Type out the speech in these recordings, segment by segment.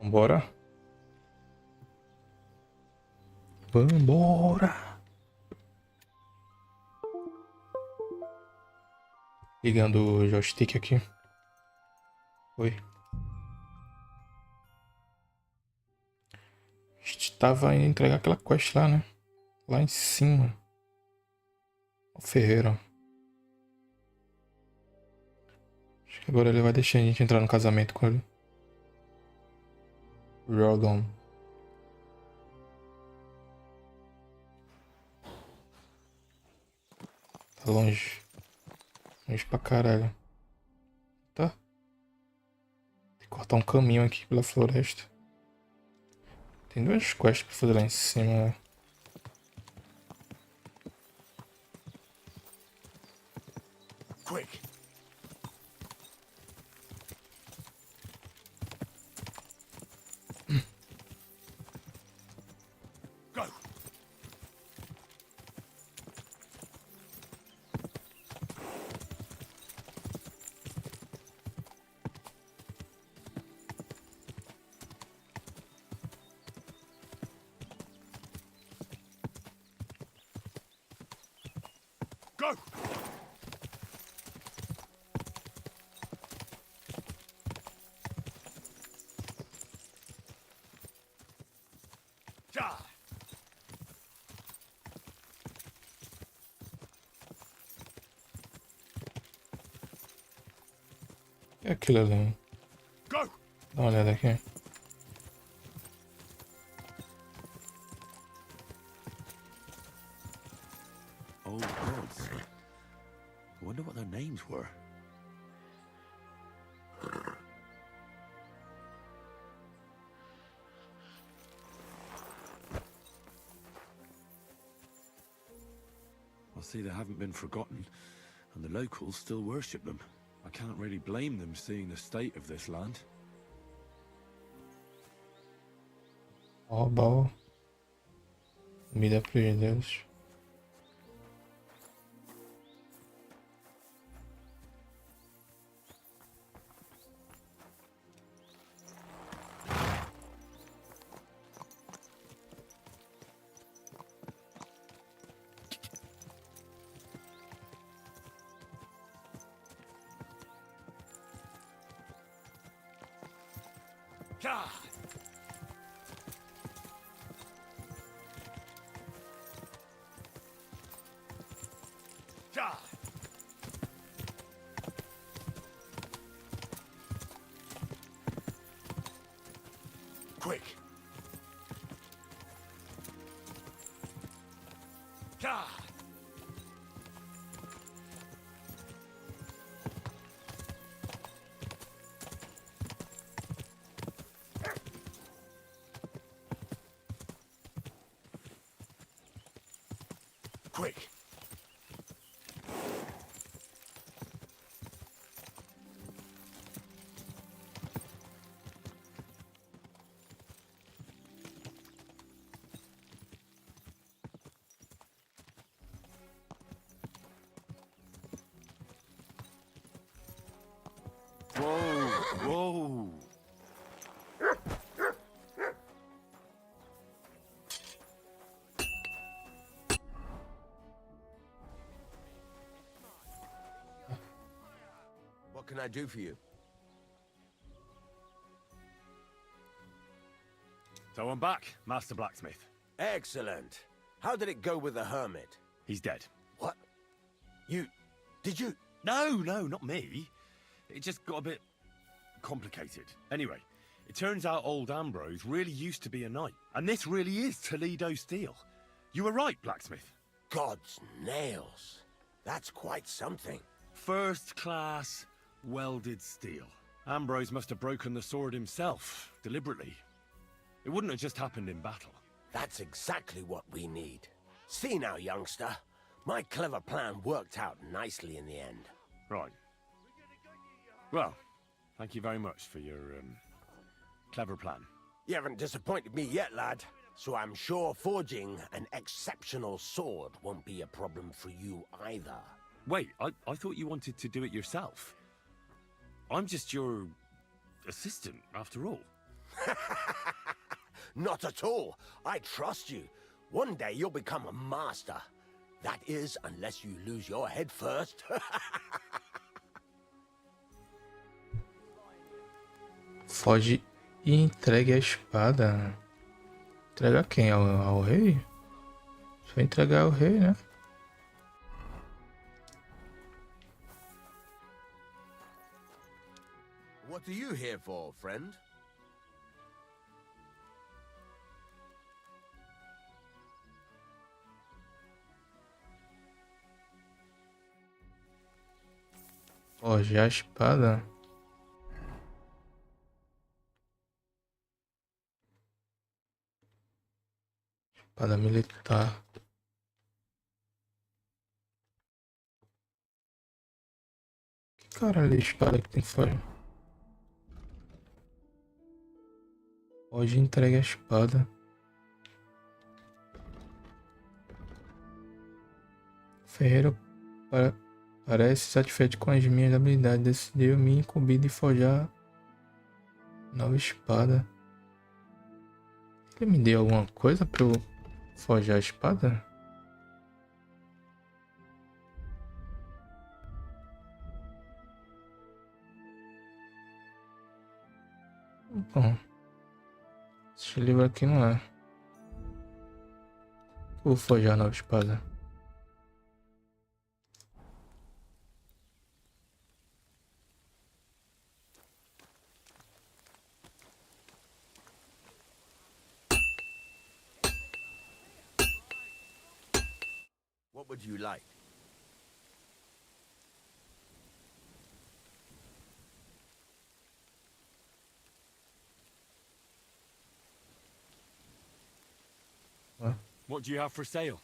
Vambora. Vambora. Ligando o joystick aqui. Oi. A gente tava indo entregar aquela quest lá, né? Lá em cima. O ferreiro. Acho que agora ele vai deixar a gente entrar no casamento com ele. Rogon. Tá longe. Longe pra caralho. Tá? Tem que cortar um caminho aqui pela floresta. Tem duas quests pra fazer lá em cima. Quick. Go. Go. Ja. É aquilo ali. Go. Dá uma olhada aqui. Old gods. I wonder what their names were. I see they haven't been forgotten, and the locals still worship them. I can't really blame them seeing the state of this land. Ó, baú. Comida pros deuses. Ja. Ja. Quick. Ja. Quick. Whoa, whoa. What can I do for you? So I'm back, Master Blacksmith. Excellent. How did it go with the hermit? He's dead. What? Did you? No, not me. It just got a bit complicated. Anyway, it turns out old Ambrose really used to be a knight. And this really is Toledo steel. You were right, Blacksmith. God's nails. That's quite something. First class, welded steel. Ambrose must have broken the sword himself, deliberately. It wouldn't have just happened in battle. That's exactly what we need. See now, youngster. My clever plan worked out nicely in the end. Right. Well, thank you very much for your, clever plan. You haven't disappointed me yet, lad. So I'm sure forging an exceptional sword won't be a problem for you either. Wait, I thought you wanted to do it yourself. I'm just your assistant, after all. Not at all. I trust you. One day you'll become a master. That is, unless you lose your head first. Foge e entregue a espada. Entregar quem? Ao rei? Deixa eu entregar ao rei, né? What are you here for, friend? Forjar a espada. Espada militar. Que caralho de espada que tem fora? Hoje entregue a espada. O ferreiro parece satisfeito com as minhas habilidades. Decidiu me incumbir de forjar nova espada. Ele me deu alguma coisa pra eu forjar a espada? Bom, esse livro aqui não é. Eu vou forjar a nova espada. What would you like? What do you have for sale?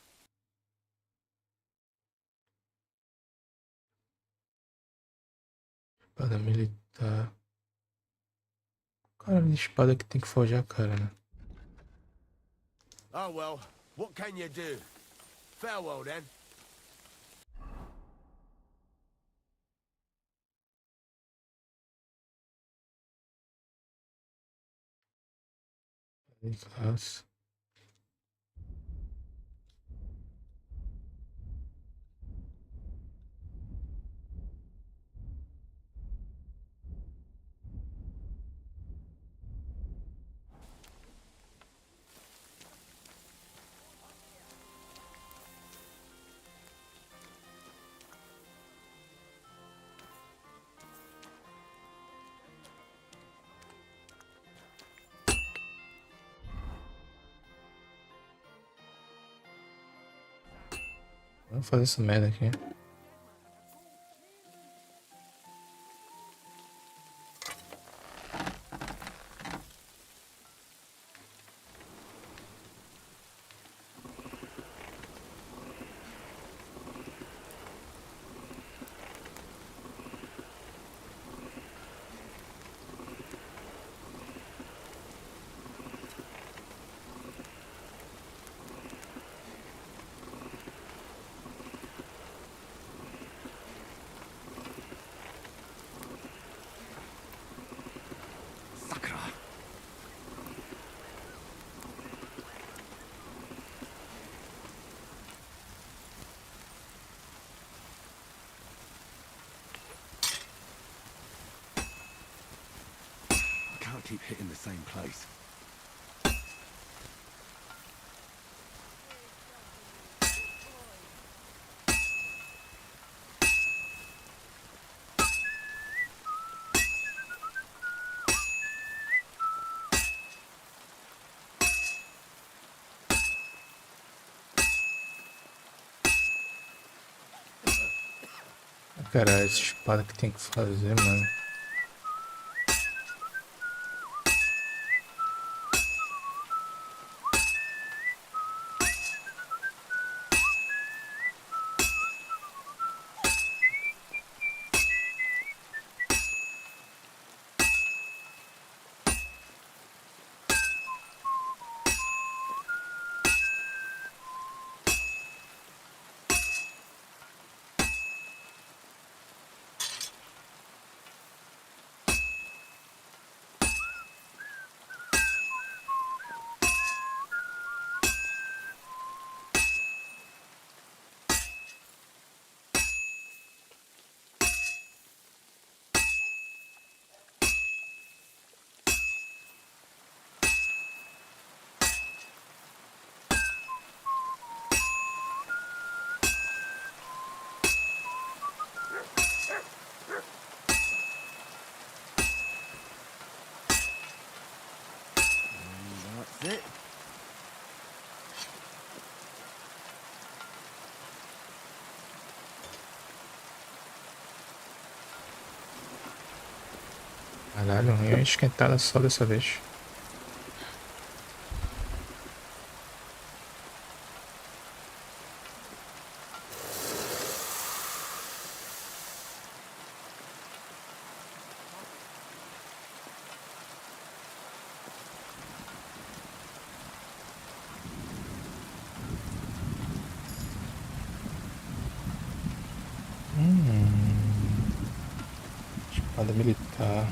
Espada militar. Cara de espada que tem que forjar, cara, né? Oh well, what can you do? Farewell then. De classe. Vamos fazer essa merda aqui. Sakura. I can't keep hitting the same place. Cara, essa espada que tem que fazer, mano. Caralho, eu ia esquentada só dessa vez. Espada militar.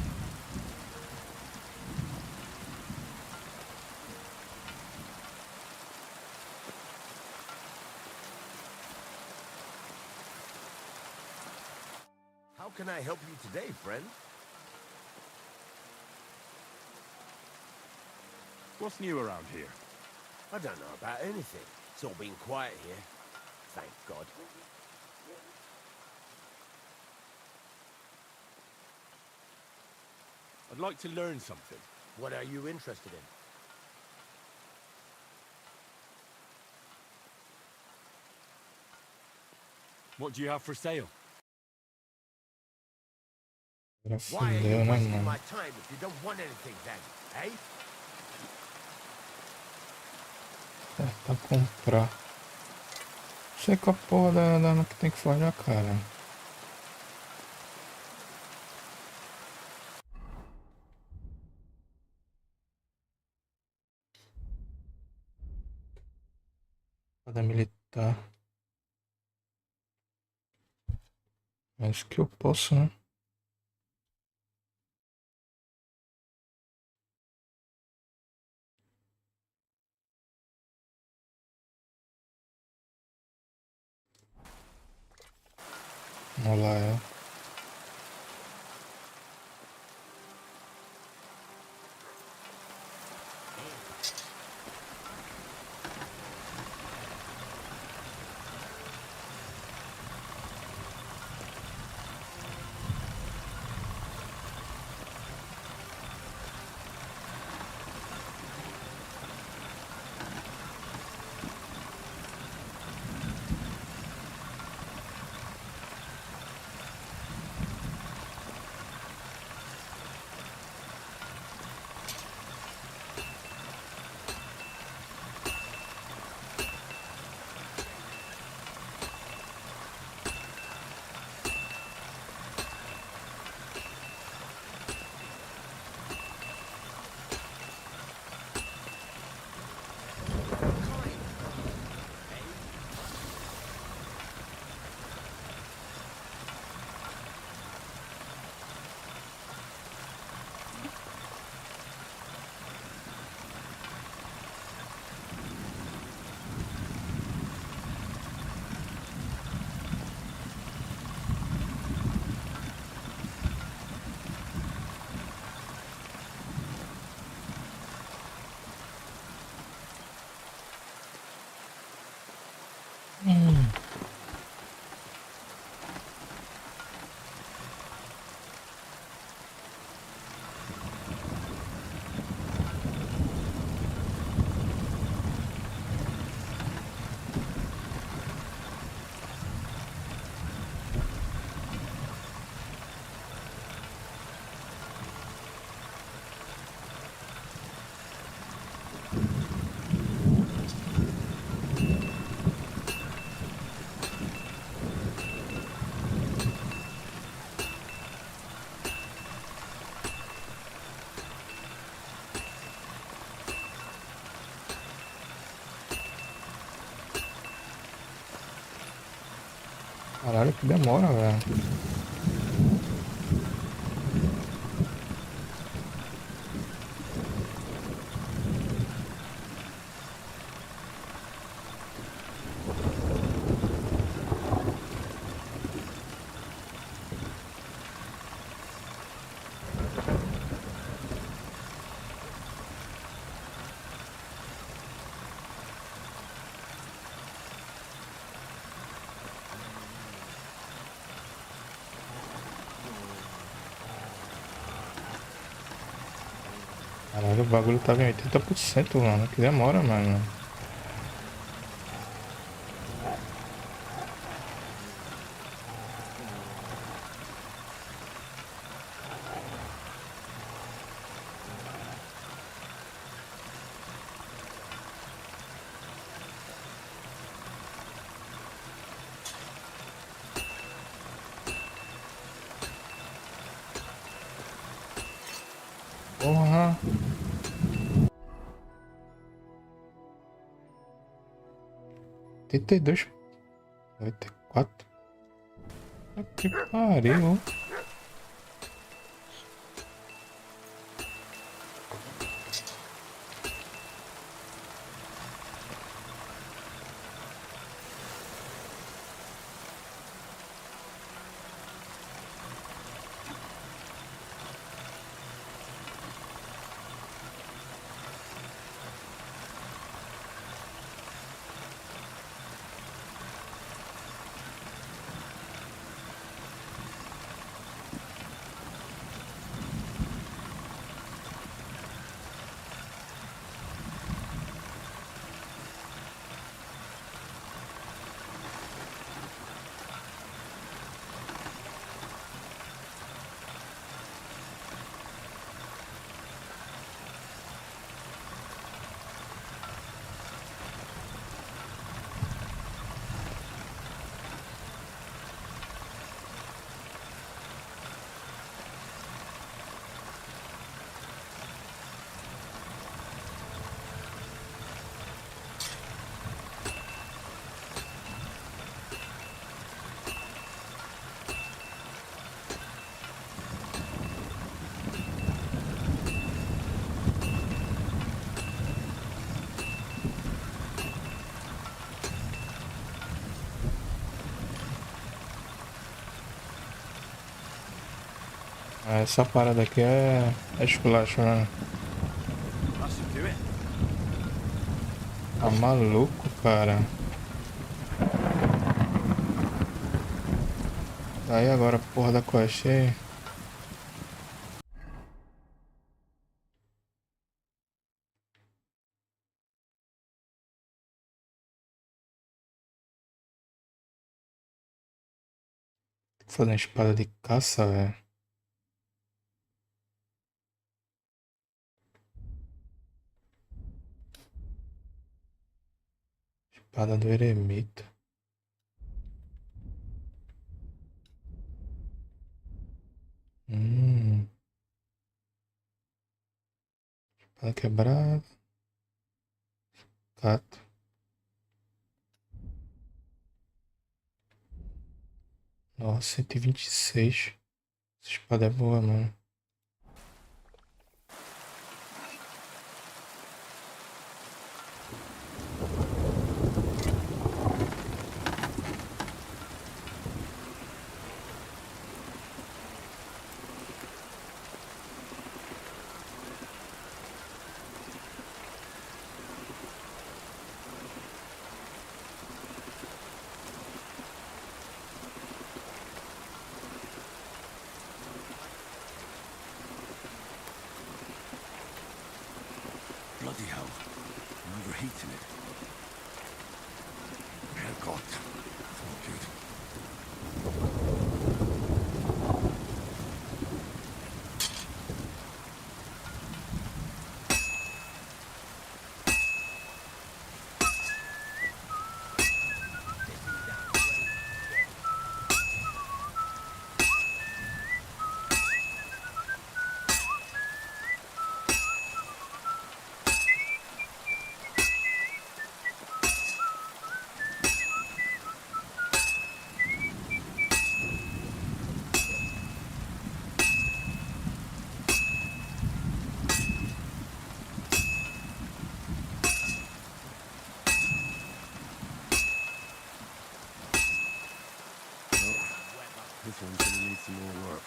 How can I help you today, friend? What's new around here? I don't know about anything. It's all been quiet here. Thank God. I'd like to learn something. What are you interested in? What do you have for sale? Agora Why are fudeu, you né, wasting mano? my time if you don't want anything then, eh? Tentar comprar. Sei qual a porra da arma que tem que forjar, cara. Espada militar. Acho que eu posso, né? Vamos lá, é. Caralho, que demora, velho. Caralho, o bagulho tava em 80%, mano. Que demora, mano. Porra. Trinta e dois. 94. Que pariu. Essa parada aqui é esculacho, né? That should do it. Tá maluco, cara. Aí agora, porra da quest aí. Fazendo espada de caça, velho. Espada do eremita. Hum. Espada quebrada. Cato. Nossa, 126. Essa espada é boa, mano. Bloody hell. I'm overheating it. Herrgott. That's not good. This one's gonna need some more work.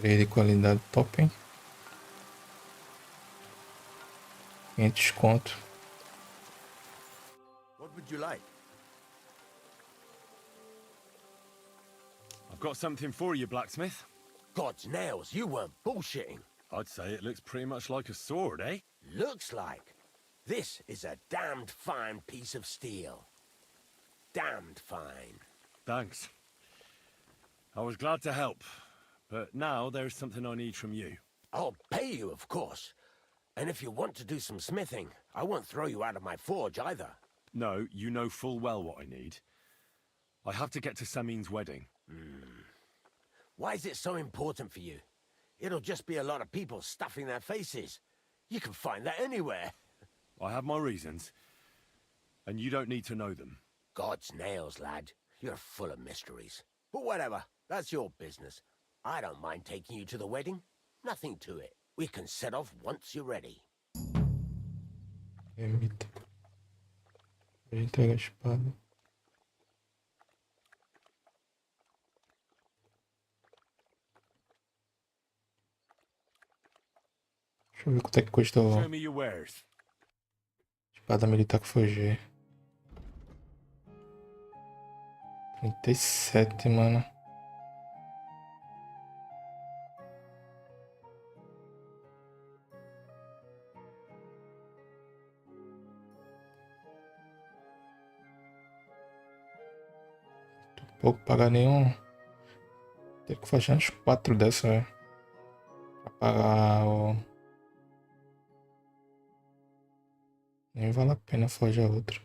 Freio de qualidade top, hein? 500 conto. What would you like? I've got something for you, blacksmith. God's nails, you weren't bullshitting. I'd say it looks pretty much like a sword, eh? Looks like. This is a damned fine piece of steel. Damned fine. Thanks. I was glad to help, but now there's something I need from you. I'll pay you, of course. And if you want to do some smithing, I won't throw you out of my forge either. No, you know full well what I need. I have to get to Samin's wedding. Why is it so important for you? It'll just be a lot of people stuffing their faces. You can find that anywhere. I have my reasons, and you don't need to know them. God's nails, lad. You're full of mysteries. But whatever, that's your business. I don't mind taking you to the wedding. Nothing to it. We can set off once you're ready. Ermita. Ele entrega a espada. Deixa eu ver quanto é que custa a Show me your wares. espada militar que forjei. 37, mano. Pouco pagar nenhum. Tem que fazer uns 4 dessa, velho. Pra pagar o. Nem vale a pena forjar outro.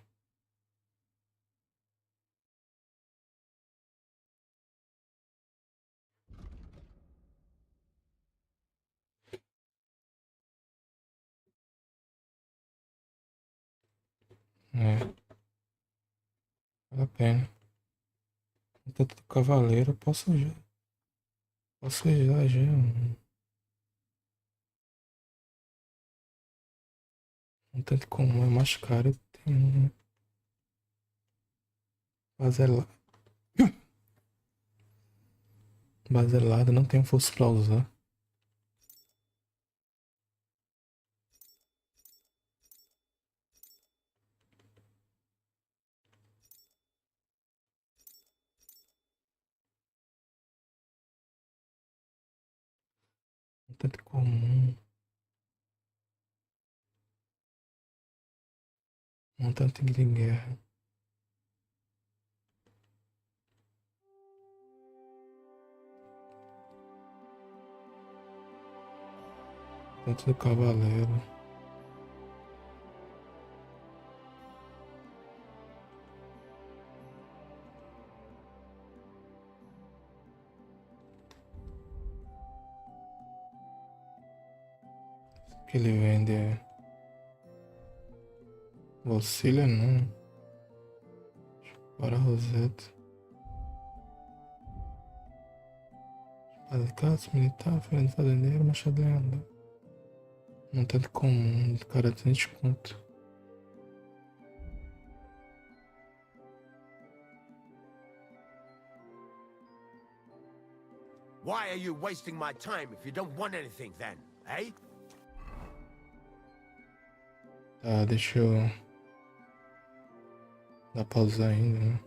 É. Vale a pena. Tanto do cavaleiro, eu posso já. Posso já. Um tanto comum é mais caro. Tem um. Baselado. Baselado, não tenho força pra usar. Um tanto comum. Um tanto de guerra. Tanto do cavaleiro. Que ele vende é. Auxílio não. Para Rosetta. Espada de caça, militar, ferro de fazendeiro, machado de lenhador. Um tanto comum, o cara tem desconto. Why are you wasting my time if you don't want anything then, eh? Tá, deixa eu. Dá pra usar ainda, né?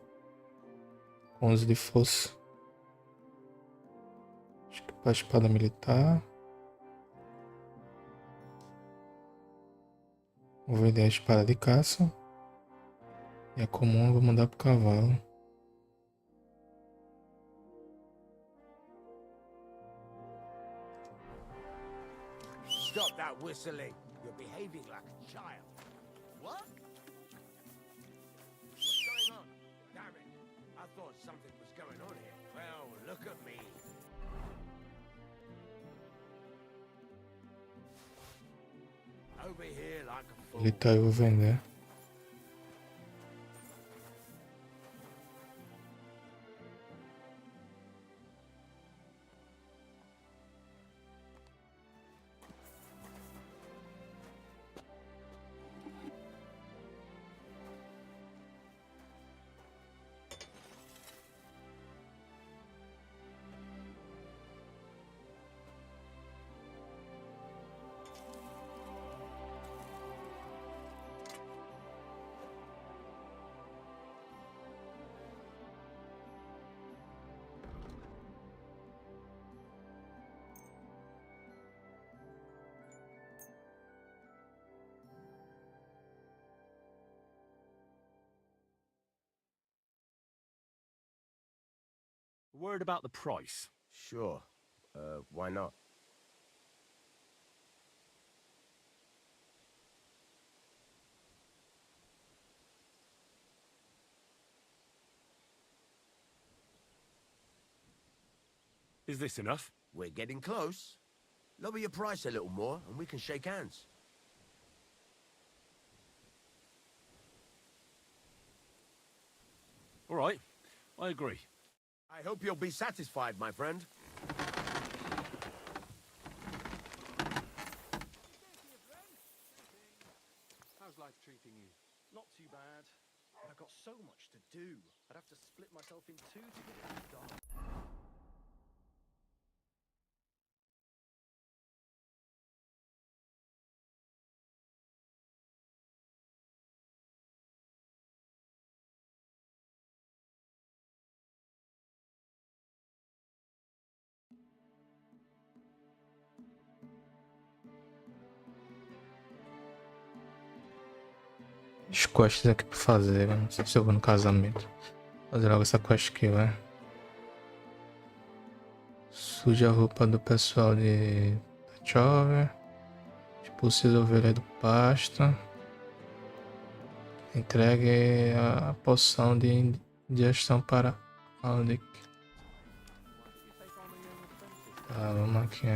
11 de força. Acho que pra espada militar. Vou vender a espada de caça. E a comum eu vou mandar pro cavalo. Stop that whistling. You're behaving like a child. What? What's going on? Damn it. I thought something was going on here. Well, look at me. Over here like a fool. Militar eu vou vender. word about the price? Sure. Why not? Is this enough? We're getting close. Lower your price a little more and we can shake hands. All right, I agree. I hope you'll be satisfied, my friend. How's life treating you? Not too bad. I've got so much to do. I'd have to split myself in two to get it done. As quests aqui pra fazer, não sei se eu vou no casamento. Fazer logo essa quest aqui, vai. Suja a roupa do pessoal de Chove. Expulse as ovelhas do pasto. Entregue a poção de digestão para Aldic. Tá, vamos aqui.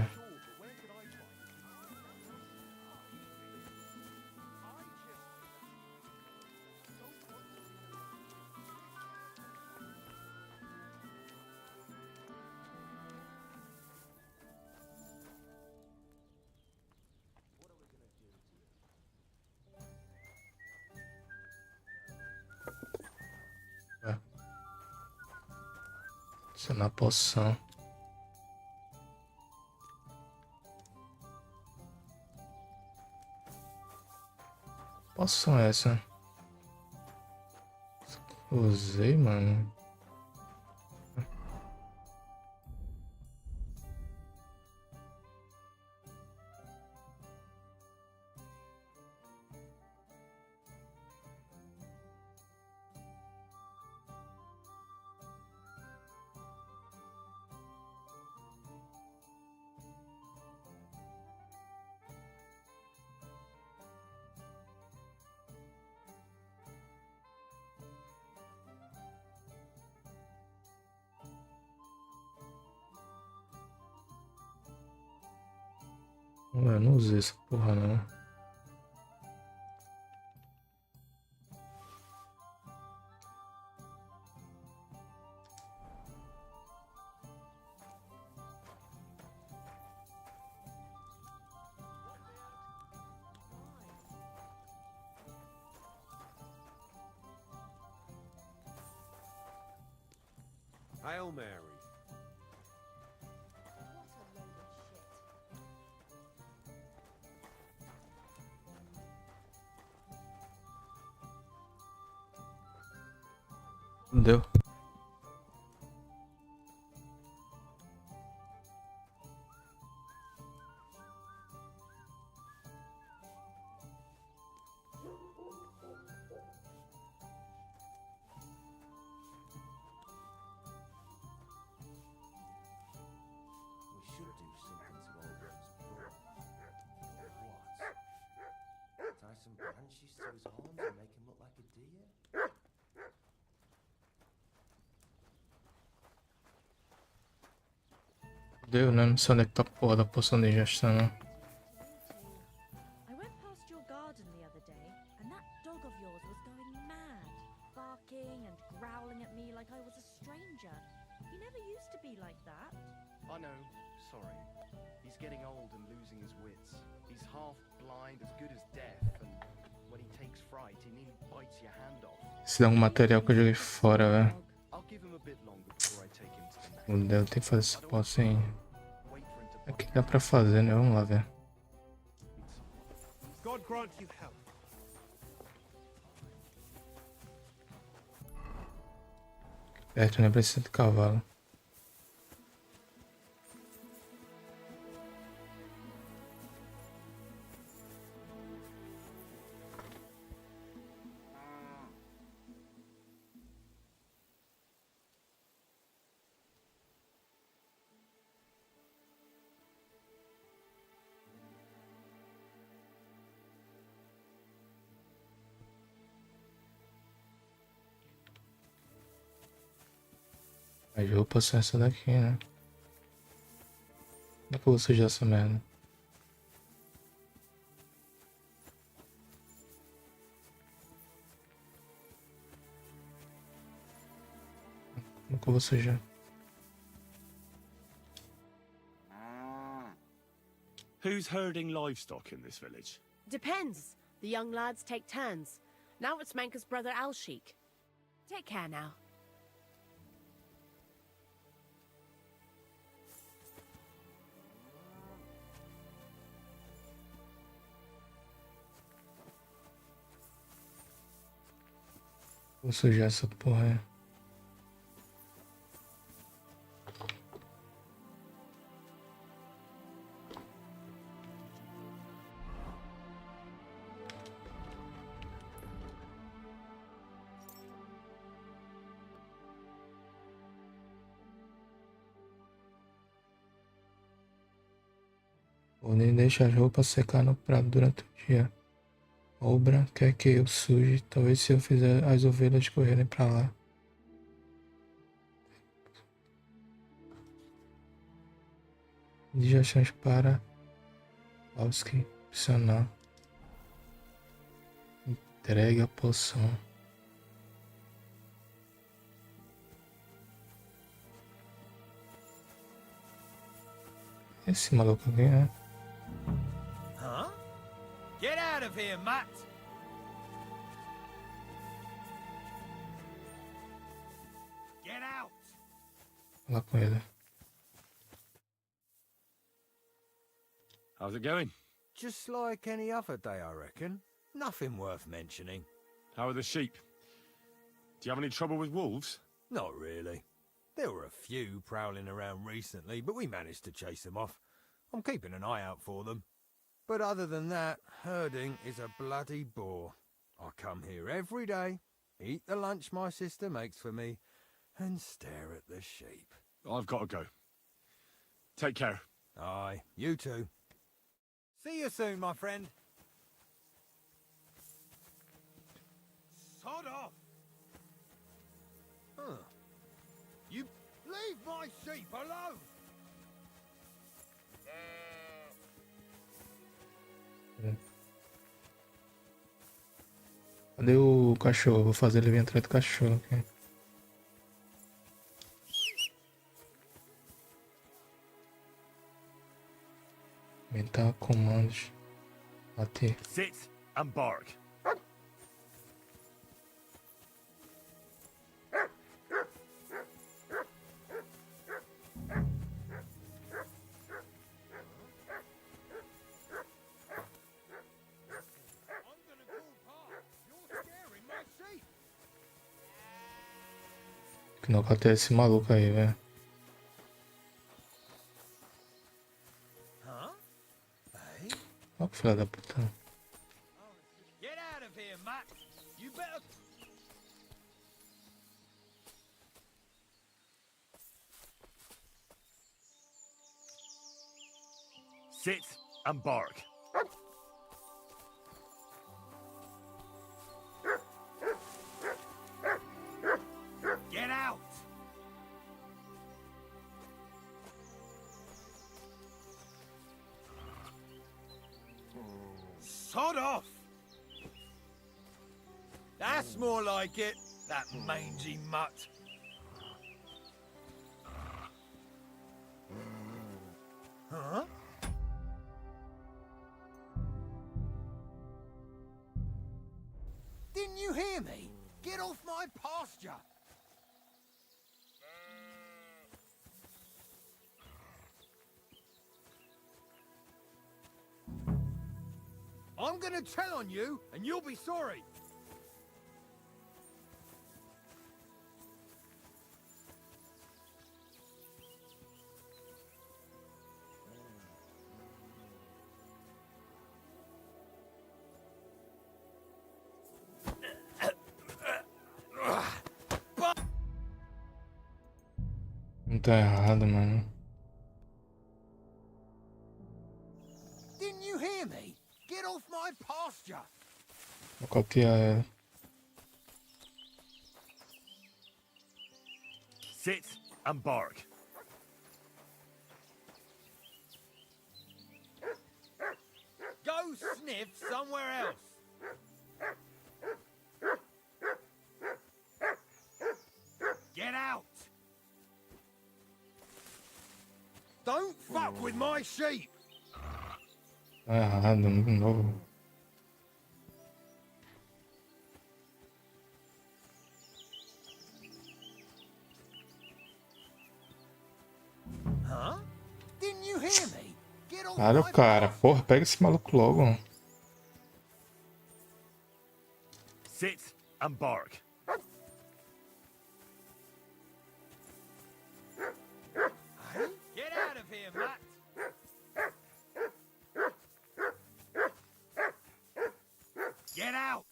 Adicionar poção. Poção é essa? Usei, mano. Eu não usei essa porra não. Hail Mary. Deu. We should do something to old Rose Brook. What? Tie some branches to his horns and make him look like a deer? Deu, né? Não sei onde é que tá a porra da poção de digestão, não. I went past your garden the other day, and that dog of yours was going mad, barking and growling at me like I was a stranger. He never used to be like that. I know, sorry. He's getting old and losing his wits. He's half blind, as good as deaf, and when he takes fright, he nearly bites your hand off. Esse é um material que eu joguei fora, velho. I'll give him a bit longer before I take him to the next. Meu Deus, tem que fazer essa poção aí. Wait for him to Aqui bite. dá pra fazer, né? Vamos lá ver. God grant you health. Perto, né? Precisa de cavalo. As roupas são essa daqui, né? Como é que eu vou sujar essa merda? Como é que eu vou sujar? Who's herding livestock in this village? Depends. The young lads take turns. Now it's Manka's brother Alshik. Take care now. Vou sujar essa porra aí. Vou nem deixar as roupas secar no prato durante o dia. Obra quer que eu suje, talvez se eu fizer as ovelhas correrem pra lá. Indicações para Alski, opcional. Entregue a poção. Esse maluco aqui, né? Huh? Get out of here, Matt! Get out! Falar com ele. How's it going? Just like any other day, I reckon. Nothing worth mentioning. How are the sheep? Do you have any trouble with wolves? Not really. There were a few prowling around recently, but we managed to chase them off. I'm keeping an eye out for them. But other than that, herding is a bloody bore. I come here every day, eat the lunch my sister makes for me, and stare at the sheep. I've got to go. Take care. Aye, you too. See you soon, my friend. Sod off! Huh. You leave my sheep alone! Cadê o cachorro? Vou fazer ele vir atrás do cachorro aqui. Aumentar comandos. Bater. Sit and bark. I'm gonna call Pa. You're scaring my sheep. Que nocautear esse maluco aí, velho. Huh? Hey? Ó que filha da puta. Get out of here, Matt. You better... Sit and bark. Get out! Sod off! That's more like it, that mangy mutt. Huh? Didn't you hear me? Get off my pasture! I'm gonna tell on you, and you'll be sorry. Não tá errado, mano. Didn't you hear me? Get off my pasture. Nocautear ela. Sit and bark. Go sniff somewhere else. Get out. Don't fuck with my sheep. Tá errado, de novo. Huh? Didn't you hear me? Get off Caralho, my cara. path. Porra, pega esse maluco logo. Sit and bark. Get out of here, Matt. Get out.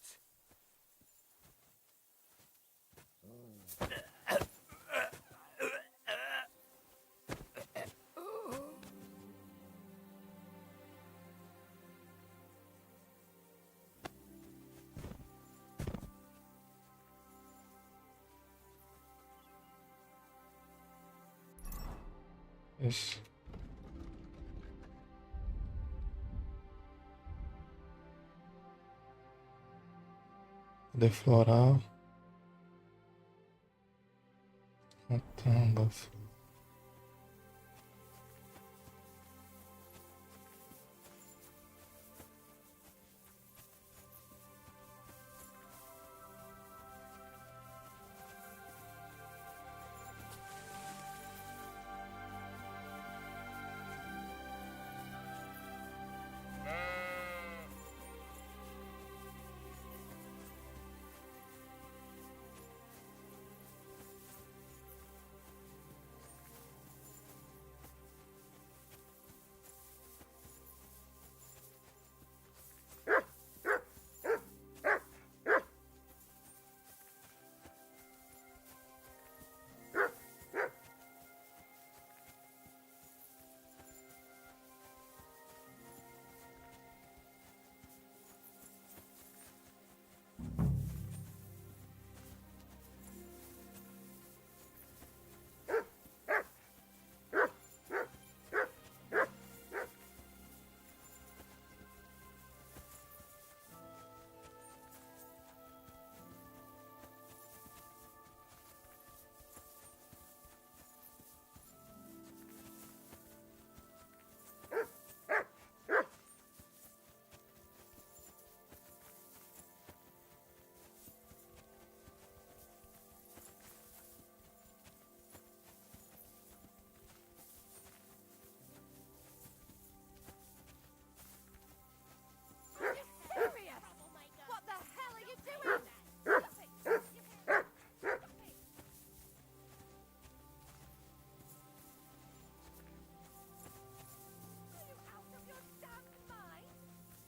Isso. Poder floral. Caramba. What the hell are you doing? Stop it! Are you out of your damn mind?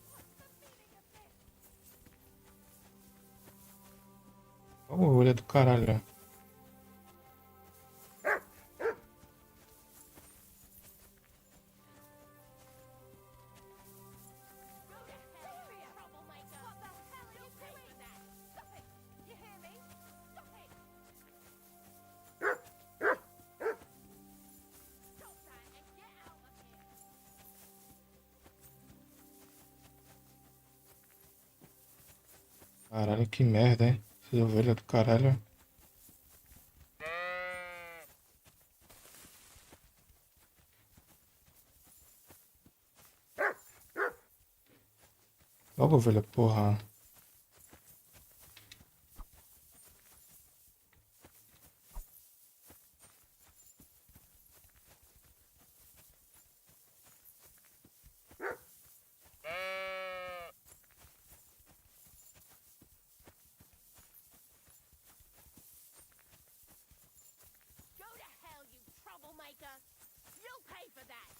What's the meaning of this? Ô, olha do caralho. Troublemaker! What the hell are you doing? Stop it! You hear me? Stop it! Stop that and get out of here! Caralho, que merda, hein? Essas ovelhas do caralho. Logo, ovelha, porra. Go to hell, you troublemaker! You'll pay for that!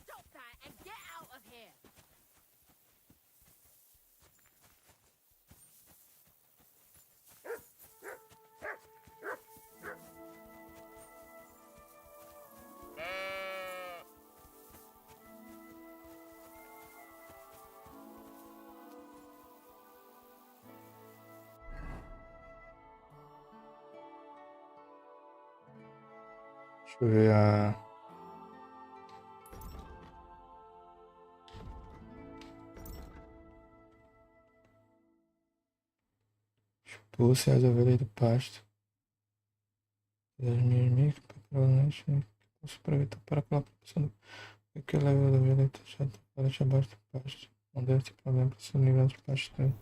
Stop that and get out of here! Deixa eu ver a... Expulse as ovelhas do pasto. Das minhas micas, provavelmente, posso aproveitar para colocar pensando o que leva a ovelha chata para abaixo do pasto. Não deve ter problema para ser livrar do pasto.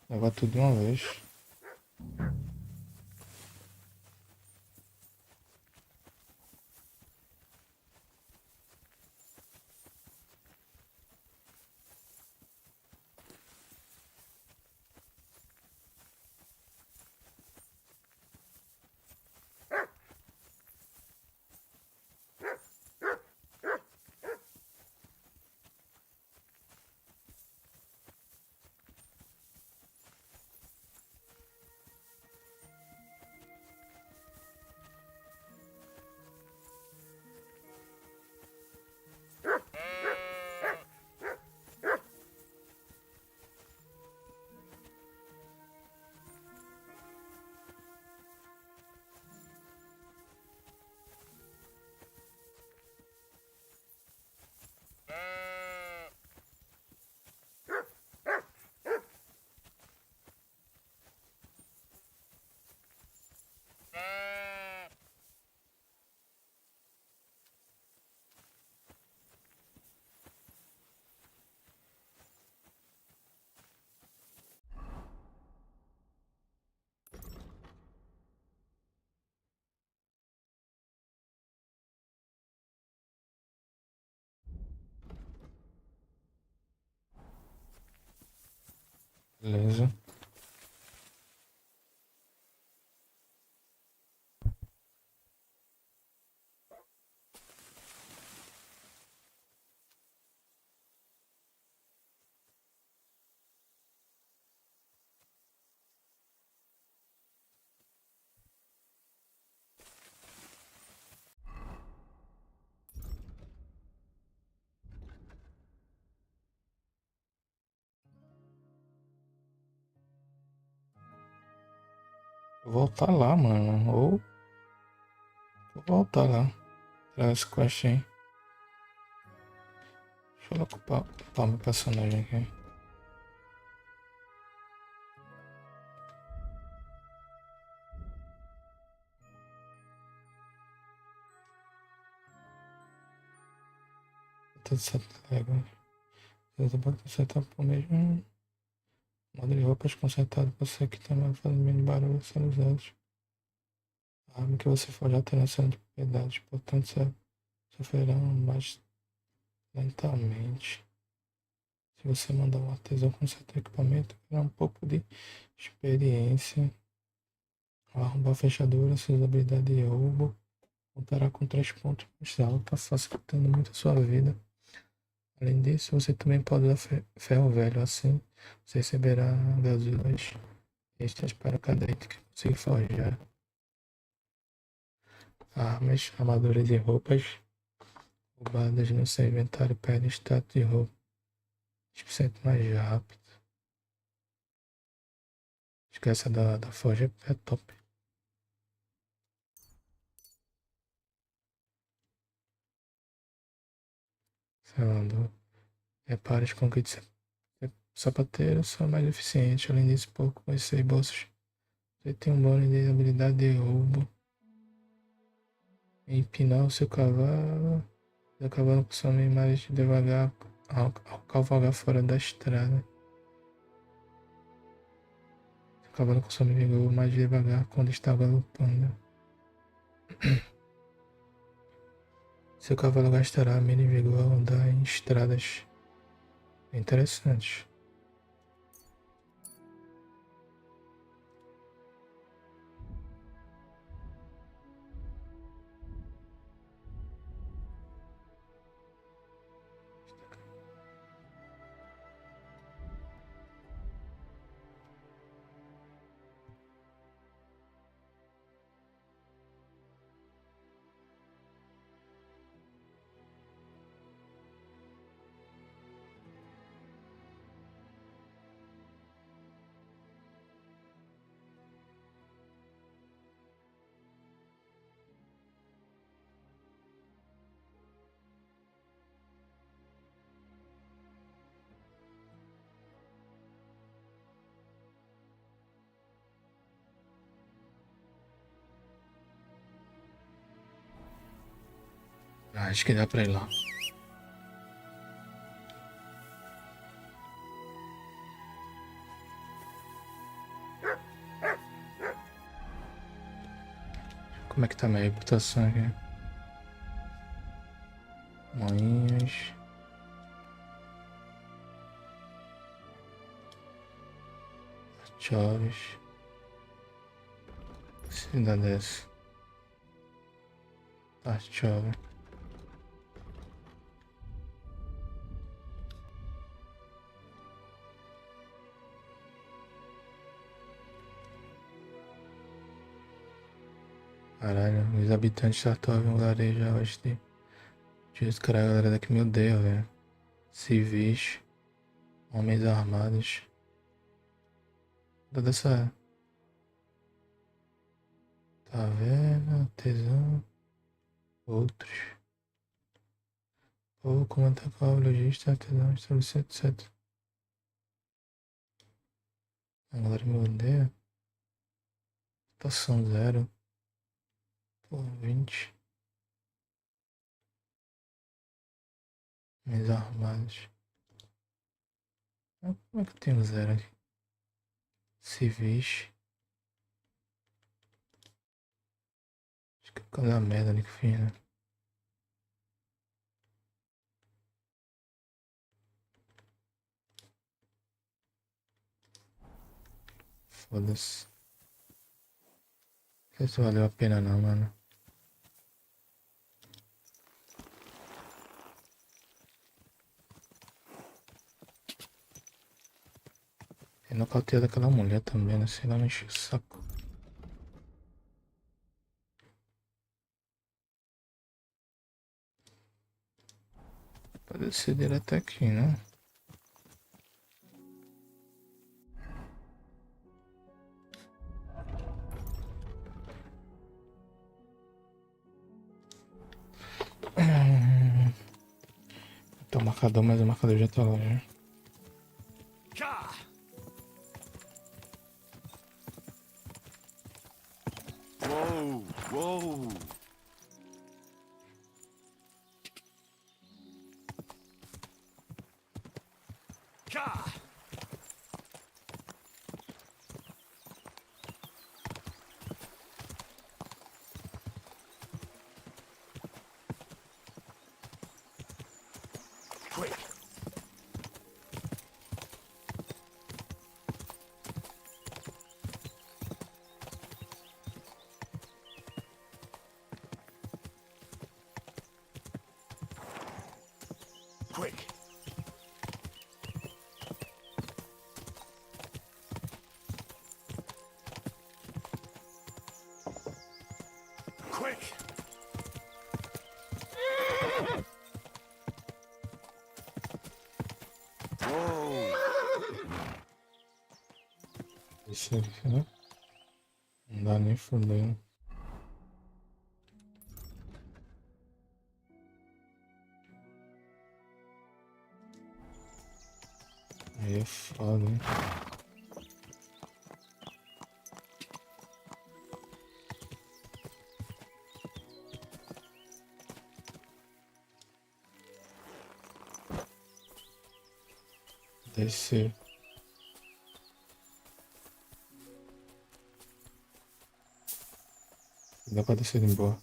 Levar tudo de uma vez. Beleza. Vou voltar lá, mano. Ou vou voltar lá. Tirar esse quest aí. Deixa eu ocupar meu personagem aqui. Tudo certo, legal. Você pode consertar por mesmo. Modo de roupas consertado. Você que tem mais fazendo barulho sendo usados. A arma que você for já tem noção de propriedade. Portanto, você sofrerá mais lentamente. Se você mandar um artesão consertar o equipamento, terá um pouco de experiência. Ao arrombar a fechadura, sua habilidade de roubo contará com 3 pontos mais altos, facilitando muito a sua vida. Além disso, você também pode dar ferro velho, assim você receberá gasulas extras para cada item que conseguir forjar. Armas, armaduras e roupas roubadas no seu inventário perdem status de roubo 10% mais rápido. Esquece da forja, é top. Selando. Repare as conquistas. Sapateiros são mais eficientes. Além disso, por conhecer bolsos, você tem um bônus de habilidade de roubo. Empinar o seu cavalo. O cavalo consome mais devagar ao cavalgar fora da estrada. O cavalo consome vigor mais devagar quando está galopando. Seu cavalo gastará menos vigor ao andar em estradas interessantes. Acho que dá pra ir lá. Como é que tá minha reputação aqui? Moinhas. Chaves. Cidade é essa? Chove. Caralho, os habitantes de Sartório, um vilarejo a oeste. Jesus, cara, a galera daqui me odeia, velho. Civis, homens armados. Toda essa taverna, tesão, outros. Ou comandante com a logista, tesão, estabelecer, etc. A galera me odeia. Estação zero. Pô, 20. Homens armados. Como é que eu tenho zero aqui? Civis. Acho que é por causa da merda ali que fiz, né? Foda-se. Não sei se valeu a pena não, mano. Tem nocauteado aquela mulher também, né? Sei lá, me enche o saco. Pode descer direto aqui, né? Tem o marcador, mas o marcador já tá lá, já. Whoa, whoa. Quick! Quick! Quick! Whoa! Esse aqui, né? Não dá nem fudendo. Aí é foda, hein? Descer. Dá pra descer de boa.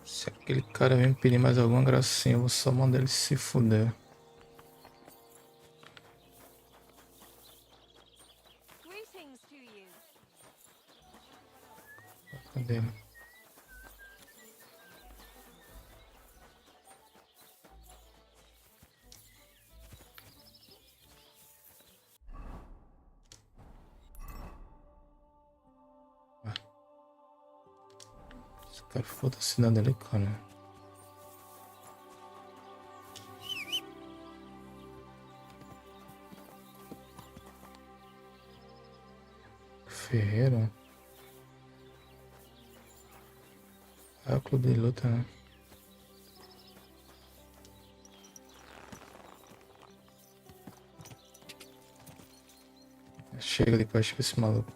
Se aquele cara vem me pedir mais alguma gracinha, eu vou só mandar ele se fuder. Greetings to you. Cadê ele? cara. Foda-se nada ali, cara. Ferreira. É o clube de luta, né? Chega de quest com esse maluco.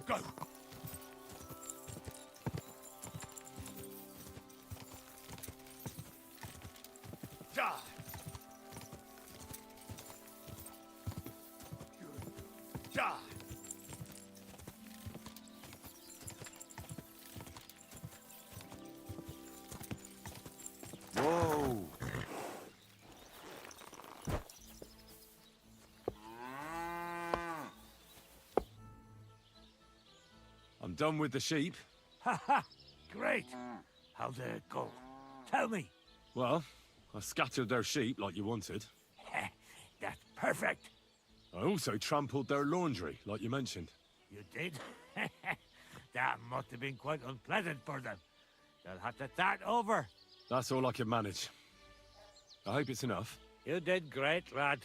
Go! Ja! Ja! Whoa! I'm done with the sheep. Ha ha! Great! How did it go? Tell me. Well, I scattered their sheep like you wanted. That's perfect. I also trampled their laundry, like you mentioned. You did? That must have been quite unpleasant for them. They'll have to start over. That's all I can manage. I hope it's enough. You did great, lad.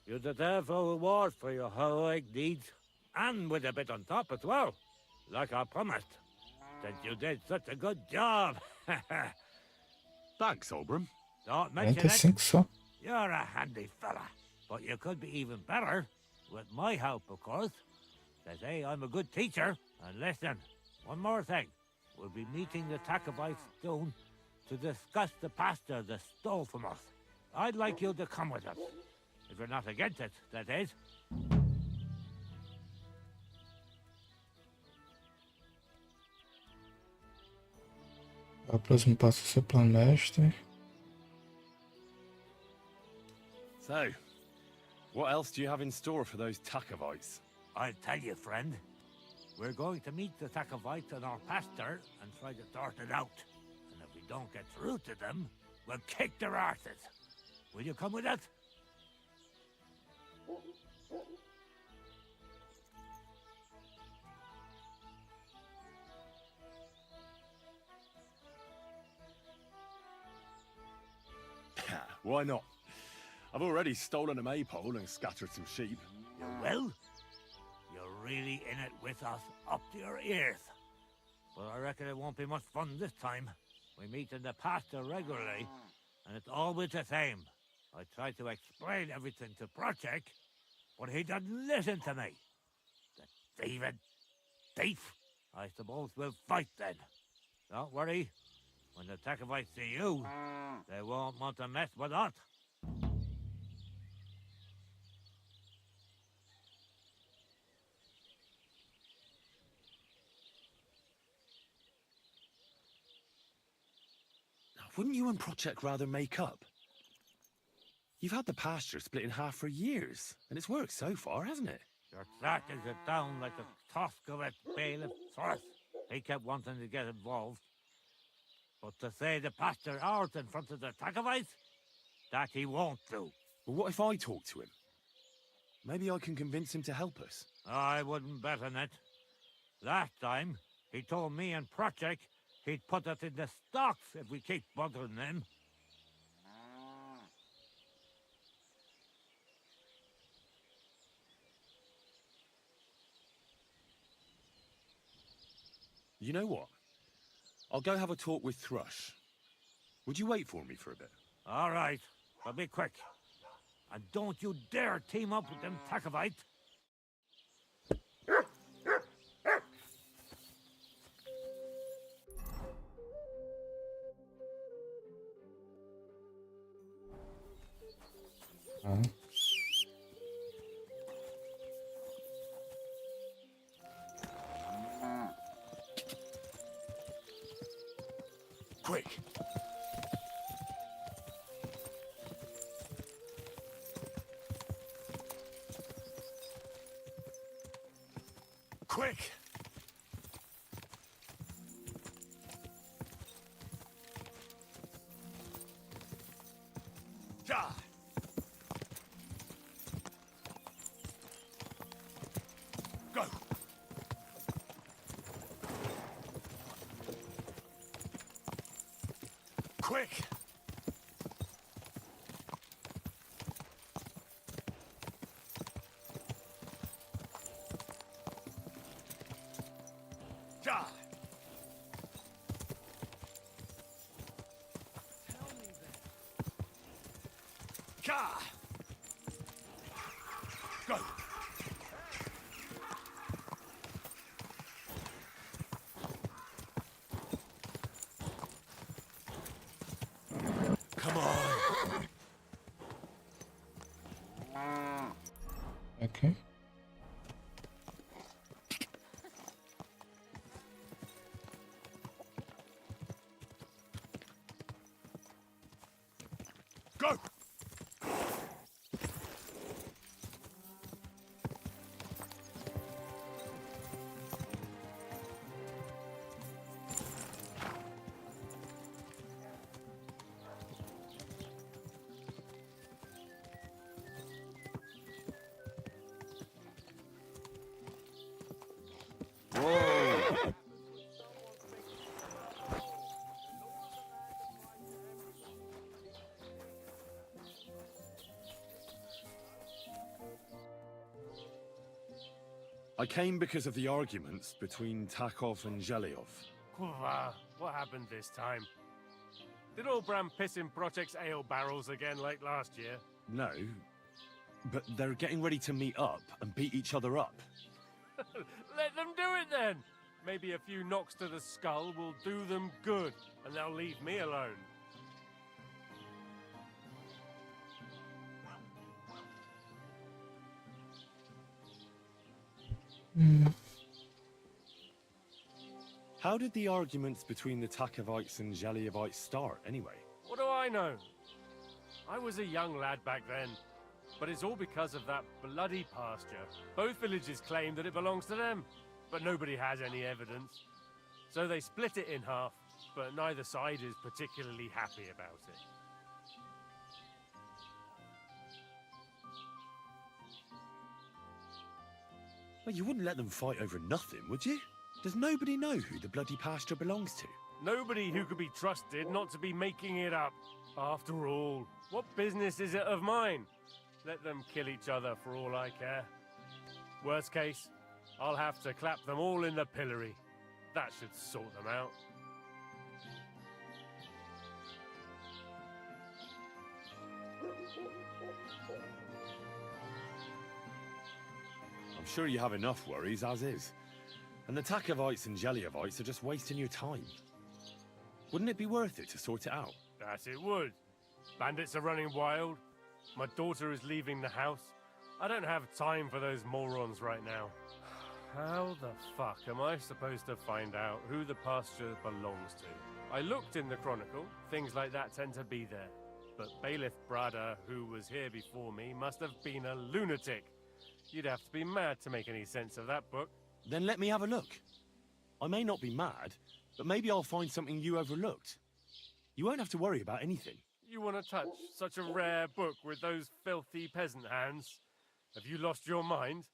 You deserve a reward for your heroic deeds. And with a bit on top as well. Like I promised. Since you did such a good job. Thanks, Oldham. Don't mention it. 45 só. You're a handy fella. But you could be even better. With my help, of course. They say I'm a good teacher. And listen, one more thing. We'll be meeting the Tacobites soon to discuss the pasta they stole from us. I'd like you to come with us. If you're not against it, that is. O próximo passo é o seu plano mestre. So, what else do you have in store for those Takovites? I'll tell you, friend. We're going to meet the Tacobites in our pasture and try to sort it out. And if we don't get through to them, we'll kick their arses. Will you come with us? Why not? I've already stolen a maypole and scattered some sheep. You will? You're really in it with us up to your ears. But I reckon it won't be much fun this time. We meet in the pasture regularly, and it's always the same. I try to explain everything to Project, but he doesn't listen to me. The thieving thief. I suppose we'll fight then. Don't worry. When the Tacobites see you, they won't want to mess with us. Wouldn't you and Project rather make up? You've had the pasture split in half for years, and it's worked so far, hasn't it? Your track is it down like the tusk of a bailiff Thorth. He kept wanting to get involved. But to say the pasture ours in front of the Tacobites, that he won't do. Well, what if I talk to him? Maybe I can convince him to help us. I wouldn't bet on it. Last time, he told me and Project he'd put us in the stocks if we keep bothering them. You know what? I'll go have a talk with Thrush. Would you wait for me for a bit? All right, but be quick. And don't you dare team up with them Tacobites. Ah. Quick! Quick! Ja! Go! Quick! Ja! Tell me then. Ka! Go! Come on! Okay. Go! I came because of the arguments between Takov and Zhelyov. What happened this time? Did old Bram piss in Project's ale barrels again like last year? No, but they're getting ready to meet up and beat each other up. Let them do it then! Maybe a few knocks to the skull will do them good, and they'll leave me alone. How did the arguments between the Takovites and Zhelyevites start, anyway? What do I know? I was a young lad back then, but it's all because of that bloody pasture. Both villages claim that it belongs to them, but nobody has any evidence. So they split it in half, but neither side is particularly happy about it. Well, you wouldn't let them fight over nothing, would you? Does nobody know who the bloody pasture belongs to? Nobody who could be trusted not to be making it up. After all, what business is it of mine? Let them kill each other for all I care. Worst case, I'll have to clap them all in the pillory. That should sort them out. I'm sure you have enough worries as is. And the Takovites and Zhelyevites are just wasting your time. Wouldn't it be worth it to sort it out? That it would. Bandits are running wild. My daughter is leaving the house. I don't have time for those morons right now. How the fuck am I supposed to find out who the pasture belongs to? I looked in the Chronicle. Things like that tend to be there. But Bailiff Brada, who was here before me, must have been a lunatic. You'd have to be mad to make any sense of that book. Then let me have a look. I may not be mad, but maybe I'll find something you overlooked. You won't have to worry about anything. You want to touch such a rare book with those filthy peasant hands? Have you lost your mind?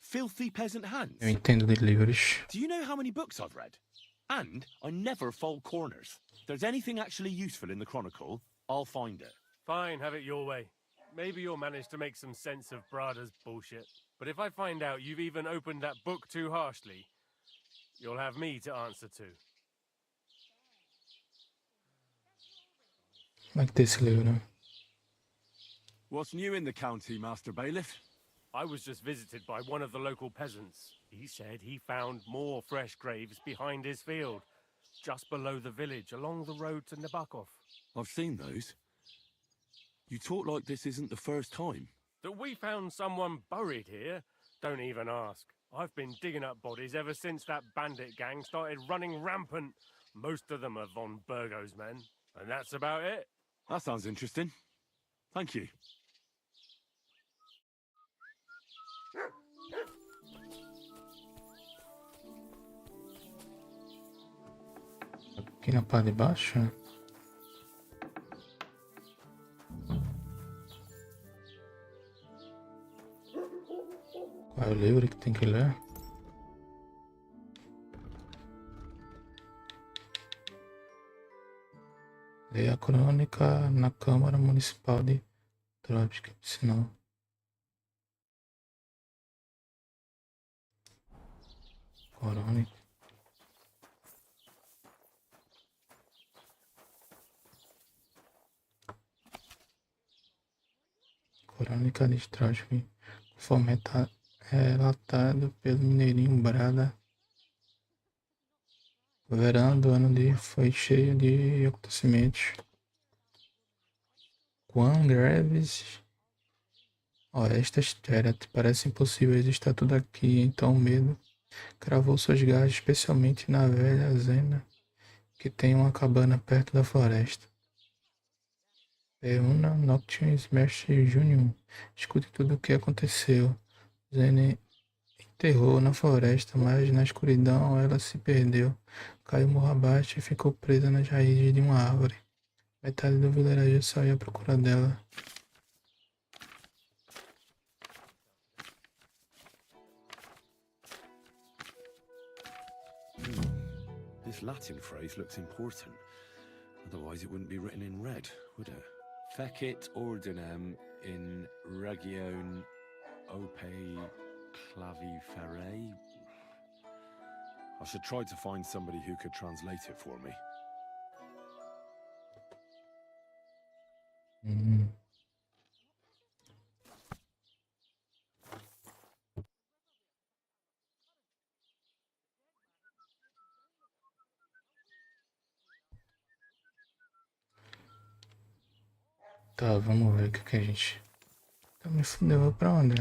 Filthy peasant hands? Eu entendo de livros. Do you know how many books I've read? And I never fold corners. If there's anything actually useful in the Chronicle, I'll find it. Fine, have it your way. Maybe you'll manage to make some sense of Brada's bullshit. But if I find out you've even opened that book too harshly, you'll have me to answer to. Like desse livro. What's new in the county, Master Bailiff? I was just visited by one of the local peasants. He said he found more fresh graves behind his field, just below the village, along the road to Nabokov. I've seen those. You talk like this isn't the first time. That we found someone buried here? Don't even ask. I've been digging up bodies ever since that bandit gang started running rampant. Most of them are von Burgo's men. And that's about it. That sounds interesting. Thank you. Aqui na parte de baixo. Qual é o livro que tem que ler? Leia a crônica na Câmara Municipal de Trópica, senão. Crônica. Crônica de Trópica, conforme relatado pelo mineirinho Brada. O verão do ano foi cheio de acontecimentos. Quão greves. Esta história te parece impossível, está tudo aqui, então o medo cravou suas garras, especialmente na velha Zena, que tem uma cabana perto da floresta. Peuna Noctis Mestre Júnior, escute tudo o que aconteceu. Zena enterrou na floresta, mas na escuridão ela se perdeu, caiu morro abaixo e ficou presa nas raízes de uma árvore. Metade do vilarejo saiu à procura dela. This Latin phrase looks important. Otherwise it wouldn't be written in red, would it? Fecit ordinem in region ope claviferae. I should try to find somebody who could translate it for me. Tá, vamos ver o que a gente... Tá, me fudeu, vou pra onde?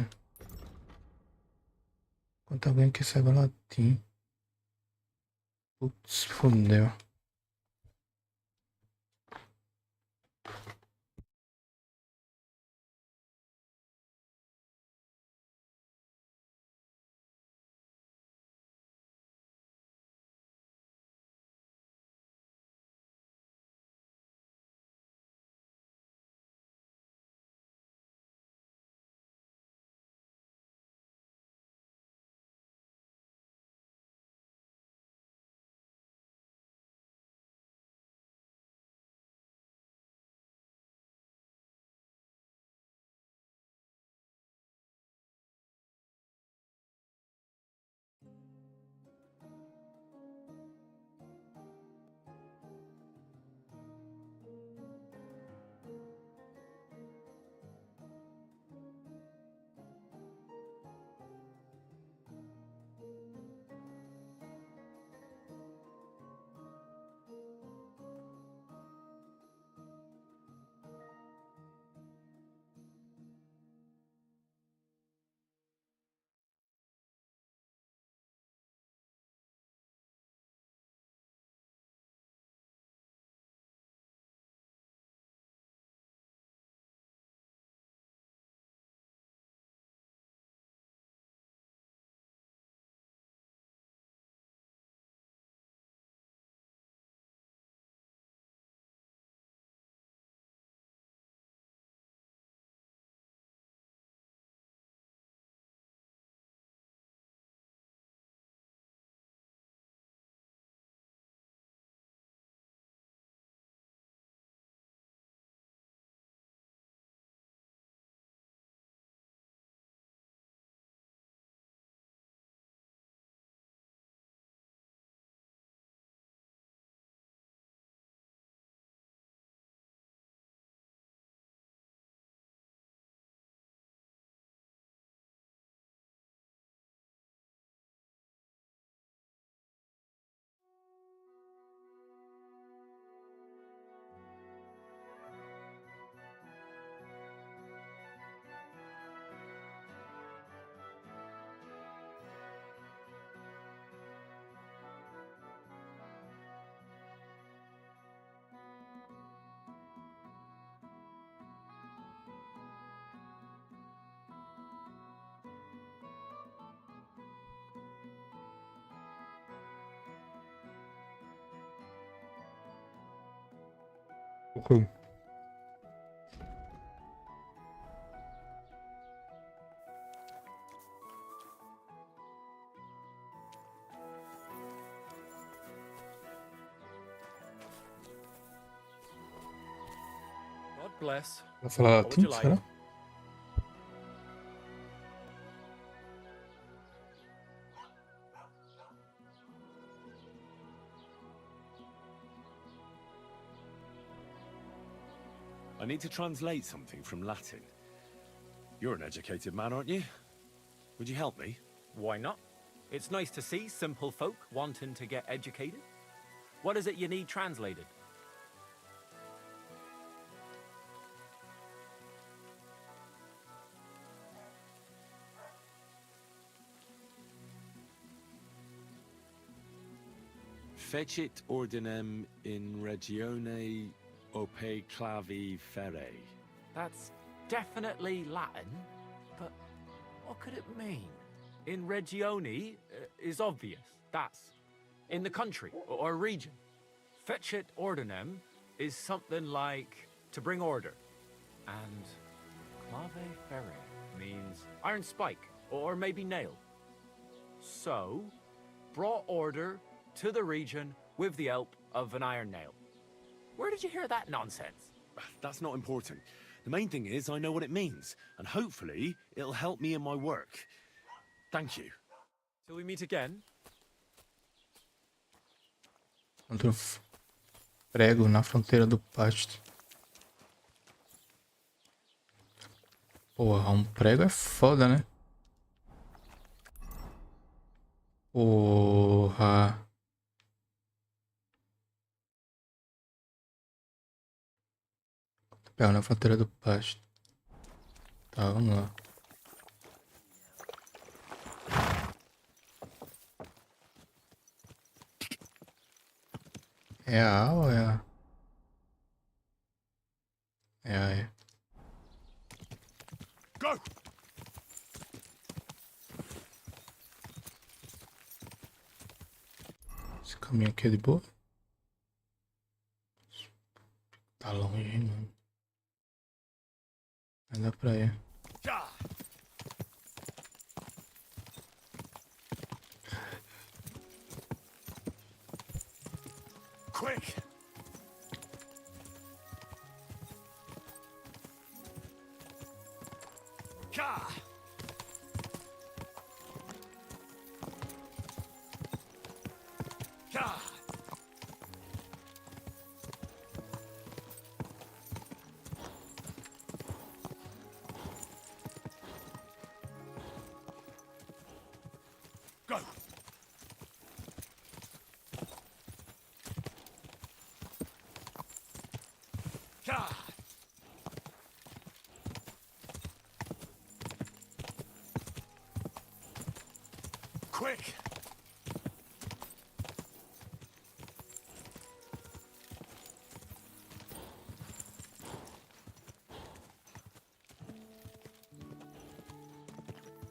Enquanto alguém que saiba latim. Putz, fudeu. Ok. Bless. Vai falar What would you latim, like? será? I need to translate something from Latin. You're an educated man, aren't you? Would you help me? Why not? It's nice to see simple folk wanting to get educated. What is it you need translated? Fecit ordinem in regione ope clavi ferre. That's definitely Latin, but what could it mean? In regione is obvious. That's in the country or region. Fecit ordinem is something like to bring order. And clave ferre means iron spike or maybe nail. So, brought order to the region with the help of an iron nail. Where did you hear that nonsense? That's not important. The main thing is I know what it means, and hopefully it'll help me in my work. Thank you. Till we meet again. Encontrei prego na fronteira do pasto. Porra, um prego é foda, né? Porra. Prego na fronteira do pasto. Tá, vamos lá. É a A ou é a... É a E. Go! Esse caminho aqui é de boa? Tá longe, hein, mano. Vai dar pra ir. Quick! Ka! Ka! Go! Ka! Quick!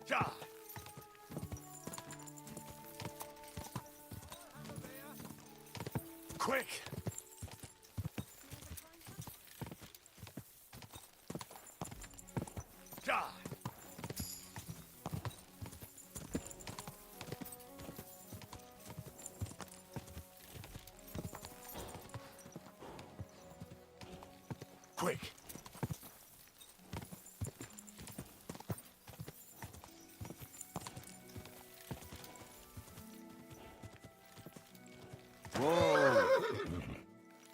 Ka! Quick! Ka! Quick!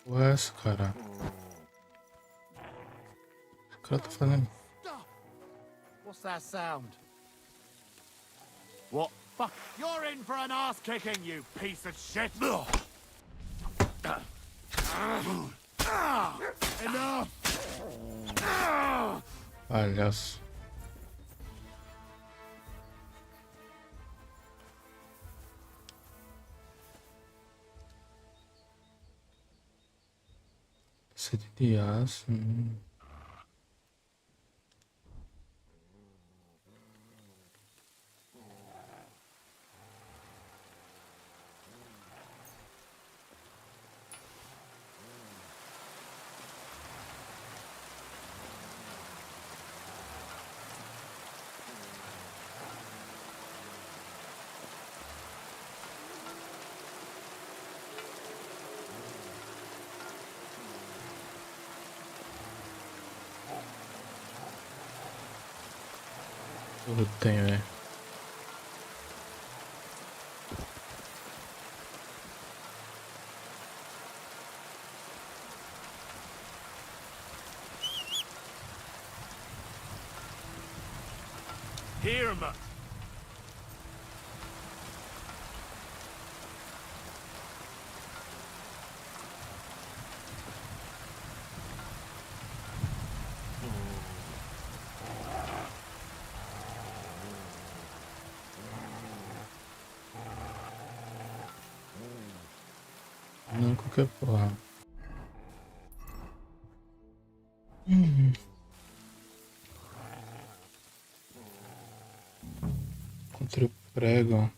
Ué, essa, cara. O cara tá fazendo. What's that sound? What? Fuck! You're in for an ass kicking, you piece of shit! Enough! Palhaço. Sede de aço. Eu tenho, é. Here, ma. Não qualquer porra. Encontrei o prego.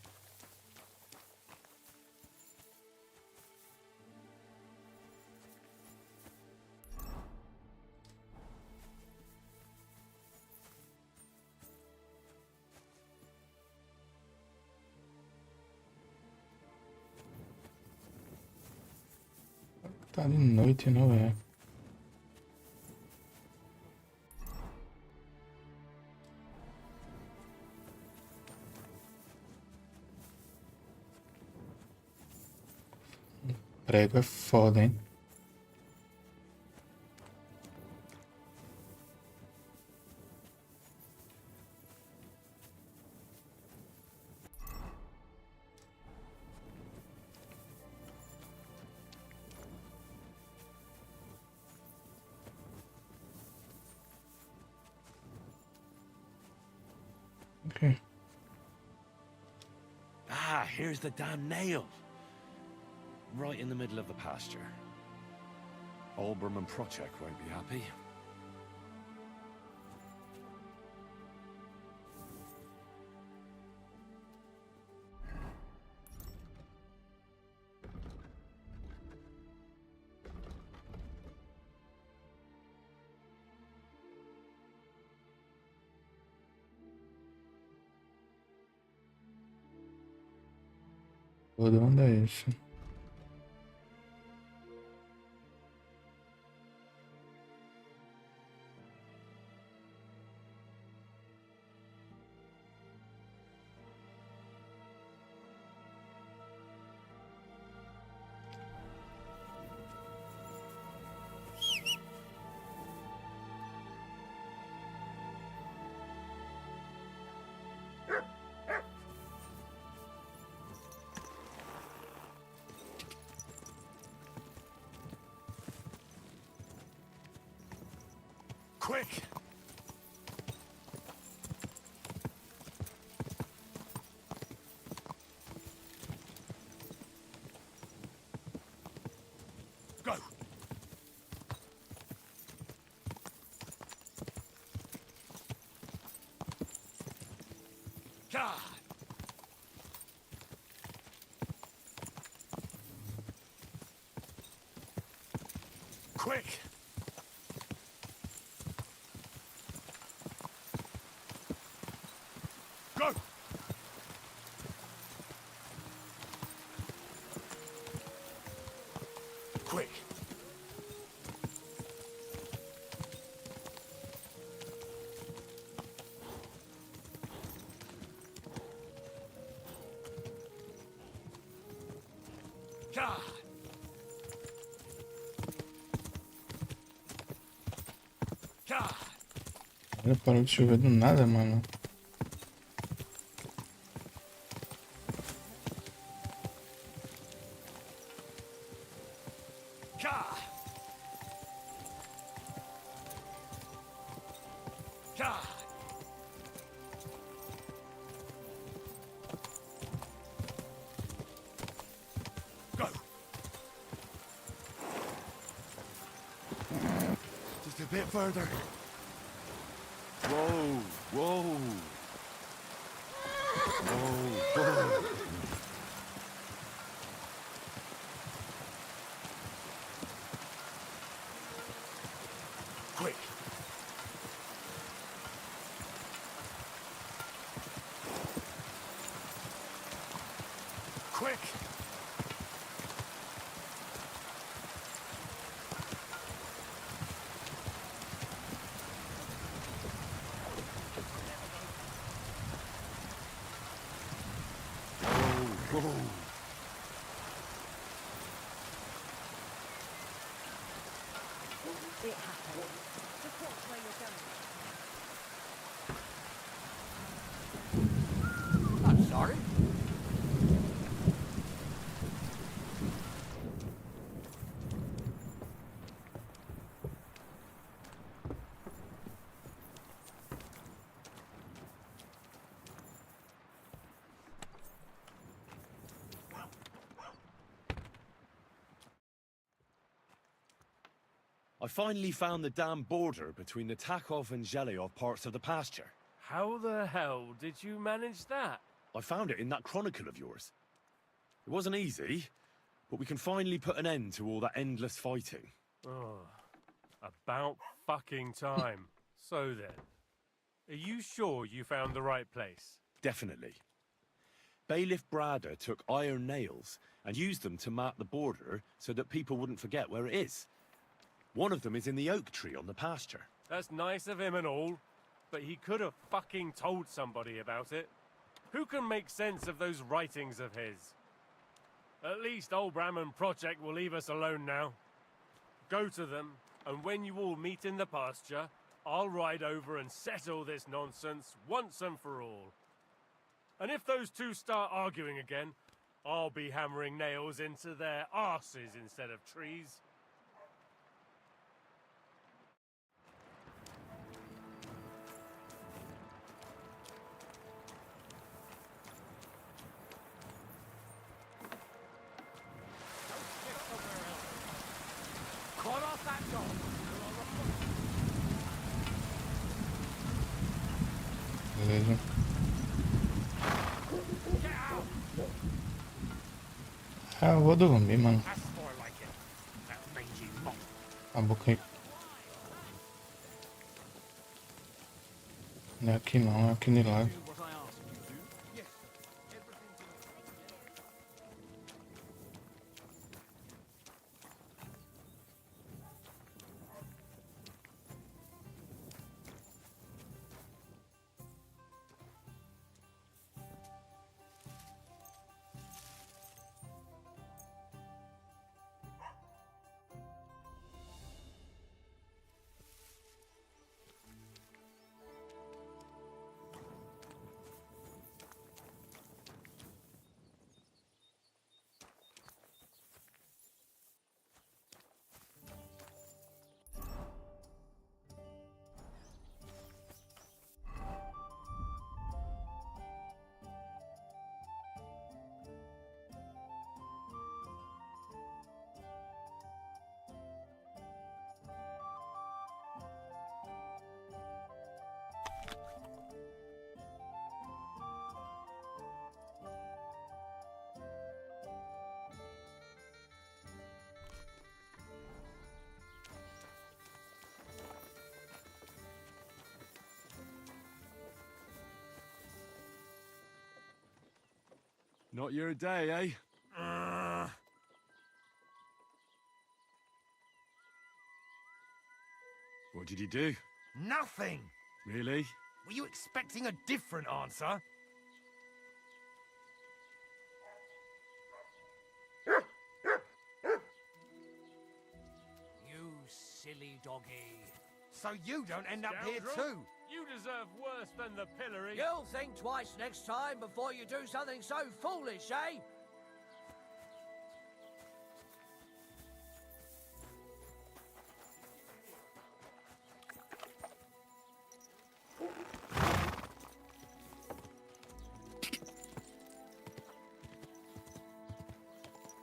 Tá de noite, não é? Prego é foda, hein? Ok. Ah, here's the damn nail. Right in the middle of the pasture. Olbram and Prochek won't be happy. Foda, onde é isso? Quick! Go! God! Quick! Go! Quick! God! God! Olha, parou de chover do nada, mano. God! God! Go! Just a bit further. Whoa! Whoa! Whoa! Whoa! Quick! Quick! sorry. I finally found the damn border between the Takov and Zhelyov parts of the pasture. How the hell did you manage that? I found it in that chronicle of yours. It wasn't easy, but we can finally put an end to all that endless fighting. Oh, about fucking time. So then, are you sure you found the right place? Definitely. Bailiff Brada took iron nails and used them to mark the border so that people wouldn't forget where it is. One of them is in the oak tree on the pasture. That's nice of him and all, but he could have fucking told somebody about it. Who can make sense of those writings of his? At least old Brahman Project will leave us alone now. Go to them, and when you all meet in the pasture, I'll ride over and settle this nonsense once and for all. And if those two start arguing again, I'll be hammering nails into their arses instead of trees. Caught off that dog. Beleza. Get out. Ah, eu vou dormir, mano. That's more like it. That mangy moth. A boca aí. Não é aqui não, é aqui de lado. Not your day, eh? What did you do? Nothing! Really? Were you expecting a different answer? You silly doggy. So you don't end up here Scoundrel. too! You deserve worse than the pillory. You'll think twice next time before you do something so foolish, eh?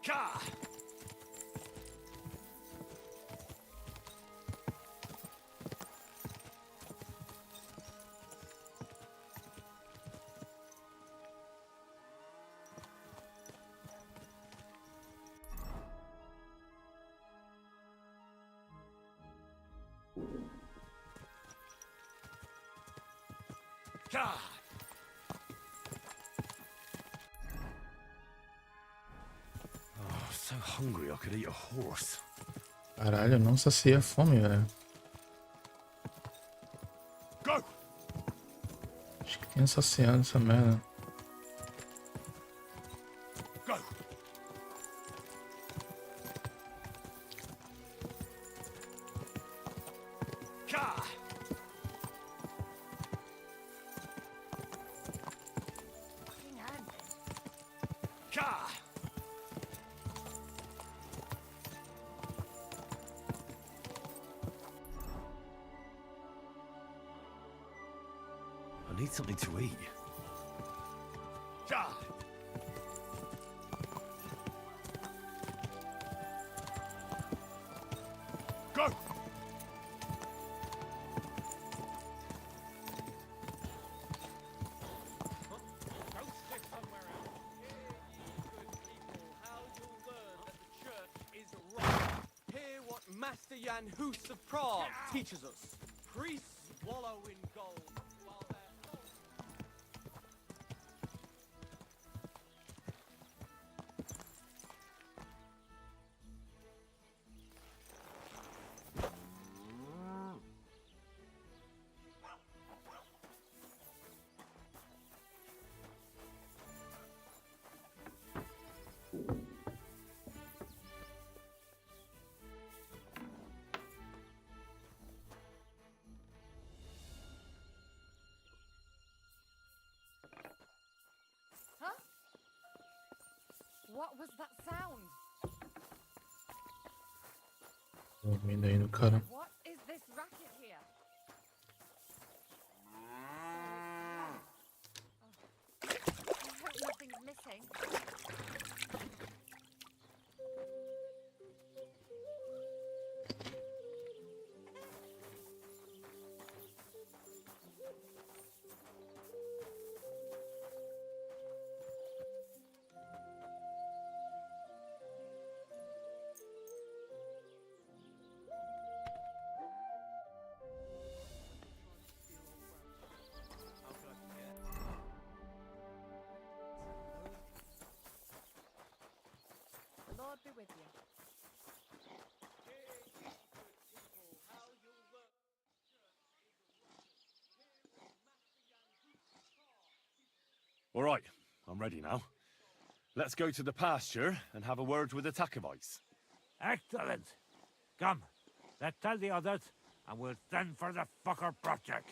Ka! God! Oh, so hungry I could eat a horse. Caralho, eu não saciei a fome, velho. Go! Acho que tinha saciado essa merda. Go! Ka! Fucking hand I need something to eat. Ja! Go! Master Jan Hus of Prague teaches us. Priests wallow in gold while their What was that sound? Dormindo aí no cara. What is this racket here? Oh, I hope nothing's missing. The Lord be with you. All right, I'm ready now. Let's go to the pasture and have a word with the Takovites. Excellent. Come, let's tell the others, and we'll send for the fucker project.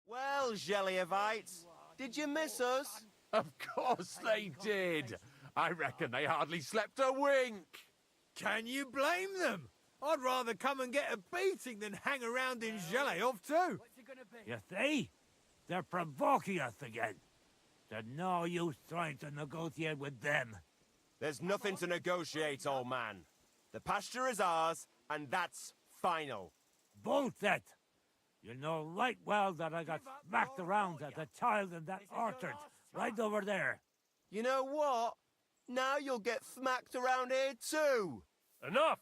Well, Jelievites, did you miss us? Of course they did. I reckon they hardly slept a wink. Can you blame them? I'd rather come and get a beating than hang around in Zheleov too. You see? They're provoking us again. There's no use trying to negotiate with them. There's nothing to negotiate, old man. The pasture is ours, and that's final. Bullshit! You know right well that I got smacked around as a child in that orchard, right over there. You know what? Now you'll get smacked around here too. Enough!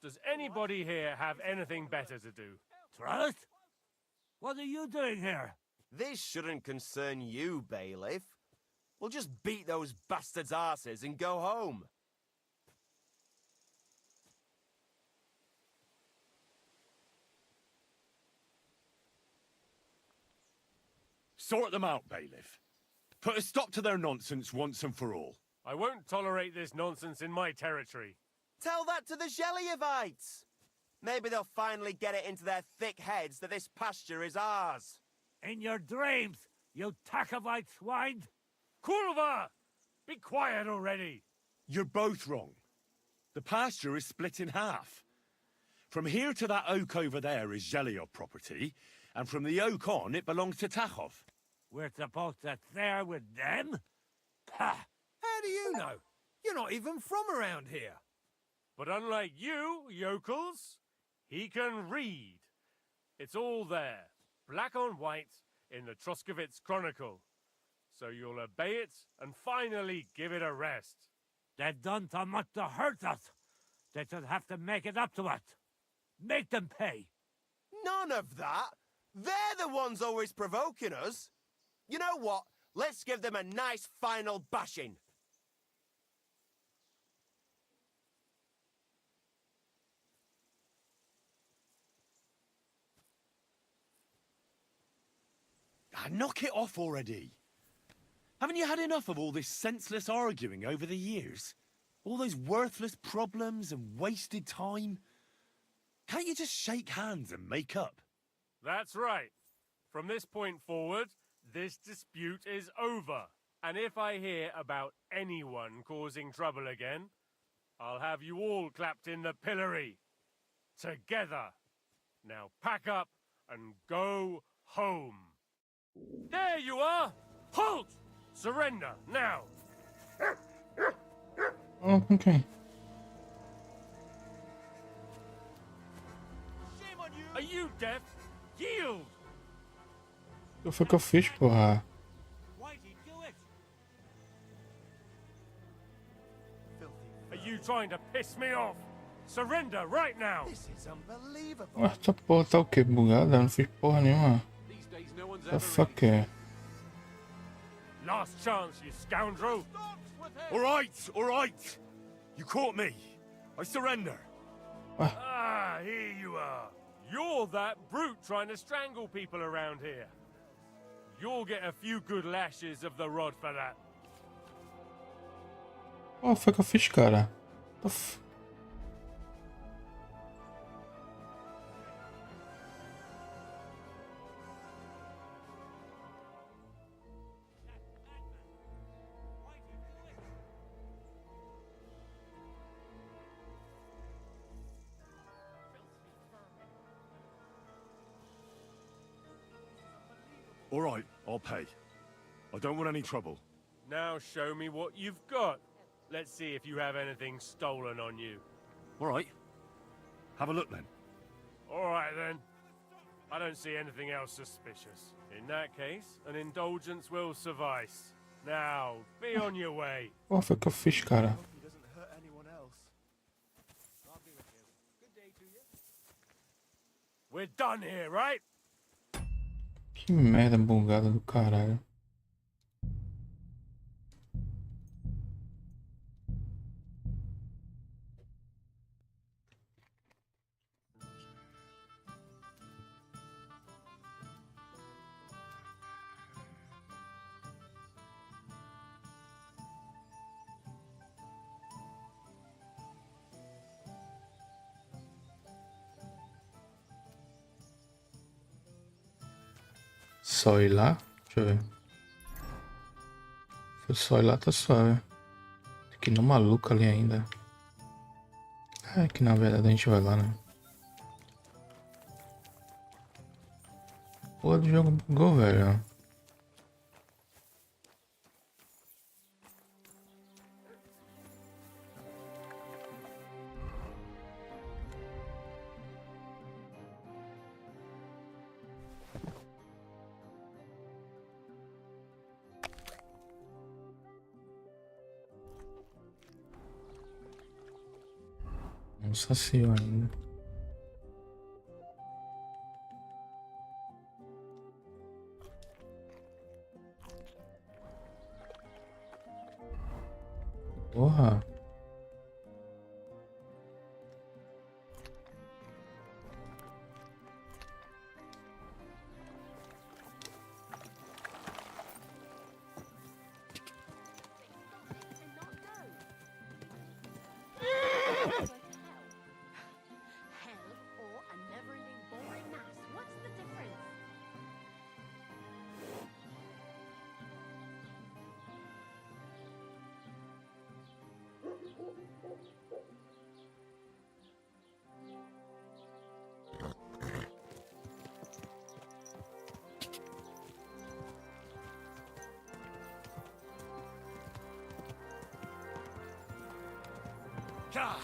Does anybody here have anything better to do? Trust? What are you doing here? This shouldn't concern you, bailiff. We'll just beat those bastards' asses and go home. Sort them out, bailiff. Put a stop to their nonsense once and for all. I won't tolerate this nonsense in my territory. Tell that to the Jelievites. Maybe they'll finally get it into their thick heads that this pasture is ours. In your dreams, you Takovite swine! Kurva! Be quiet already! You're both wrong. The pasture is split in half. From here to that oak over there is Zheleov property, and from the oak on, it belongs to Tachov. We're supposed to share with them? Ha! How do you know? You're not even from around here. But unlike you, yokels, he can read. It's all there, black on white, in the Troskovitz Chronicle. So you'll obey it and finally give it a rest. They've done so much to hurt us. They should have to make it up to us. Make them pay. None of that. They're the ones always provoking us. You know what? Let's give them a nice final bashing. Knock it off already. Haven't you had enough of all this senseless arguing over the years? All those worthless problems and wasted time? Can't you just shake hands and make up? That's right. From this point forward, this dispute is over. And if I hear about anyone causing trouble again, I'll have you all clapped in the pillory. together. Now pack up and go home. There you are! Halt! Surrender, now! Oh, ok. Are you deaf? Yield! O que foi que eu fiz, porra? Why'd he do it? Are you trying to piss me off? Surrender right now! This is unbelievable. Ué, essa porra tá o quê? Bugada? Eu não fiz porra nenhuma. These days, no one's The ever fuck é? Last chance, you scoundrel! All right. You caught me. I surrender. Ah, here you are. You're that brute trying to strangle people around here. You'll get a few good lashes of the rod for that. Qual foi que eu fiz, cara? The f... All right, I'll pay. I don't want any trouble. Now show me what you've got. Let's see if you have anything stolen on you. All right. Have a look then. All right then. I don't see anything else suspicious. In that case, an indulgence will suffice. Now, be on your way. Qual foi que eu fiz, cara? Hope he doesn't hurt anyone else. I'll be with you. Good day to you. We're done here, right? Que merda bugada do caralho. Só ir lá? Deixa eu ver. Foi só ir lá, tá suave. Tem que ir no maluco ali ainda. É que na verdade a gente vai lá, né? Porra do jogo bugou, velho. Não saciou ainda. Porra. Hell or a never-ending boring mass. What's the difference? God.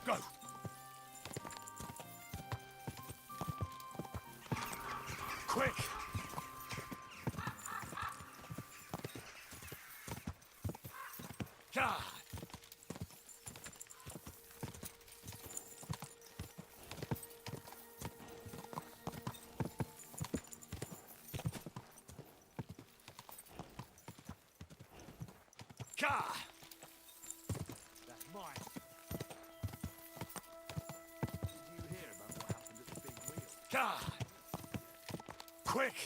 Go. Quick. God. God. That's mine. Did you hear about what happened at the big wheel? God. Quick.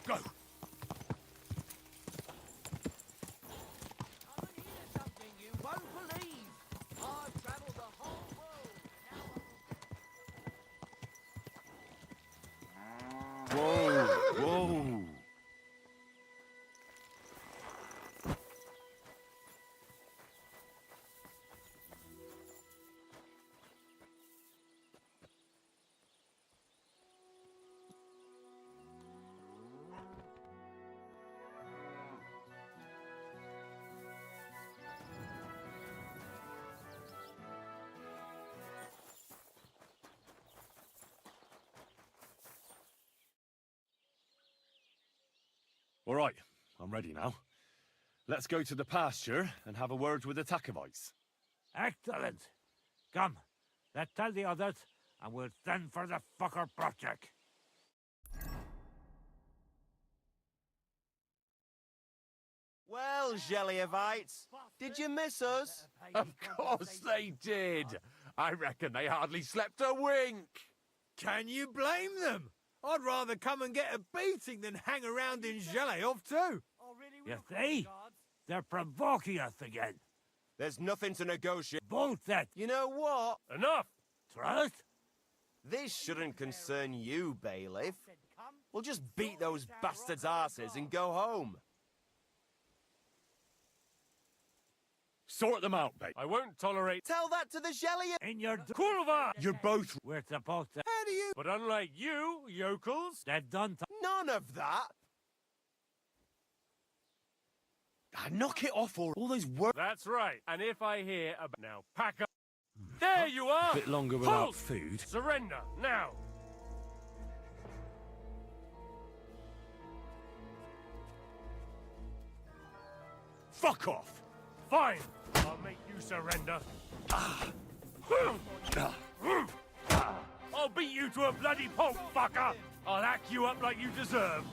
Go. Come and hear something you won't believe. I've traveled All right, I'm ready now. Let's go to the pasture and have a word with the Takovites. Excellent. Come, let's tell the others, and we'll send for the fucker project. Well, Jelliavites, did you miss us? Of course they did. I reckon they hardly slept a wink. Can you blame them? I'd rather come and get a beating than hang around in Zheleov too. You see? They're provoking us again. There's nothing to negotiate. Bullshit. You know what? Enough! Trust? This shouldn't concern you, bailiff. We'll just beat those bastards' asses and go home. Sort them out, babe. I won't tolerate. Tell that to the Jellia. In your Kurva! You're both... We're supposed to. How do you... But unlike you, yokels, They've done. None of that. knock it off, or all those words... that's right. And if I hear about... Now, pack up. There you are! Bit longer without Halt! food. Surrender, now! Fuck off! Fine! I'll make you surrender. I'll beat you to a bloody pulp, fucker! I'll hack you up like you deserve.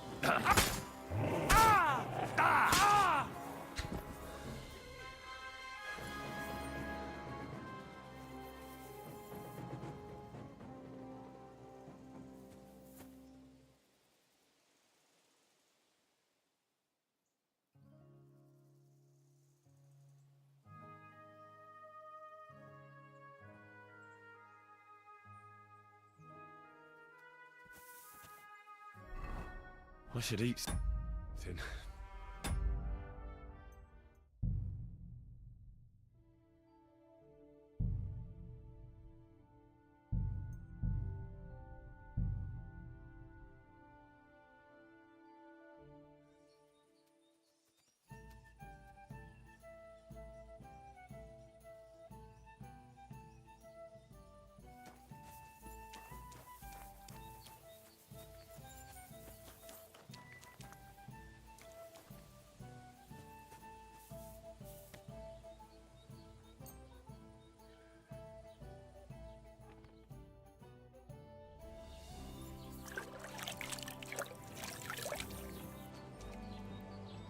I should eat something.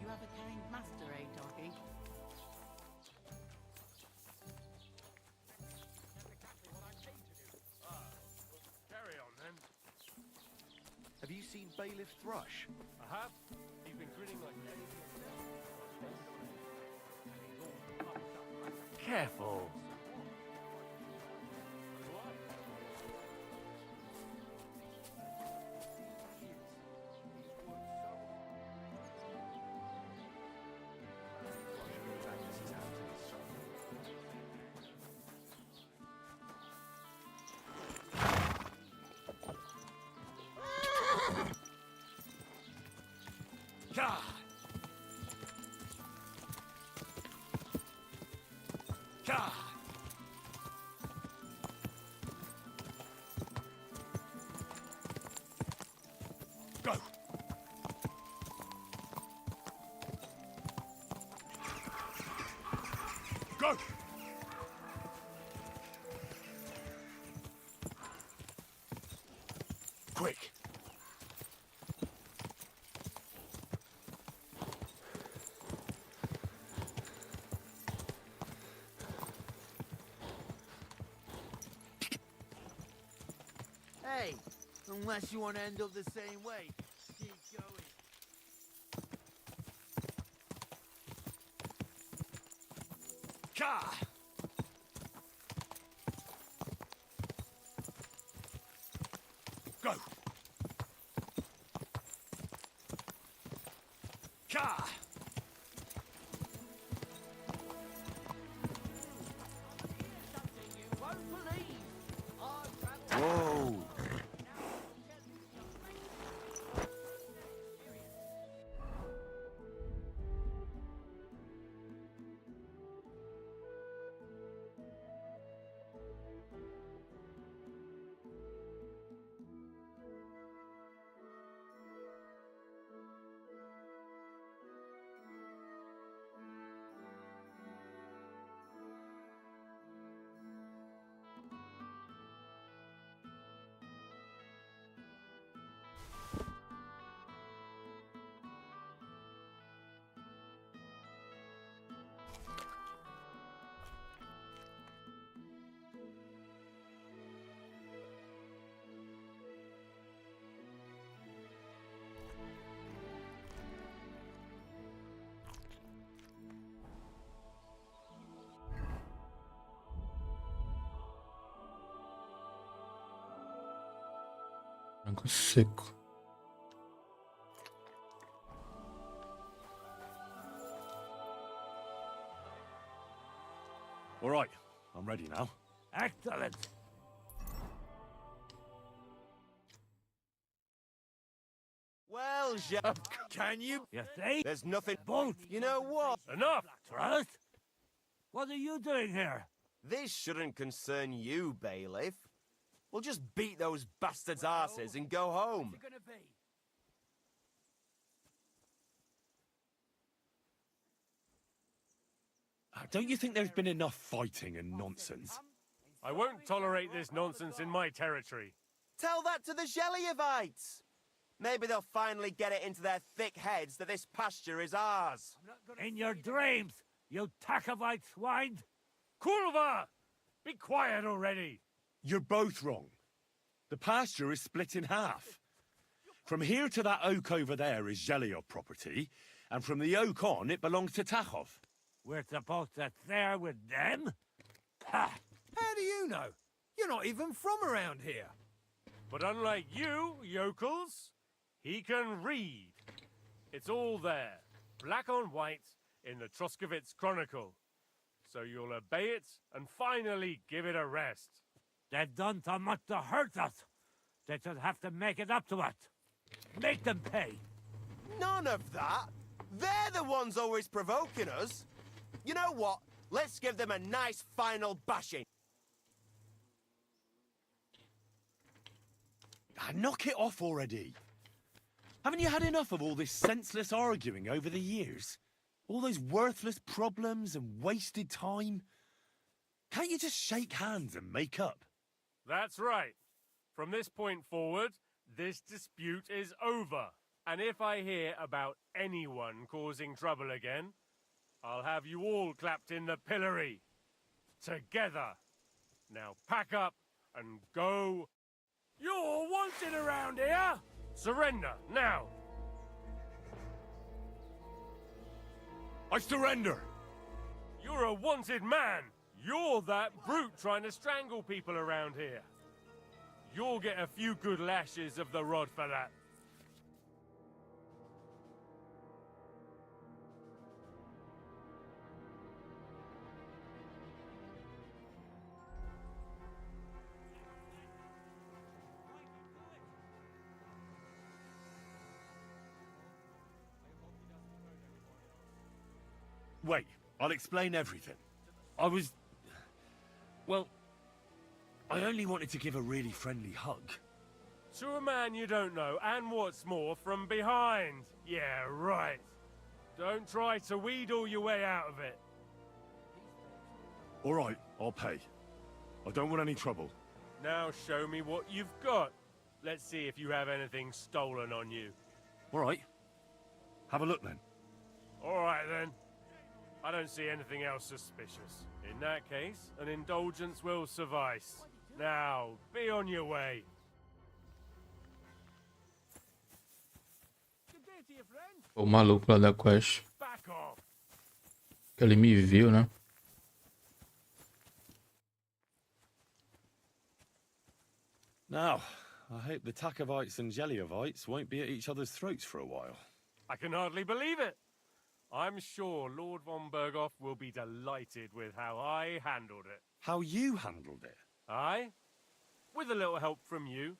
You have a kind master, eh, doggy? Carry on, then. Have you seen Bailiff Thrush? I have. He's been grinning like Careful. God! God! Go! Go! Quick! Hey, unless you want to end up the same way, keep going. Ka! Go! Ka! Whoa! Frango seco. All right, I'm ready now. Excellent. Well, can you? You see? There's nothing. Both. You know what? Enough! Trust? What are you doing here? This shouldn't concern you, bailiff. We'll just beat those bastards' asses and go home. Don't you think there's been enough fighting and nonsense? I won't tolerate this nonsense in my territory. Tell that to the Geliovites. Maybe they'll finally get it into their thick heads that this pasture is ours. In your dreams, you Takovite swine! Kurva! Be quiet already! You're both wrong. The pasture is split in half. From here to that oak over there is Zheliov property, and from the oak on, it belongs to Tachov. We're supposed to share with them? Ha! How do you know? You're not even from around here. But unlike you, yokels, he can read. It's all there, black on white, in the Troskovitz Chronicle. So you'll obey it and finally give it a rest. They've done so much to hurt us. They should have to make it up to us. Make them pay. None of that. They're the ones always provoking us. You know what? Let's give them a nice final bashing. Knock it off already. Haven't you had enough of all this senseless arguing over the years? All those worthless problems and wasted time? Can't you just shake hands and make up? That's right. From this point forward, this dispute is over. And if I hear about anyone causing trouble again, I'll have you all clapped in the pillory. Together. Now pack up and go. You're wanted around here! Surrender, now! I surrender! You're a wanted man! You're that brute trying to strangle people around here. You'll get a few good lashes of the rod for that. Wait, I'll explain everything. Well, I only wanted to give a really friendly hug. To a man you don't know, and what's more, from behind. Yeah, right. Don't try to wheedle your way out of it. All right, I'll pay. I don't want any trouble. Now show me what you've got. Let's see if you have anything stolen on you. All right. Have a look then. All right then. I don't see anything else suspicious. In that case, an indulgence will suffice. Now, be on your way. Good day to you, friend. O maluco lá da quest. Back off. Que ele me viu, né? Now, I hope the Takovites and Geliovites won't be at each other's throats for a while. I can hardly believe it. I'm sure Lord von Berghoff will be delighted with how I handled it. How you handled it? Aye? With a little help from you.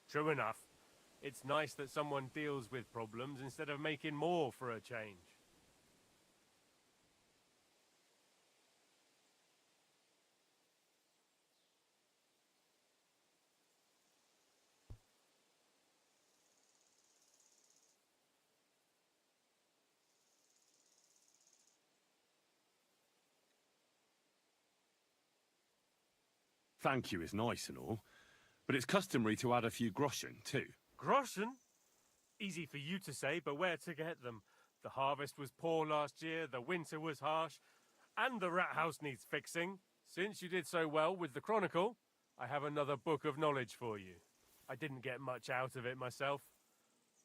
True enough. It's nice that someone deals with problems instead of making more for a change. Thank you is nice and all, but it's customary to add a few groschen, too. Groschen? Easy for you to say, but where to get them? The harvest was poor last year, the winter was harsh, and the rat house needs fixing. Since you did so well with the Chronicle, I have another book of knowledge for you. I didn't get much out of it myself,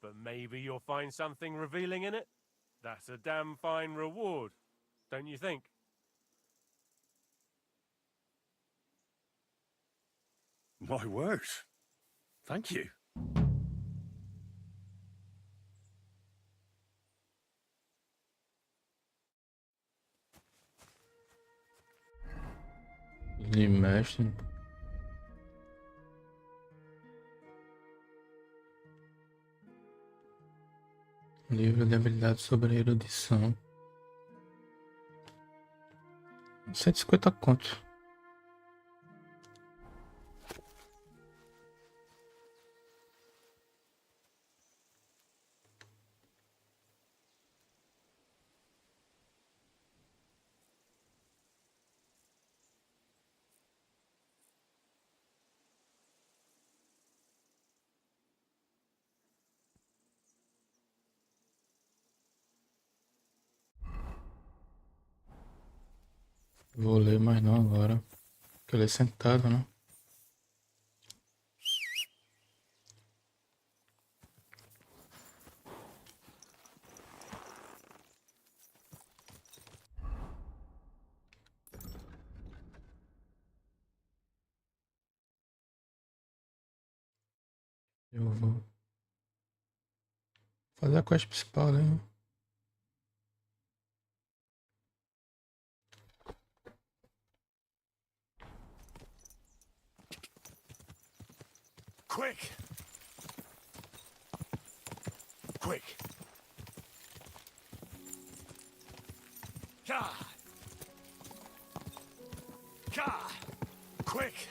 but maybe you'll find something revealing in it. That's a damn fine reward, don't you think? My word. Thank you. De mestre. Livro de habilidades sobre erudição. 150 conto. Vou ler, mas não agora. Porque ele é sentado, né? Eu vou fazer a quest principal, né? Quick! Quick! Ka! Ka! Quick!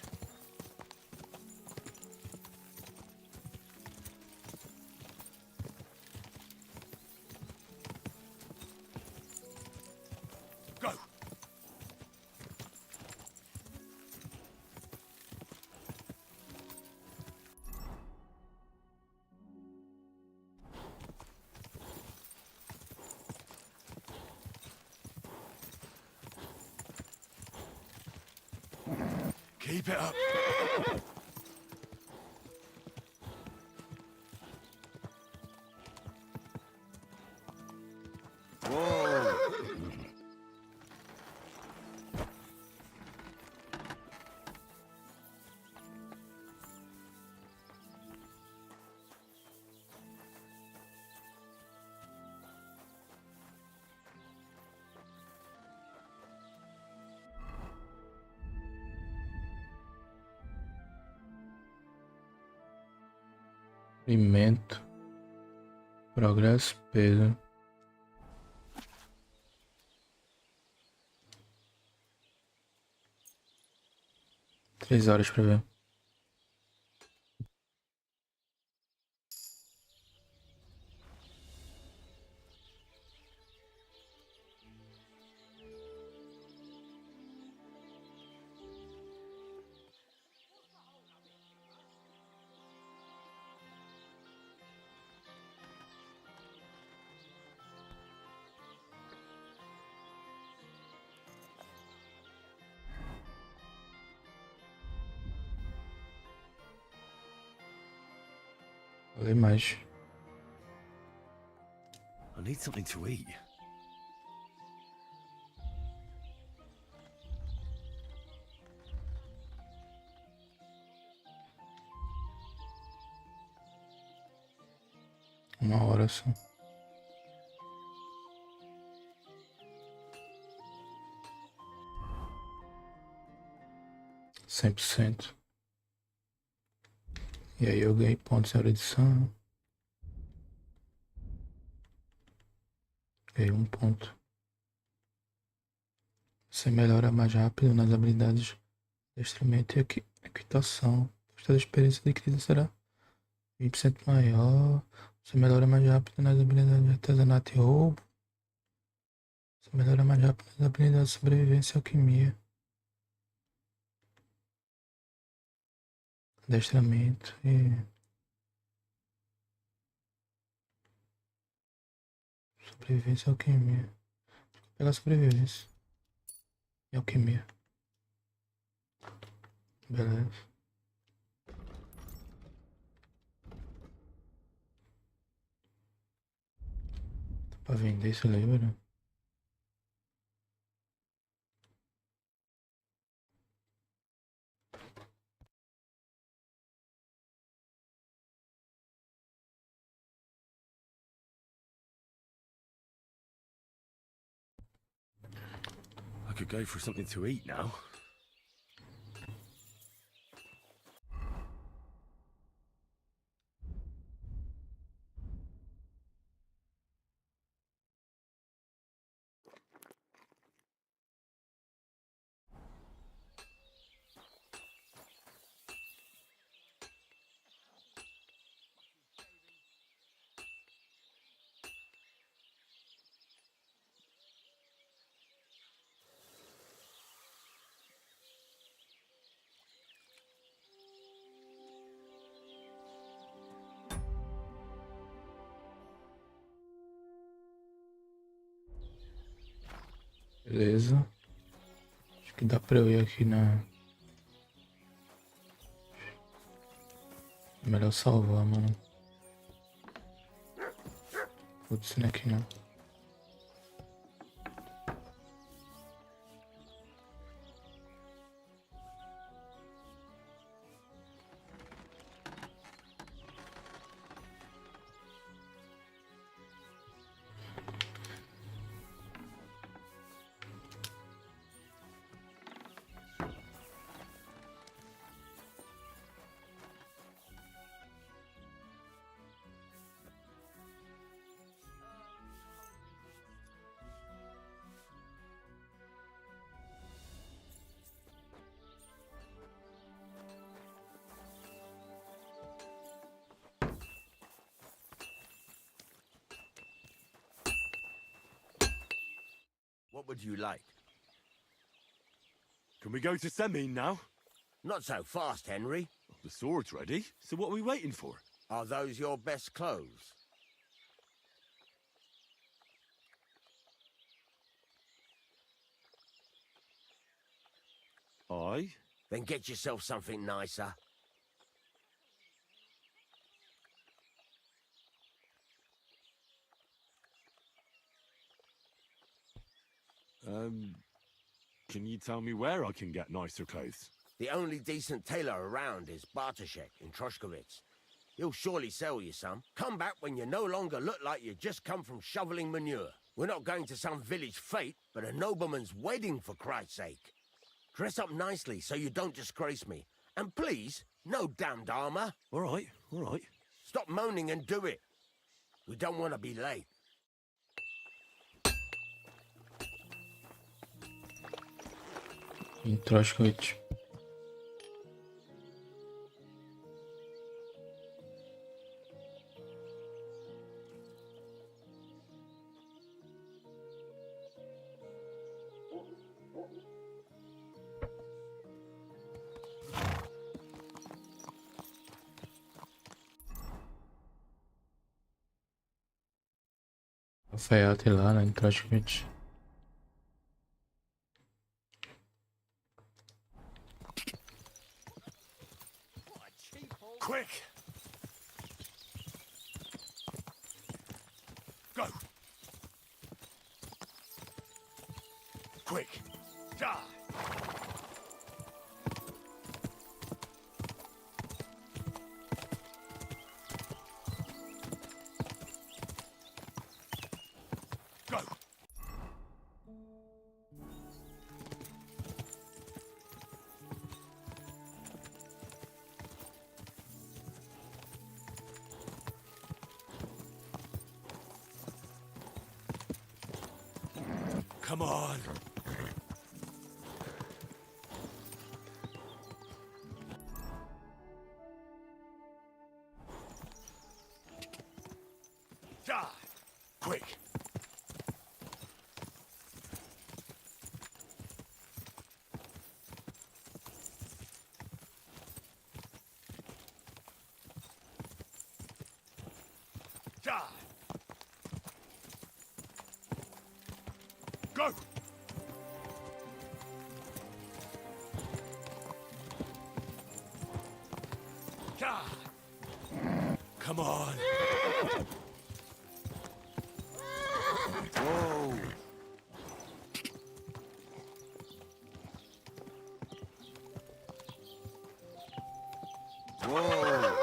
Go! Keep it up. Whoa! Alimento. Progresso, peso. Três horas pra ver. Vou ler mais. I need something to eat. Uma hora só. Cem por cento. E aí eu ganhei pontos em erudição. Ganhei um ponto. Você melhora mais rápido nas habilidades de instrumento e equitação. Custo da experiência adquirida será 20% maior. Você melhora mais rápido nas habilidades de artesanato e roubo. Você melhora mais rápido nas habilidades de sobrevivência e alquimia. Adestramento e sobrevivência e alquimia. Vou pegar sobrevivência e alquimia. Beleza. Dá pra vender esse livro? I could go for something to eat now. Beleza. Acho que dá pra eu ir aqui na... É melhor salvar, mano. Putz, não é aqui não. What would you like? Can we go to Semin now? Not so fast, Henry. The sword's ready, so what are we waiting for? Are those your best clothes? Aye. Then get yourself something nicer. Can you tell me where I can get nicer clothes? The only decent tailor around is Bartoszek in Troshkovitz. He'll surely sell you some. Come back when you no longer look like you just come from shoveling manure. We're not going to some village fete, but a nobleman's wedding, for Christ's sake. Dress up nicely so you don't disgrace me. And please, no damned armor. All right. Stop moaning and do it. We don't want to be late. Em Troshkovich. Alfaiate lá, né? Em Troshkovich. Quick! Go! Quick! Die! Go! Come on! Die! Quick! Die! Go! Die! Come on! Whoa! Whoa!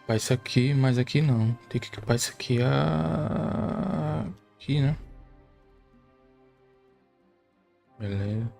Equipar isso aqui, mas aqui não. Tem que equipar isso aqui aqui, né? Beleza.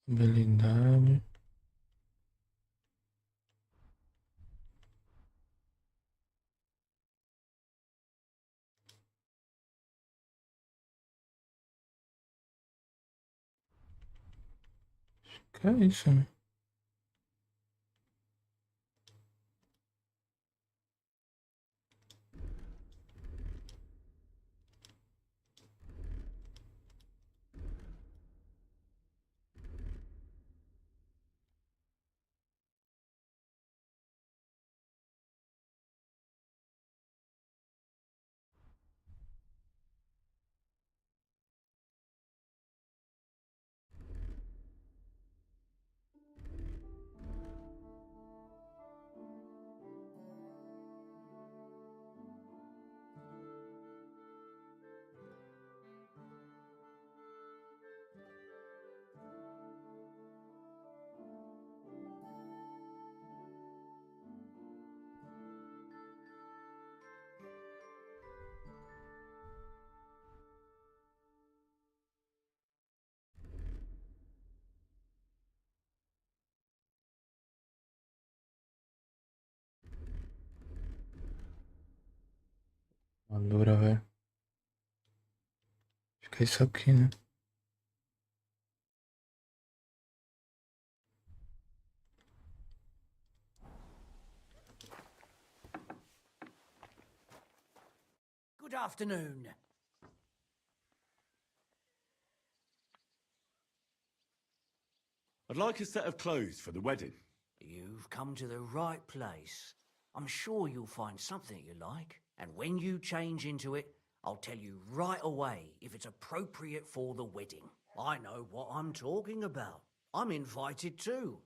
Habilidade. Que é isso, né? Madura, velho. Acho que é isso aqui, né? Good afternoon. I'd like a set of clothes for the wedding. You've come to the right place. I'm sure you'll find something you like. And when you change into it, I'll tell you right away if it's appropriate for the wedding. I know what I'm talking about. I'm invited too.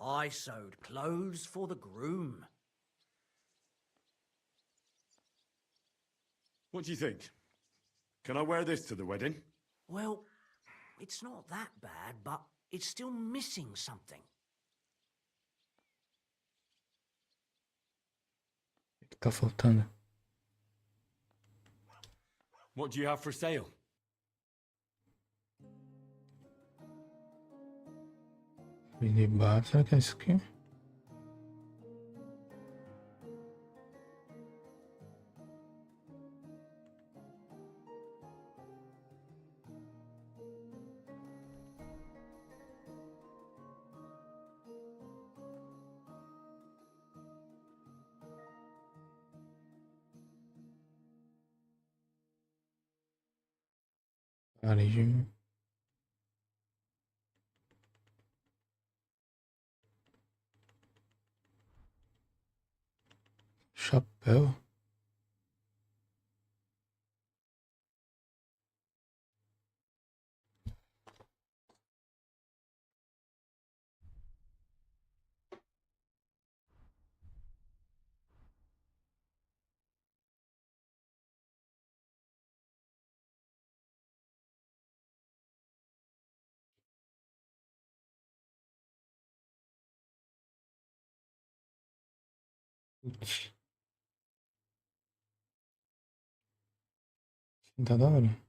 I sewed clothes for the groom. What do you think? Can I wear this to the wedding? Well, it's not that bad, but it's still missing something. O que tá faltando? What do you have for sale? De baixo, será que é isso aqui? Carisma. Chapéu. Putz. Tá da hora.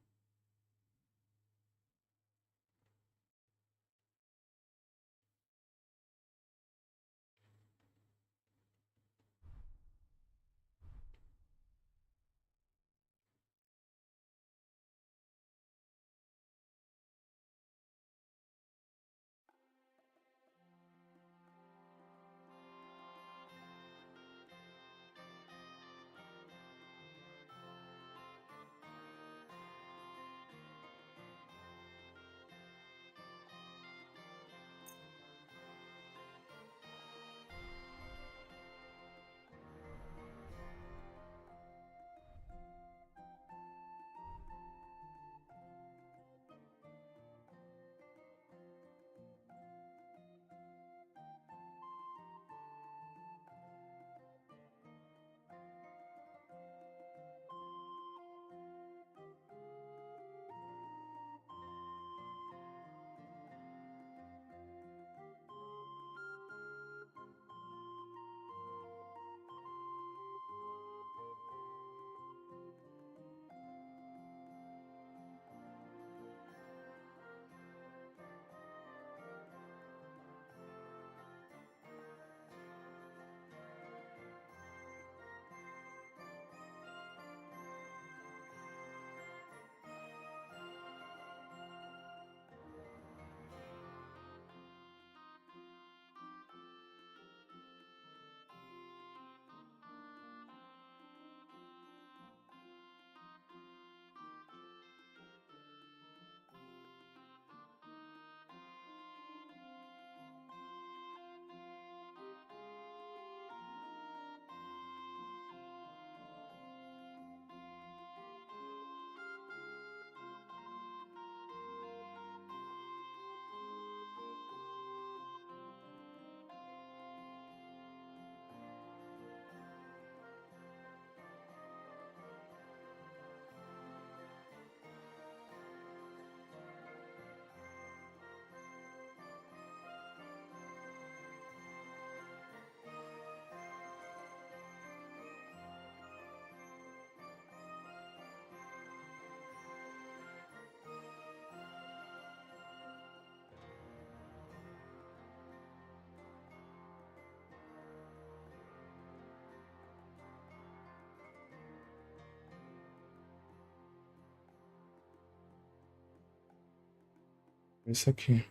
Isso aqui.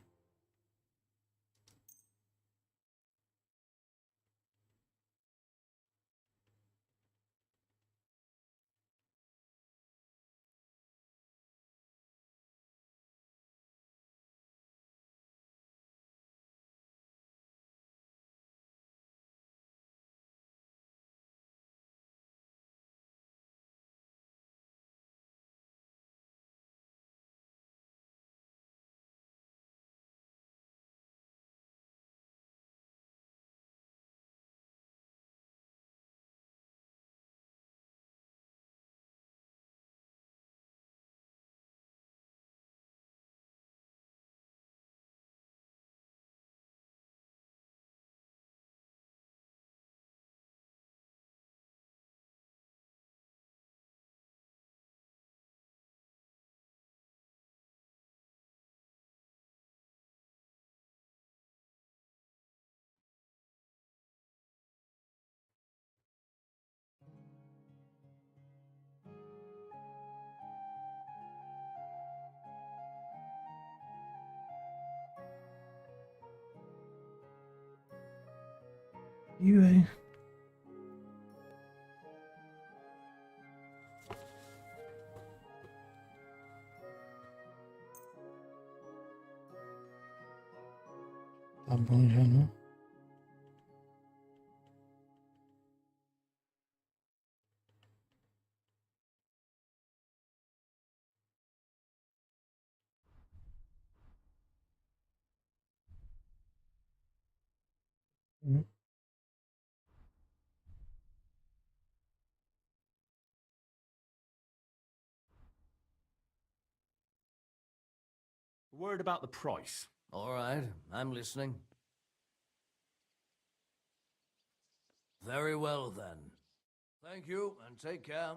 E aí? Tá bom já, não? Hum. Word about the price. All right, I'm listening. Very well, then. Thank you, and take care.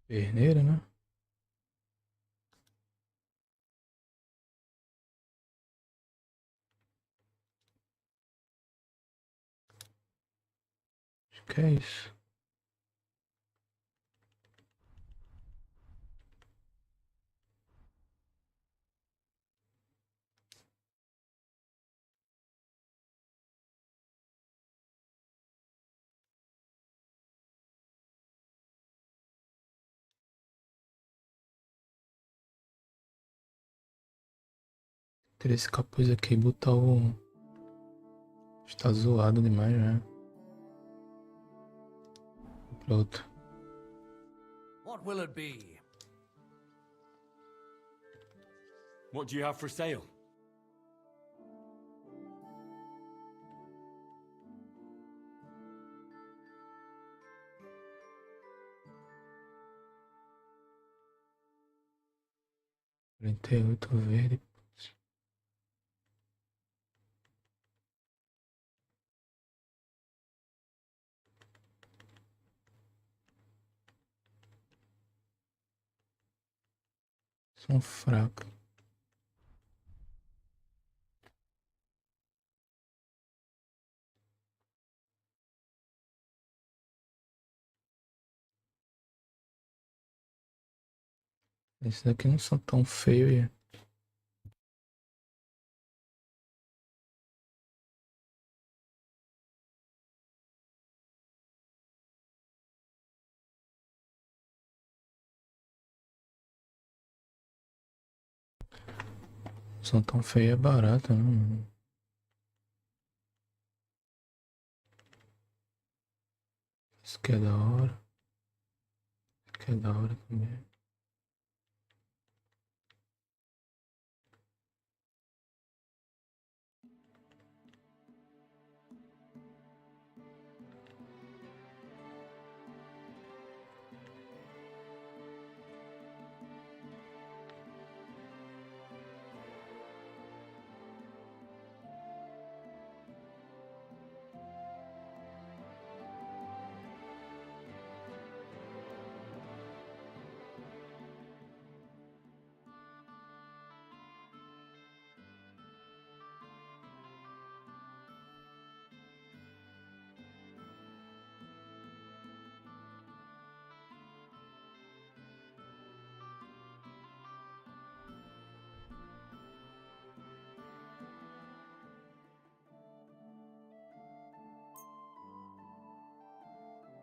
Perneira, né? Acho que é isso. Tirar esse capuz aqui e botar o... Está zoado demais, né? Pronto. What will it be? What do you have for sale? Quarenta e oito verde. São fracos. Esses daqui não são tão feios. Não são tão feios, é barato, né? Isso aqui é da hora. Isso aqui é da hora também.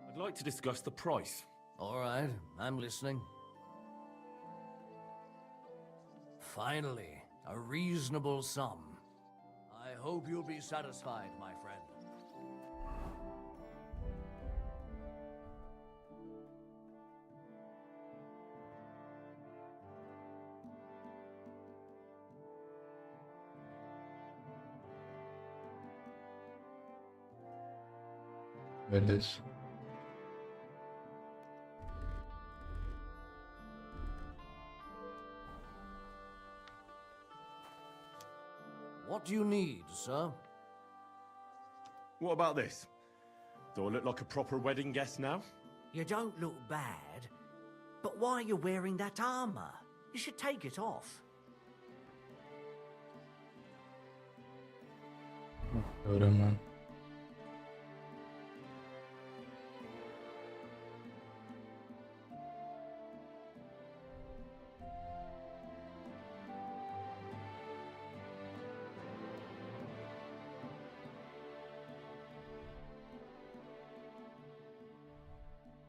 I'd like to discuss the price. All right, I'm listening. Finally, a reasonable sum. I hope you'll be satisfied, my friend. Beleza. What do you need, sir? What about this? Do I look like a proper wedding guest now? You don't look bad, but why are you wearing that armor? You should take it off. Ora, mano.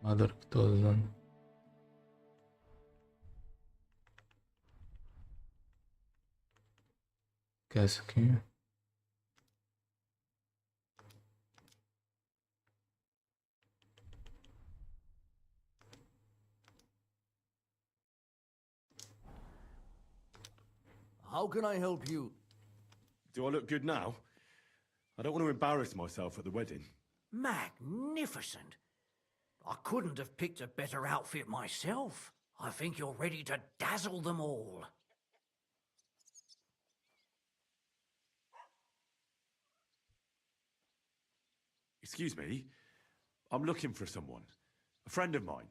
Maduro que tô usando. Que é essa aqui? How can I help you? Do I look good now? I don't want to embarrass myself at the wedding. Magnificent. I couldn't have picked a better outfit myself. I think you're ready to dazzle them all. Excuse me. I'm looking for someone. A friend of mine.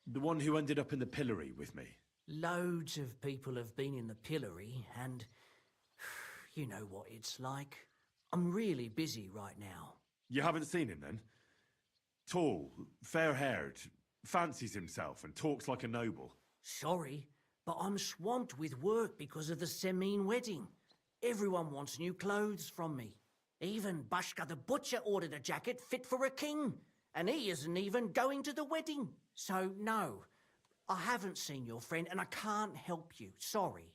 The one who ended up in the pillory with me. Loads of people have been in the pillory, and you know what it's like. I'm really busy right now. You haven't seen him then? Tall, fair-haired, fancies himself and talks like a noble. Sorry, but I'm swamped with work because of the Semine wedding. Everyone wants new clothes from me. Even Bashka the butcher ordered a jacket fit for a king, and he isn't even going to the wedding. So no, I haven't seen your friend and I can't help you. Sorry.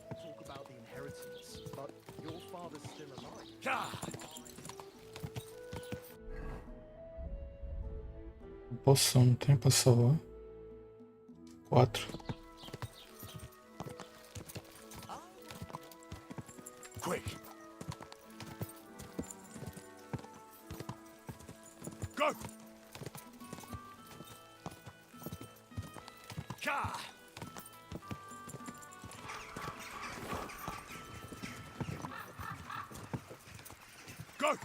Talk about the inheritance, but your father's still alive. Poção, não tem pra salvar. 4. Quick! Go! Ka! Go!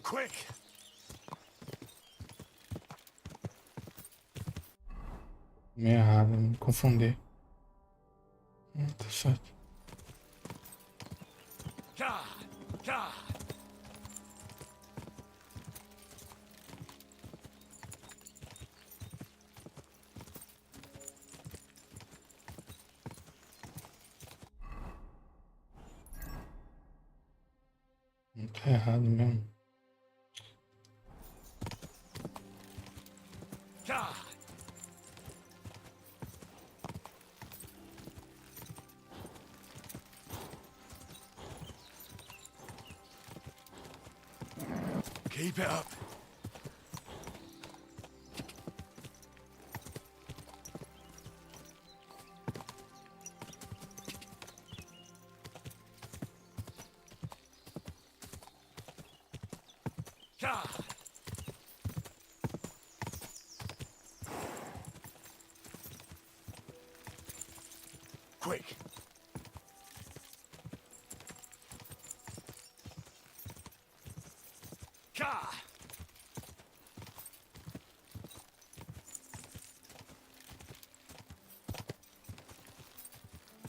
Quick! Meio errado, me confundi. Tá certo. God! God! Não tá errado mesmo. God! Keep it up. God! Quick! God!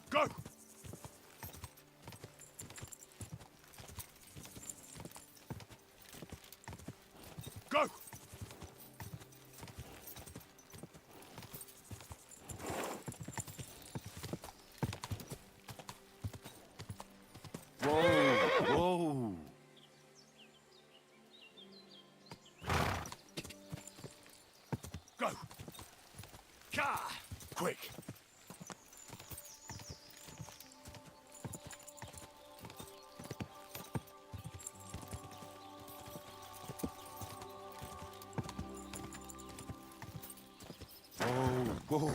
Go! Go! Whoa! Whoa! Go! Car! Quick! Whoa! Whoa!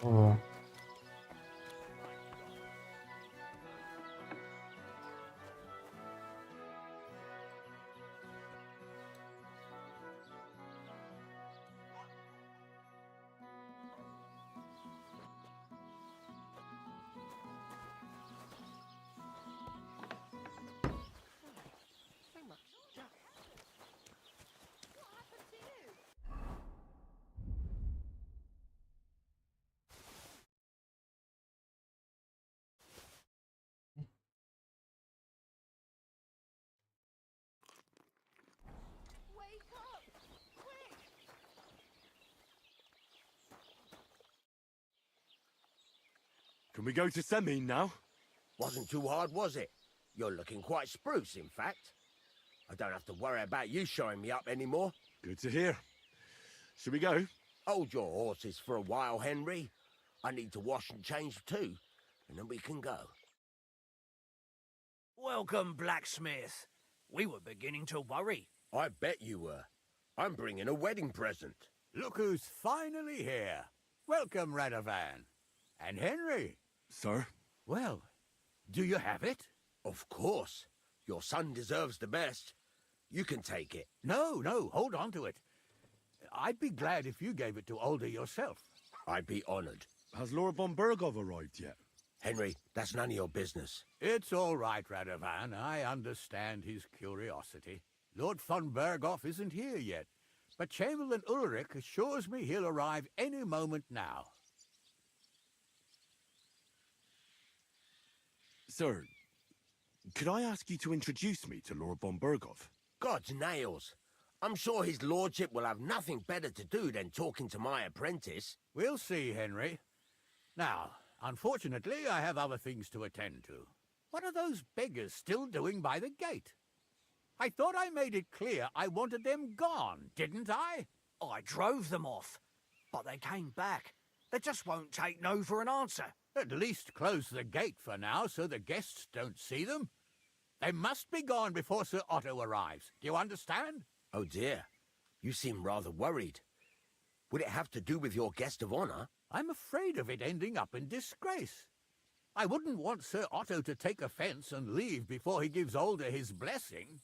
Ó. Can we go to Semin now? Wasn't too hard, was it? You're looking quite spruce, in fact. I don't have to worry about you showing me up anymore. Good to hear. Should we go? Hold your horses for a while, Henry. I need to wash and change too, and then we can go. Welcome, blacksmith. We were beginning to worry. I bet you were. I'm bringing a wedding present. Look who's finally here. Welcome, Radovan. And Henry. Sir? Well, do you have it? Of course. Your son deserves the best. You can take it. No, hold on to it. I'd be glad if you gave it to Older yourself. I'd be honored. Has Lord von Bergov arrived yet? Henry, that's none of your business. It's all right, Radovan. I understand his curiosity. Lord von Berghoff isn't here yet, but Chamberlain Ulrich assures me he'll arrive any moment now. Sir, could I ask you to introduce me to Lord von Bergov? God's nails. I'm sure his lordship will have nothing better to do than talking to my apprentice. We'll see, Henry. Now, unfortunately, I have other things to attend to. What are those beggars still doing by the gate? I thought I made it clear I wanted them gone, didn't I? I drove them off, but they came back. They just won't take no for an answer. At least close the gate for now so the guests don't see them. They must be gone before Sir Otto arrives. Do you understand? Oh dear. You seem rather worried. Would it have to do with your guest of honor? I'm afraid of it ending up in disgrace. I wouldn't want Sir Otto to take offense and leave before he gives Older his blessing.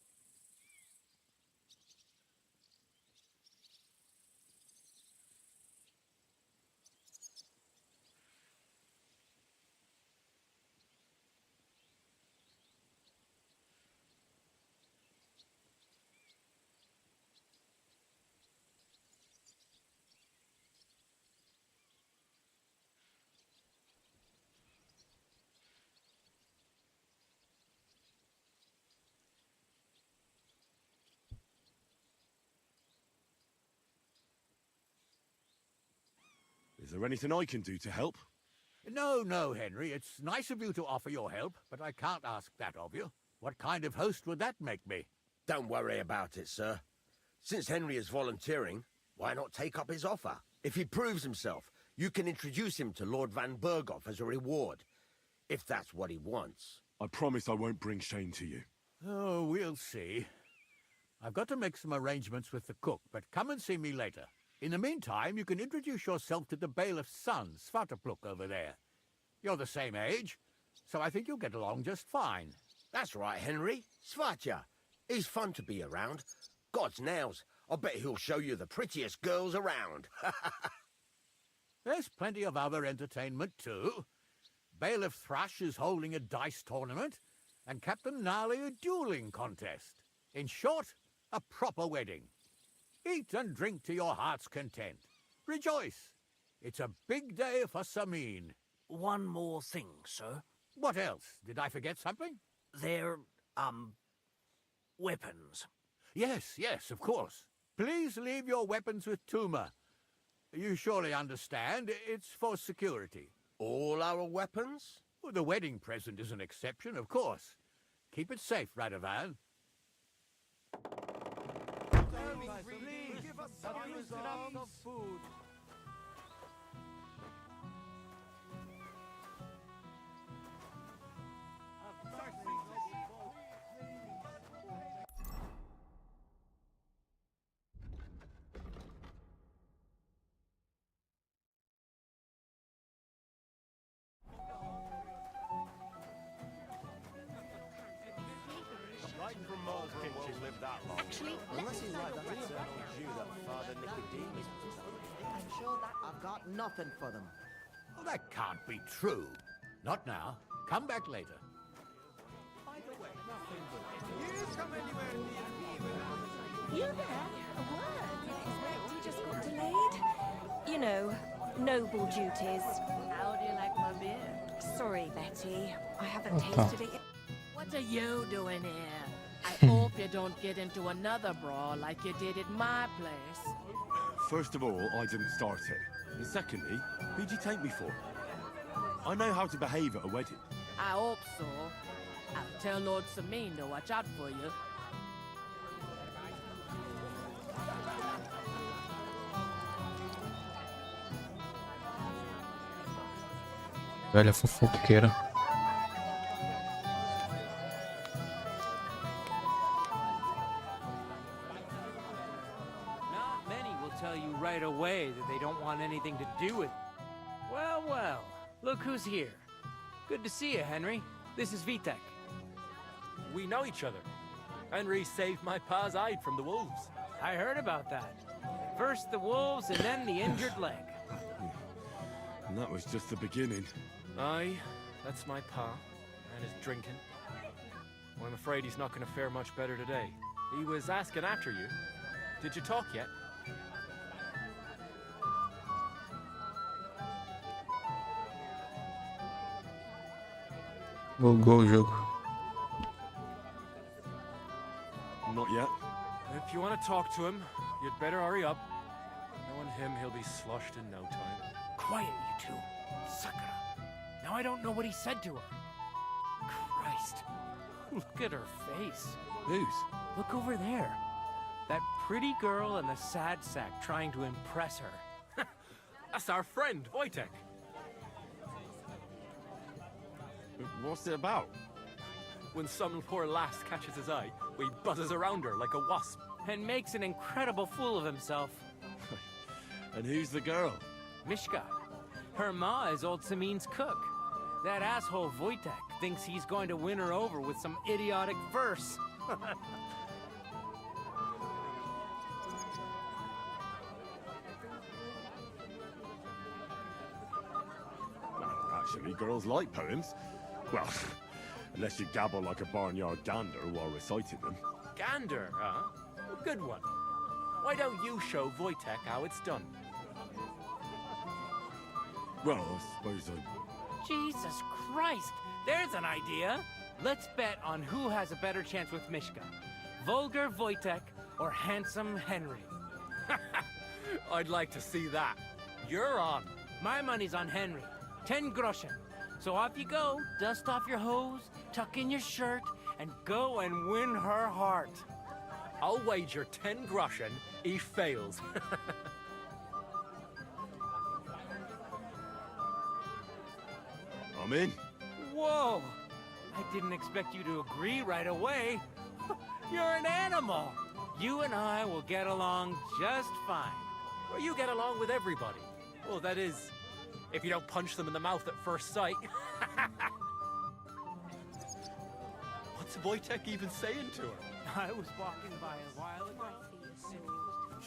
Is there anything I can do to help? No, no, Henry. It's nice of you to offer your help, but I can't ask that of you. What kind of host would that make me? Don't worry about it, sir. Since Henry is volunteering, why not take up his offer? If he proves himself, you can introduce him to Lord Van Berghoff as a reward, if that's what he wants. I promise I won't bring shame to you. Oh, we'll see. I've got to make some arrangements with the cook, but come and see me later. In the meantime, you can introduce yourself to the bailiff's son, Svartapluk, over there. You're the same age, so I think you'll get along just fine. That's right, Henry. Svatja. He's fun to be around. God's nails, I bet he'll show you the prettiest girls around. There's plenty of other entertainment, too. Bailiff Thrush is holding a dice tournament, and Captain Gnarly a dueling contest. In short, a proper wedding. Eat and drink to your heart's content. Rejoice. It's a big day for Samin. One more thing, sir. What else? Did I forget something? They're, weapons. Yes, yes, of course. Please leave your weapons with Tuma. You surely understand, it's for security. All our weapons? Well, the wedding present is an exception, of course. Keep it safe, Radovan. Please, give us some food. Actually, Unless he's like that eternal Jew that Father Nicodemus was telling me. I'm sure that I've got nothing for them. Oh, that can't be true. Not now. Come back later. You there? A word? You just got delayed? You know, noble duties. How do you like my beer? Sorry, Betty. I haven't tasted it yet. What are you doing here? I hope you don't get into another brawl like you did at my place. First of all, I didn't start it. And secondly, who'd you take me for? I know how to behave at a wedding. I hope so. I'll tell Lord Samin to watch out for you. Velha fofoqueira. Not many will tell you right away that they don't want anything to do with it. Well, well, look who's here. Good to see you, Henry. This is Vitek. We know each other. Henry saved my pa's hide from the wolves. I heard about that. First the wolves and then the injured leg. And that was just the beginning. Aye, that's my pa, and his drinking. Well, I'm afraid he's not going to fare much better today. He was asking after you. Did you talk yet? Bugou o jogo. Not yet. If you want to talk to him, you'd better hurry up. Knowing him, he'll be sloshed in no time. Quiet, you two. Sakura. Now I don't know what he said to her. Christ. Look at her face. Whose? Look over there. That pretty girl and the sad sack trying to impress her. That's our friend, Wojtek. What's it about? When some poor lass catches his eye, he buzzes around her like a wasp. And makes an incredible fool of himself. And who's the girl? Mishka. Her ma is old Samin's cook. That asshole Wojtek thinks he's going to win her over with some idiotic verse. Actually, girls like poems. Well, unless you gabble like a barnyard gander while reciting them. Gander, huh? Good one. Why don't you show Wojtek how it's done? Well, I suppose I... Jesus Christ! There's an idea! Let's bet on who has a better chance with Mishka. Vulgar Wojtek or handsome Henry. I'd like to see that. You're on. My money's on Henry. 10 groschen. So off you go, dust off your hose, tuck in your shirt, and go and win her heart. I'll wager 10 groschen he fails. I'm in. Whoa! I didn't expect you to agree right away. You're an animal. You and I will get along just fine. Well, you get along with everybody. Well, that is, if you don't punch them in the mouth at first sight. What's Wojtek even saying to her? I was walking by a while ago.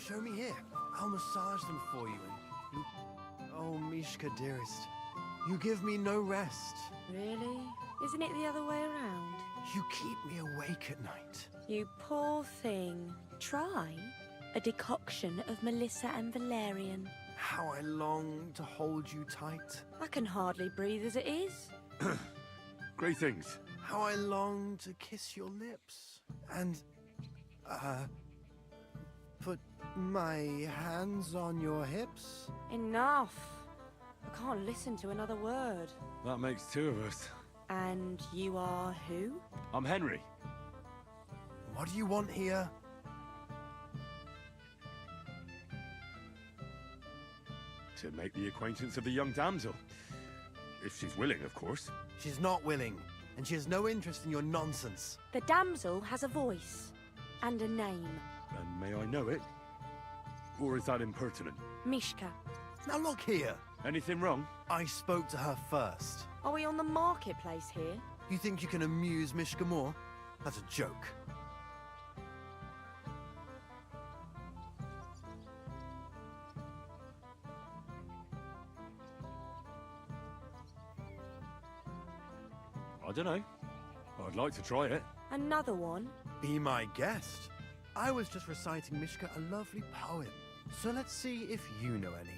Show me here. I'll massage them for you. And... Oh, Mishka, dearest. You give me no rest. Really? Isn't it the other way around? You keep me awake at night. You poor thing. Try a decoction of Melissa and Valerian. How I long to hold you tight. I can hardly breathe as it is. Great things. How I long to kiss your lips. And, put my hands on your hips. Enough. I can't listen to another word. That makes two of us. And you are who? I'm Henry. What do you want here? To make the acquaintance of the young damsel. If she's willing, of course. She's not willing, and she has no interest in your nonsense. The damsel has a voice and a name. And may I know it? Or is that impertinent? Mishka. Now look here. Anything wrong? I spoke to her first. Are we on the marketplace here? You think you can amuse Mishka more? That's a joke. I don't know. I'd like to try it. Another one? Be my guest. I was just reciting Mishka a lovely poem. So let's see if you know any.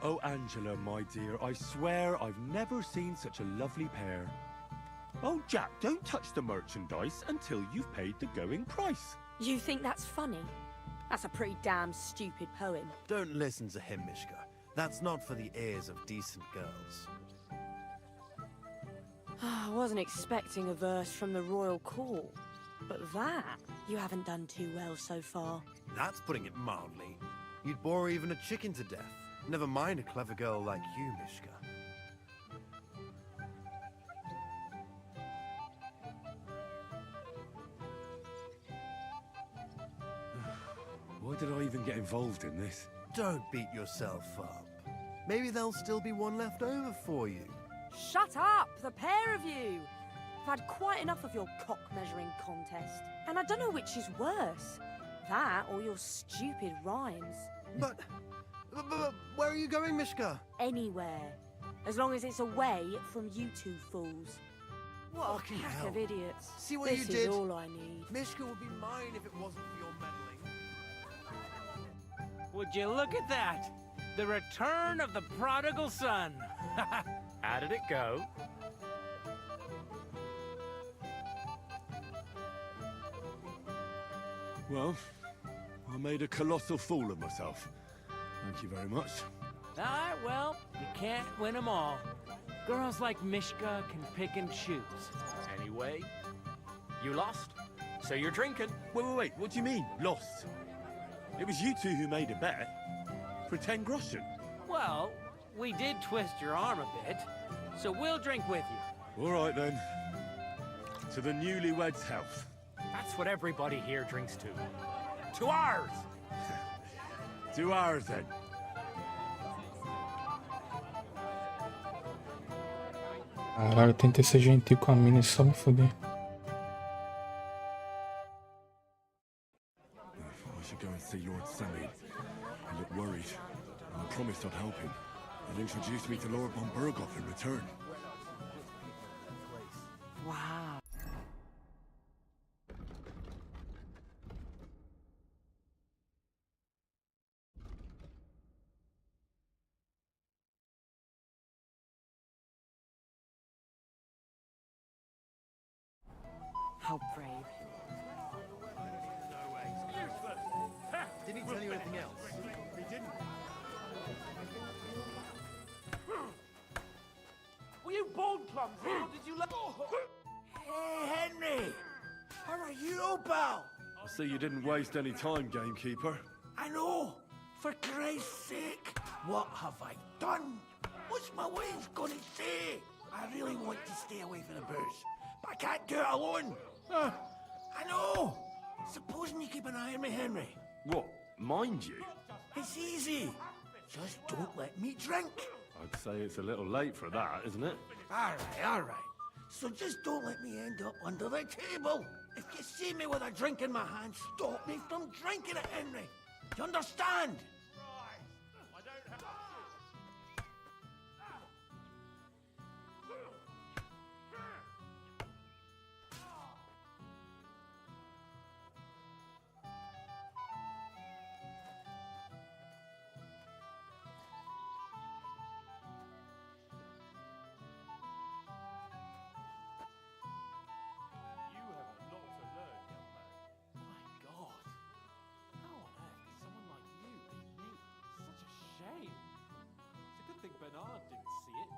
Oh, Angela, my dear, I swear I've never seen such a lovely pair. Oh, Jack, don't touch the merchandise until you've paid the going price. You think that's funny? That's a pretty damn stupid poem. Don't listen to him, Mishka. That's not for the ears of decent girls. I wasn't expecting a verse from the royal court. But that, you haven't done too well so far. That's putting it mildly. You'd bore even a chicken to death. Never mind a clever girl like you, Mishka. Why did I even get involved in this? Don't beat yourself up. Maybe there'll still be one left over for you. Shut up, the pair of you! I've had quite enough of your cock-measuring contest. And I don't know which is worse. That or your stupid rhymes. But where are you going, Mishka? Anywhere. As long as it's away from you two fools. What Fucking a pack hell. of idiots. See what this you did? is all I need. Mishka would be mine if it wasn't for your meddling. Would you look at that? The return of the prodigal son. How did it go? Well, I made a colossal fool of myself. Thank you very much. Alright, well, you can't win them all. Girls like Mishka can pick and choose. Anyway, you lost, so you're drinking. Wait, what do you mean, lost? It was you two who made a bet. For 10 groschen. Well, we did twist your arm a bit, so we'll drink with you. All right, then. To the newlyweds' health. That's what everybody here drinks to. To ours! To ours, then. Caralho, eu tentei ser gentil com a mina e só me fuder. I should go and see Lord Sammy. He looked worried, and I promised I'd help him. He'll introduce me to Lord von Burgoff in return. Wow. How brave. Didn't he tell you anything else? He didn't. Were you born clumsy, or did you let... Hey, Henry! How are you, pal? I see you didn't waste any time, gamekeeper. I know! For Christ's sake! What have I done? What's my wife gonna say? I really want to stay away from the booze, but I can't do it alone. I know! Supposing you keep an eye on me, Henry. What, mind you? It's easy. Just don't let me drink. I'd say it's a little late for that, isn't it? All right. So just don't let me end up under the table. If you see me with a drink in my hand, stop me from drinking it, Henry. Do you understand? You have a lot to learn, young man. My God. How on earth could someone like you beat me? Such a shame. It's a good thing Bernard didn't see it.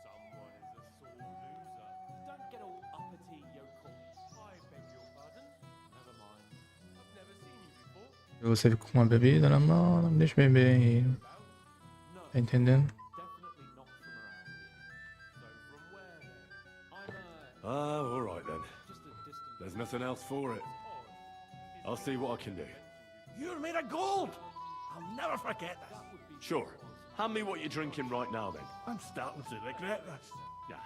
Someone is a sore loser. Don't get all uppity, yokel. I beg your pardon? Never mind. I've never seen you before. Você fica com uma bebida na mão, não me deixa beber aí. No, Tá entendendo? definitely not from around here. So from where then? I'm Ah, all right then. just a distant... There's nothing else for it. I'll see what I can do. You're made of gold. I'll never forget this. Sure. Hand me what you're drinking right now, then. I'm starting to regret this. Yeah.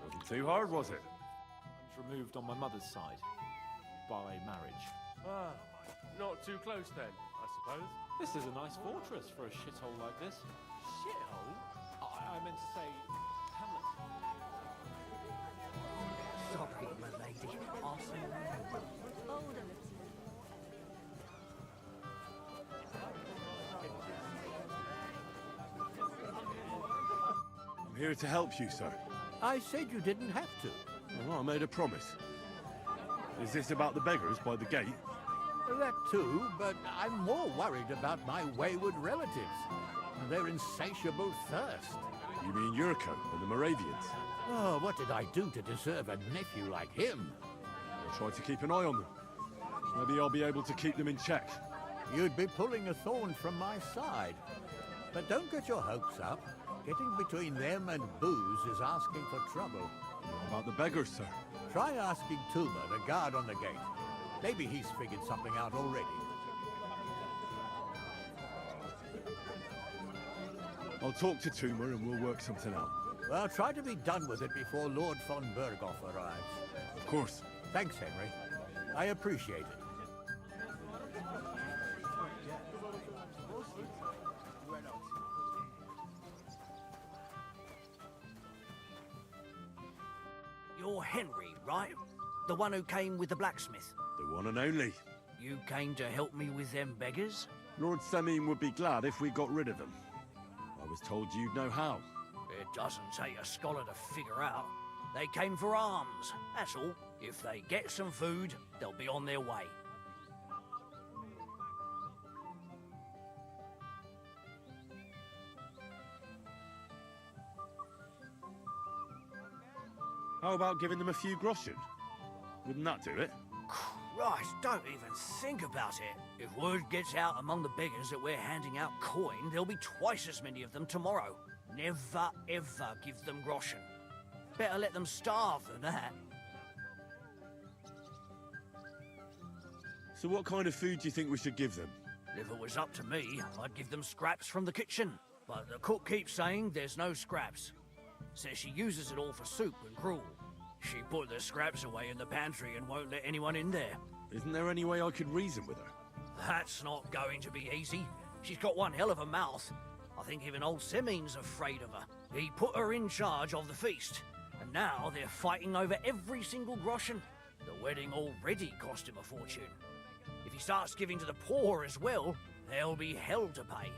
Wasn't too hard, was it? I was removed on my mother's side. By marriage. Ah, not too close then, I suppose. This is a nice fortress for a shithole like this. Shithole? I meant to say... Hamlet. Sorry, my lady. I'll see you later. Older lips. I'm here to help you, sir. I said you didn't have to. Well, I made a promise. Is this about the beggars by the gate? That too, but I'm more worried about my wayward relatives and their insatiable thirst. You mean Yurko and the Moravians? Oh, what did I do to deserve a nephew like him? I'll try to keep an eye on them. Maybe I'll be able to keep them in check. You'd be pulling a thorn from my side. But don't get your hopes up. Getting between them and booze is asking for trouble. What about the beggars, sir? Try asking Tuma, the guard on the gate. Maybe he's figured something out already. I'll talk to Tuma and we'll work something out. Well, try to be done with it before Lord von Berghoff arrives. Of course. Thanks, Henry. I appreciate it. You're Henry, right? The one who came with the blacksmith. The one and only. You came to help me with them beggars? Lord Semine would be glad if we got rid of them. I was told you'd know how. It doesn't take a scholar to figure out. They came for alms, that's all. If they get some food, they'll be on their way. How about giving them a few groschen? Wouldn't that do it? Christ, don't even think about it. If word gets out among the beggars that we're handing out coin, there'll be twice as many of them tomorrow. Never, ever give them groschen. Better let them starve than that. So what kind of food do you think we should give them? If it was up to me, I'd give them scraps from the kitchen. But the cook keeps saying there's no scraps. Says she uses it all for soup and gruel. She put the scraps away in the pantry and won't let anyone in there. Isn't there any way I could reason with her? That's not going to be easy. She's got one hell of a mouth. I think even old Semine's afraid of her. He put her in charge of the feast. And now they're fighting over every single groschen. The wedding already cost him a fortune. If he starts giving to the poor as well, there'll be hell to pay.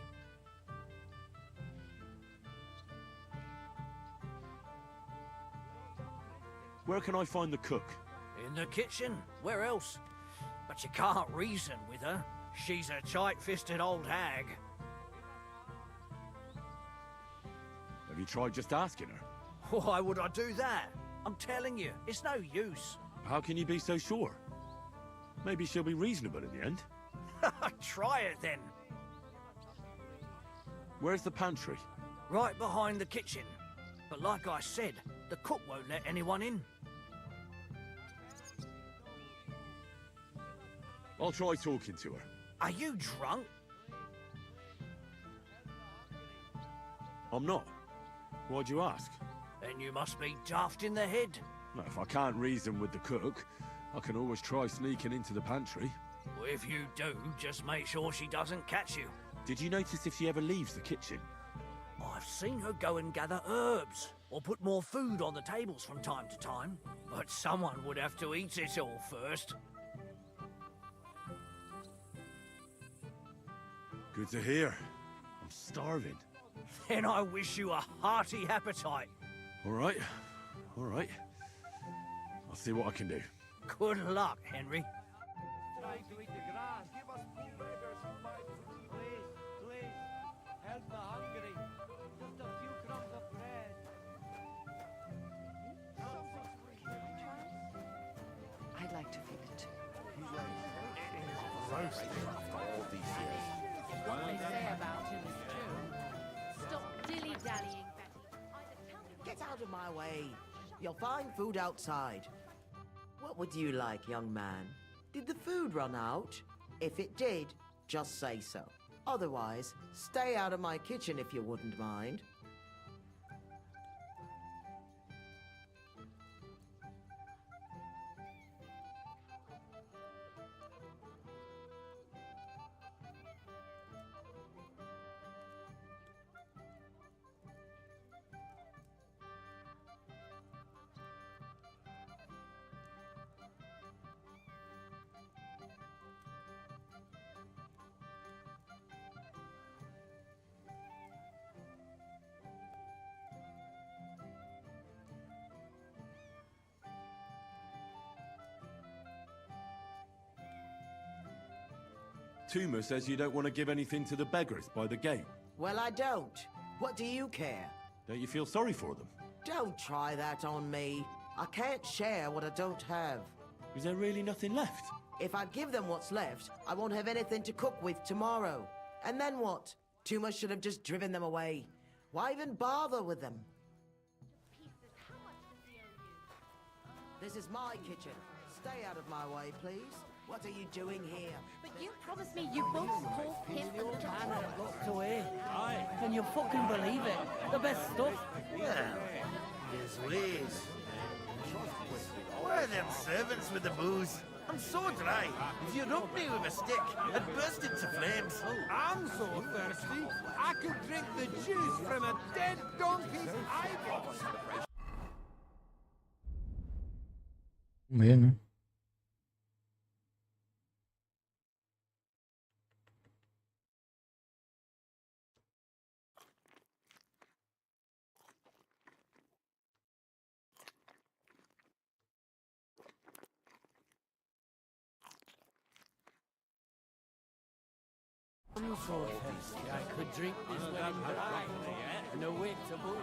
Where can I find the cook? In the kitchen. Where else? But you can't reason with her. She's a tight-fisted old hag. Have you tried just asking her? Why would I do that? I'm telling you, it's no use. How can you be so sure? Maybe she'll be reasonable in the end. Try it then. Where's the pantry? Right behind the kitchen. But like I said, the cook won't let anyone in. I'll try talking to her. Are you drunk? I'm not. Why'd you ask? Then you must be daft in the head. Well, if I can't reason with the cook, I can always try sneaking into the pantry. Well, if you do, just make sure she doesn't catch you. Did you notice if she ever leaves the kitchen? I've seen her go and gather herbs, or put more food on the tables from time to time. But someone would have to eat it all first. Good to hear. I'm starving. Then I wish you a hearty appetite. All right. All right. I'll see what I can do. Good luck, Henry. Trying to eat the grass. Give us poor beggars some bites. Please, please. Help the hungry. Just a few crumbs of bread. I'd like to feel it too. Roasting after all these years. What they say about him is true. Stop dilly-dallying, Betty. Get out of my way. You'll find food outside. What would you like, young man? Did the food run out? If it did, just say so. Otherwise, stay out of my kitchen if you wouldn't mind. Tuma says you don't want to give anything to the beggars by the gate. Well, I don't. What do you care? Don't you feel sorry for them? Don't try that on me. I can't share what I don't have. Is there really nothing left? If I give them what's left, I won't have anything to cook with tomorrow. And then what? Tuma should have just driven them away. Why even bother with them? This is my kitchen. Stay out of my way, please. What are you doing here? But you promised me you both call Pip and little Man locked away. Aye. Can you fucking believe it? The best stuff. Well, his ways. Where are them servants with the booze? I'm so dry. If you rubbed me with a stick, I'd burst into flames. I'm so thirsty, I could drink the juice from a dead donkey's eyeballs. Comer, né? I'm so thirsty I could drink this wedding dry. And a wit to boot.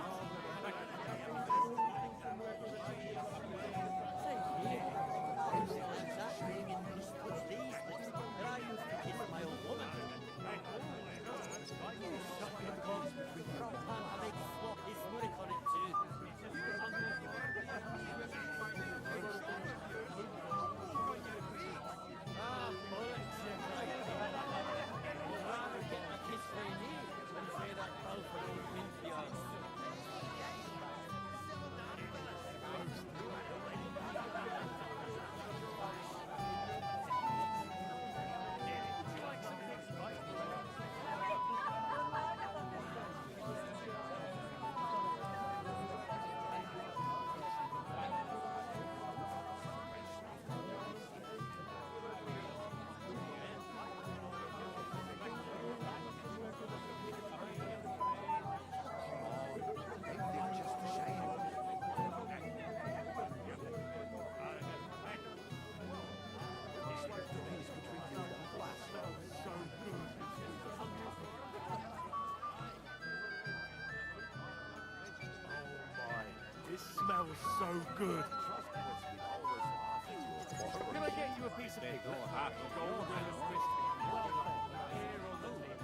smells so good. Can I get you a piece of piglet? Golden and crispy. Here on the table.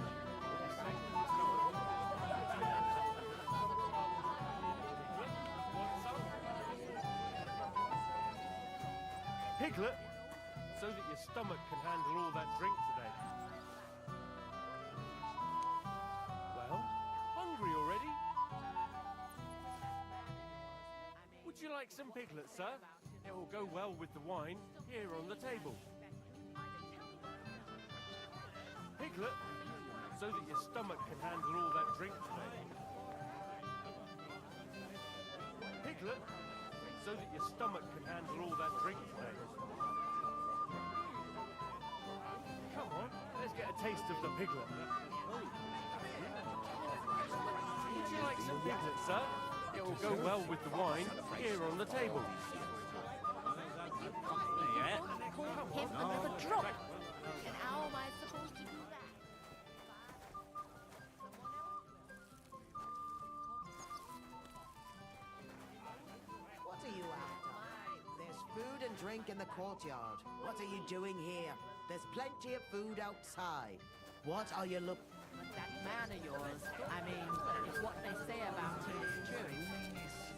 Piglet, so that your stomach can handle all that drink today. Well, hungry already? Would you like some piglet, sir? It will go well with the wine here on the table. Piglet, so that your stomach can handle all that drink today. Piglet, so that your stomach can handle all that drink today. Come on, let's get a taste of the piglet. Would you like some piglet, sir? It will go well with the wine here on the table. Yeah. Hit another drop. And how am I supposed to do that? What are you after? There's food and drink in the courtyard. What are you doing here? There's plenty of food outside. What are you looking? But that man of yours, I mean, if what they say about him is true.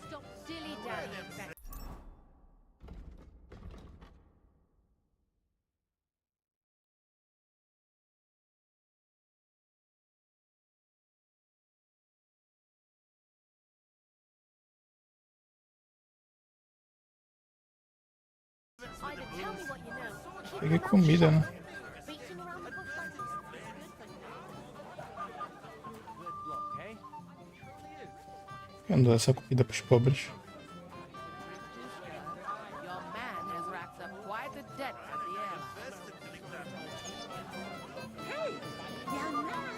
Stop dilly-dallying. Either tell me what you know. Peguei comida, né? Beating around the bush like this is good for you. Good luck, eh? Eu não dou essa comida pros pobres. Your man has racked up quite a debt at the airline. Hey, young man.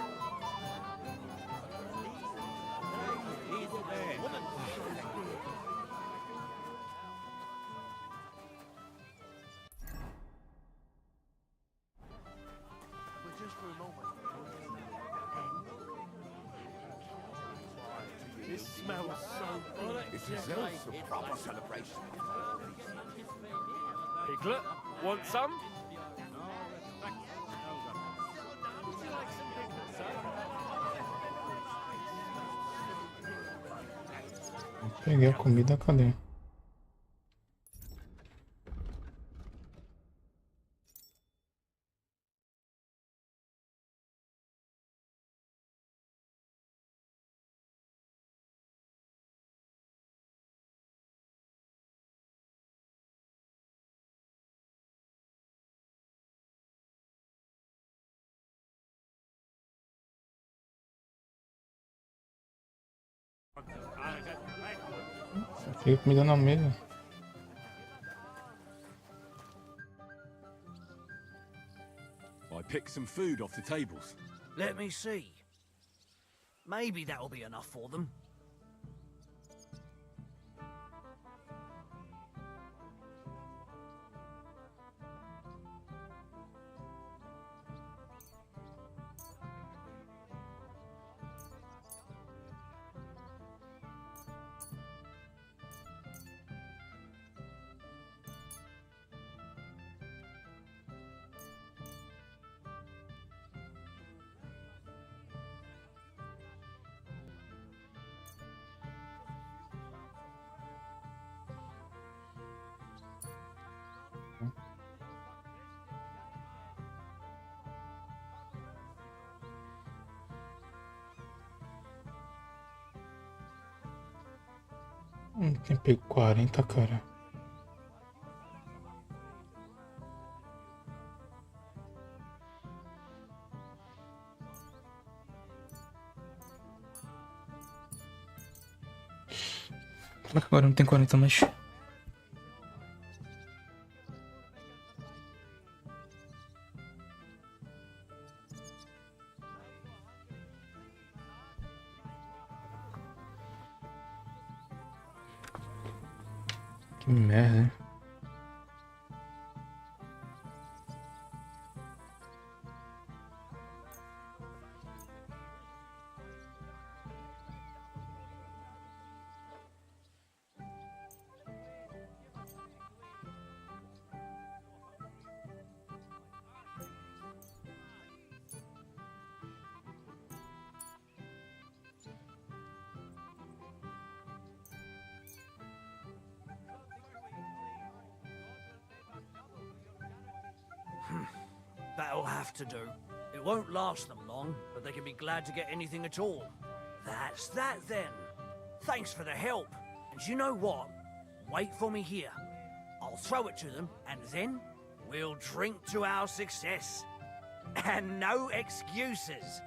But just for a moment. This smells so good. It deserves a proper celebration. Piglet, want some? Would you like some piglet, sir? Peguei a comida, cadê? Fica comida na mesa. I picked some food off the tables. Let me see. Maybe that'll be enough for them. Tem pego 40, cara. Claro que agora não tem 40, mas... Que merda, hein? That'll have to do. It won't last them long, but they can be glad to get anything at all. That's that then. Thanks for the help. And you know what? Wait for me here. I'll throw it to them, and then we'll drink to our success. And no excuses.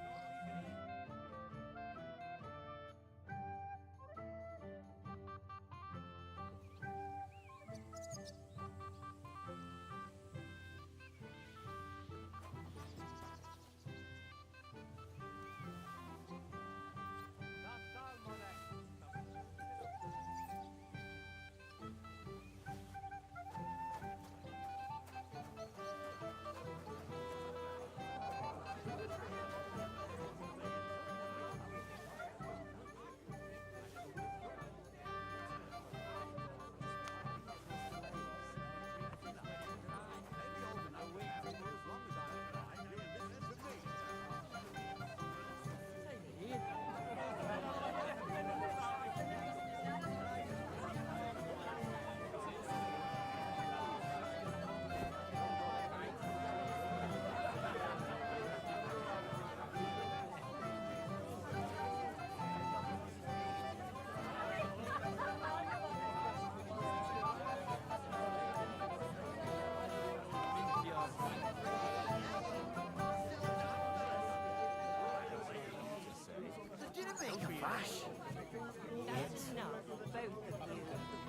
Yes, no, both of you.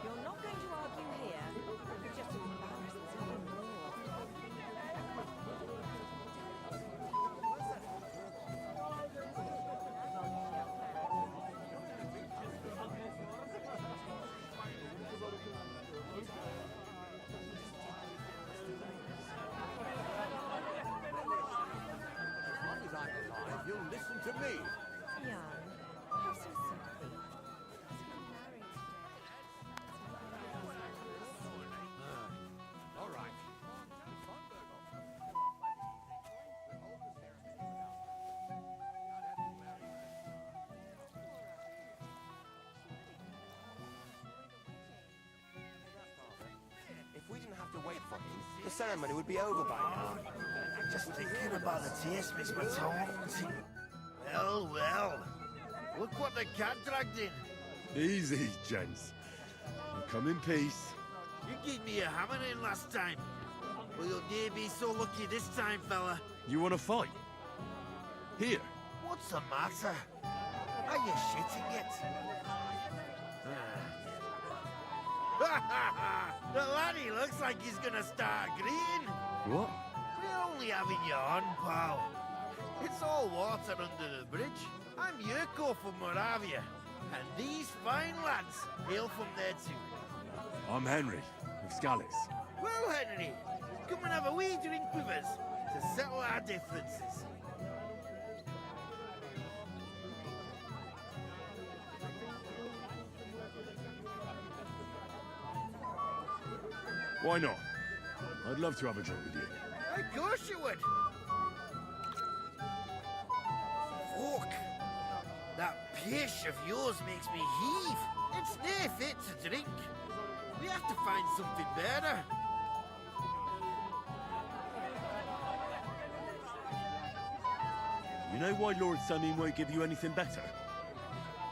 You're not going to argue here. You're just embarrassed even more. You'll listen to me. Jan, have some sympathy. All right. If we didn't have to wait for him, the ceremony would be over by now. Just thinking about the taste makes my tongue. Well, well. Look what the cat dragged in. Easy, gents. You come in peace. You gave me a hammering last time. Will you dare be so lucky this time, fella? You want to fight? Here. What's the matter? Are you shitting it? The laddie looks like he's gonna start agreeing. What? We're only having you on, pal. It's all water under the bridge. I'm Yurko from Moravia, and these fine lads hail from there too. I'm Henry, of Scallis. Well, Henry, come and have a wee drink with us to settle our differences. Why not? I'd love to have a drink with you. Of course you would. Fuck. That pish of yours makes me heave. It's nae fit to drink. We have to find something better. You know why Lord Samin won't give you anything better?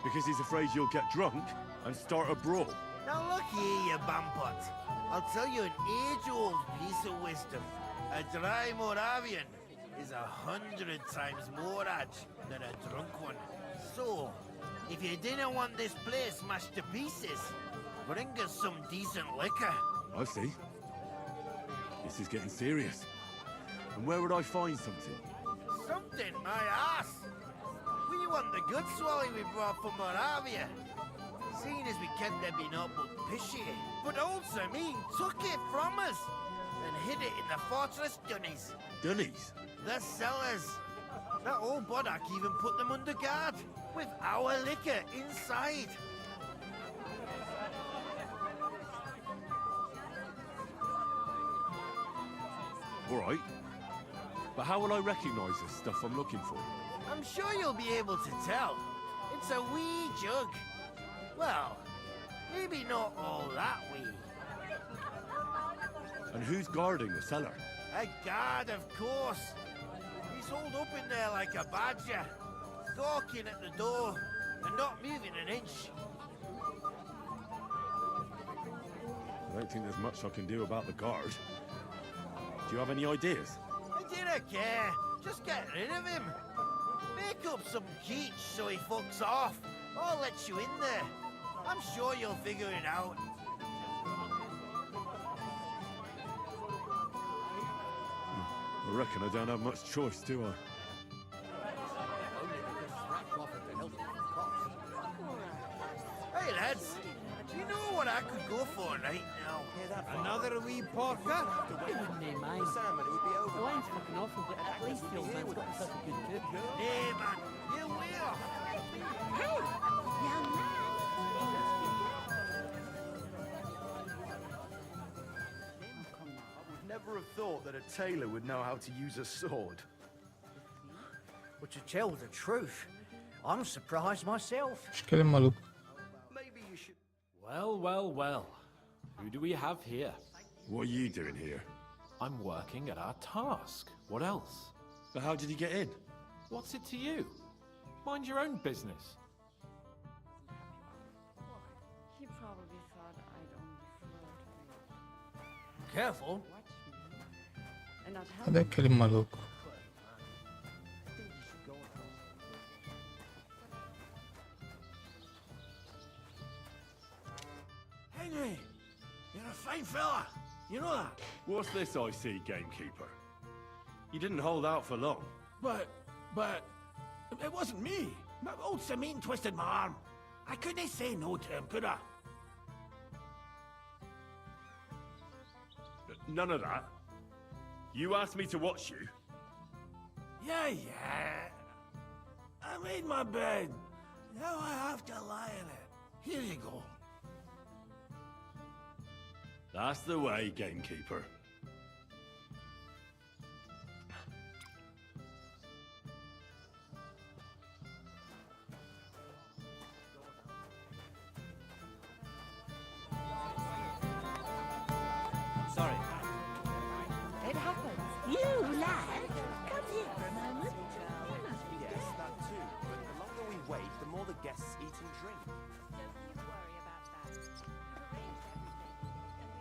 Because he's afraid you'll get drunk and start a brawl. Now look here, you bampot. I'll tell you an age-old piece of wisdom. A dry Moravian is 100 times more edge than a drunk one. So, if you didn't want this place smashed to pieces, bring us some decent liquor. I see. This is getting serious. And where would I find something? Something, my ass. We want the good swally we brought from Moravia. Seeing as we can't there be no but pishy. But old Samin took it from us and hid it in the fortress dunnies. Dunnies? The cellars. That old Boddock even put them under guard, with our liquor inside. All right. But how will I recognise the stuff I'm looking for? I'm sure you'll be able to tell. It's a wee jug. Well, maybe not all that wee. And who's guarding the cellar? A guard, of course. He's holed up in there like a badger, gawking at the door and not moving an inch. I don't think there's much I can do about the guard. Do you have any ideas? I don't care. Just get rid of him. Make up some keech so he fucks off. I'll let you in there. I'm sure you'll figure it out. I reckon I don't have much choice, do I? Hey lads, you know what I could go for right now? Another wee porker? I wouldn't mind. The wine's fucking awful, but at least the old man's got such a good cook. Hey man, you will. Hey, young man. I would never have thought that a tailor would know how to use a sword. But to tell the truth, I'm surprised myself. Acho que ele é maluco. Maybe you should... Well, well, well. Who do we have here? What are you doing here? I'm working at our task. What else? But how did you get in? What's it to you? Mind your own business. He probably thought I'd only flirt. Careful. And I'd help Cadê aquele maluco? Henry, you're a fine fella. You know that? What's this I see, gamekeeper? You didn't hold out for long. But, it wasn't me. My old Samine twisted my arm. I couldn't say no to him, could I? None of that. You asked me to watch you. Yeah. I made my bed. Now I have to lie in it. Here you go. That's the way, gamekeeper. Sorry. It happens. You lad, come here for a moment. You must be Yes, that too. But the longer we wait, the more the guests eat and drink. Don't you worry about that. We've arranged everything,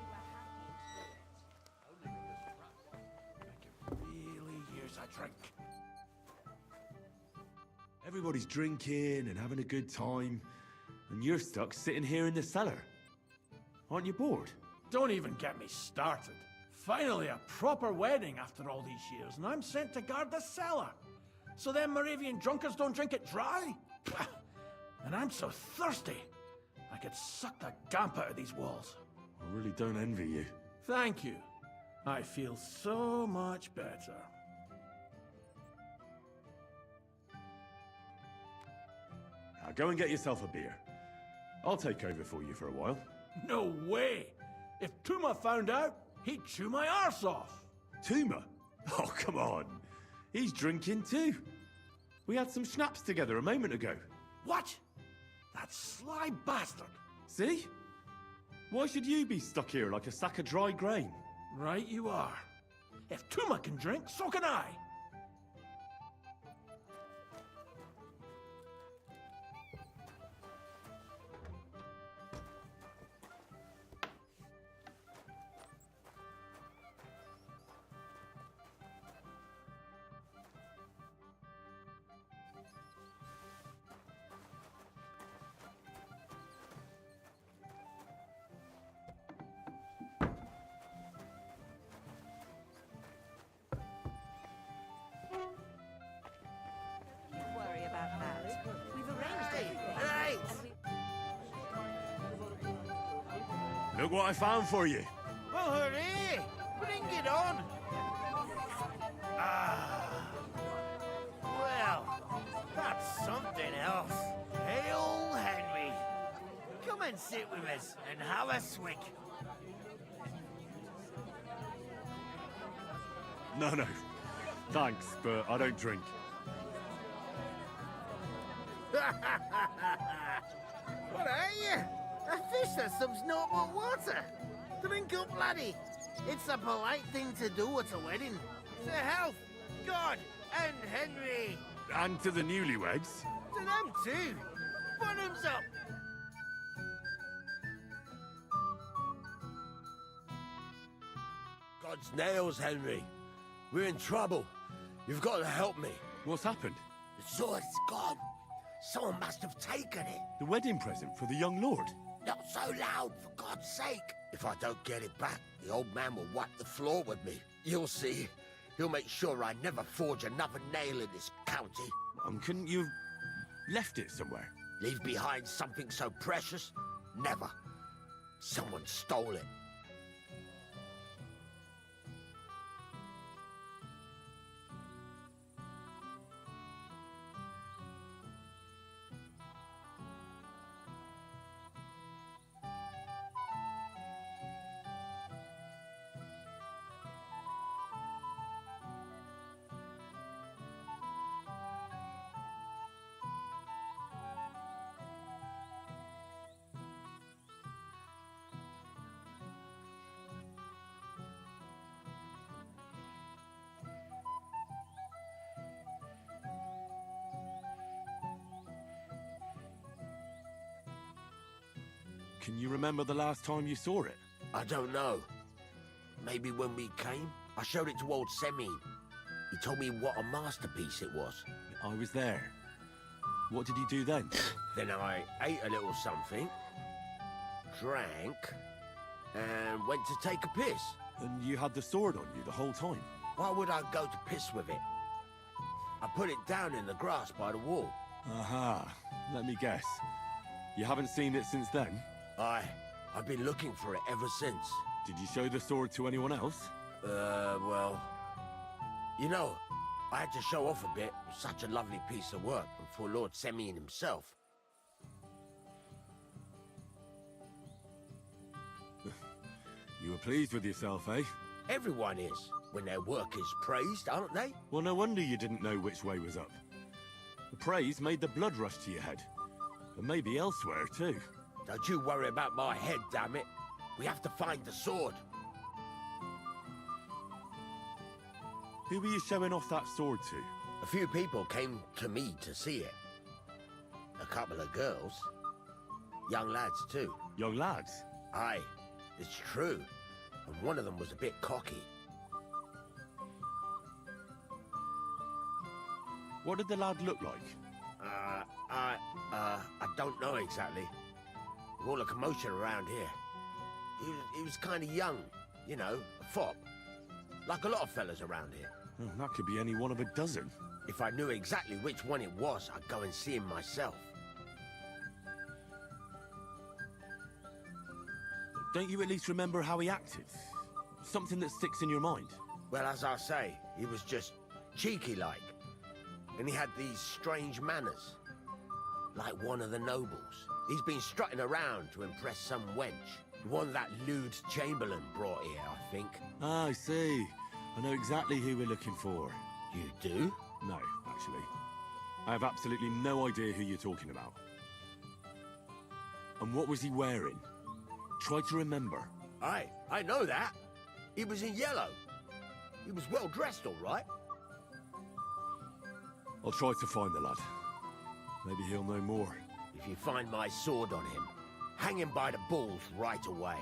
and we were happy. Really, here's a drink. Everybody's drinking and having a good time, and you're stuck sitting here in the cellar. Aren't you bored? Don't even get me started. Finally, a proper wedding after all these years, and I'm sent to guard the cellar. So them Moravian drunkards don't drink it dry? And I'm so thirsty, I could suck the gamp out of these walls. I really don't envy you. Thank you. I feel so much better. Now go and get yourself a beer. I'll take over for you for a while. No way! If Tuma found out, he'd chew my arse off. Tuma? Oh, come on. He's drinking too. We had some schnapps together a moment ago. What? That sly bastard. See? Why should you be stuck here like a sack of dry grain? Right you are. If Tuma can drink, so can I. Don't you worry about that. We've arranged everything. Right. And Look what I found for you. Well, hooray! Bring it on! Ah. Well, that's something else. Hail, Henry. Come and sit with us and have a swig. No. Thanks, but I don't drink. What are you? A fish that subs naught but water. Drink up, laddie. It's a polite thing to do at a wedding. To health, God, and Henry. And to the newlyweds. To them too. Bottoms up. God's nails, Henry. We're in trouble. You've got to help me. What's happened? The sword's gone. Someone must have taken it. The wedding present for the young lord? Not so loud, for God's sake. If I don't get it back, the old man will wipe the floor with me. You'll see. He'll make sure I never forge another nail in this county. Couldn't you have left it somewhere? Leave behind something so precious? Never. Someone stole it. Can you remember the last time you saw it? I don't know. Maybe when we came, I showed it to old Semine. He told me what a masterpiece it was. I was there. What did you do then? Then I ate a little something, drank, and went to take a piss. And you had the sword on you the whole time? Why would I go to piss with it? I put it down in the grass by the wall. Aha. Let me guess. You haven't seen it since then? I've been looking for it ever since. Did you show the sword to anyone else? Well... You know, I had to show off a bit. It was such a lovely piece of work, and for Lord Semine himself. You were pleased with yourself, eh? Everyone is, when their work is praised, aren't they? Well, no wonder you didn't know which way was up. The praise made the blood rush to your head. And maybe elsewhere, too. Don't you worry about my head, damn it. We have to find the sword. Who were you showing off that sword to? A few people came to me to see it. A couple of girls. Young lads, too. Young lads? Aye, it's true. And one of them was a bit cocky. What did the lad look like? I don't know exactly. With all the commotion around here. He was kind of young, you know, a fop. Like a lot of fellas around here. Oh, that could be any one of a dozen. If I knew exactly which one it was, I'd go and see him myself. Don't you at least remember how he acted? Something that sticks in your mind? Well, as I say, he was just cheeky-like. And he had these strange manners. Like one of the nobles. He's been strutting around to impress some wench. One that lewd Chamberlain brought here, I think. Ah, I see. I know exactly who we're looking for. You do? No, actually. I have absolutely no idea who you're talking about. And what was he wearing? Try to remember. Aye, I know that. He was in yellow. He was well dressed, all right. I'll try to find the lad. Maybe he'll know more. If you find my sword on him, hang him by the balls right away.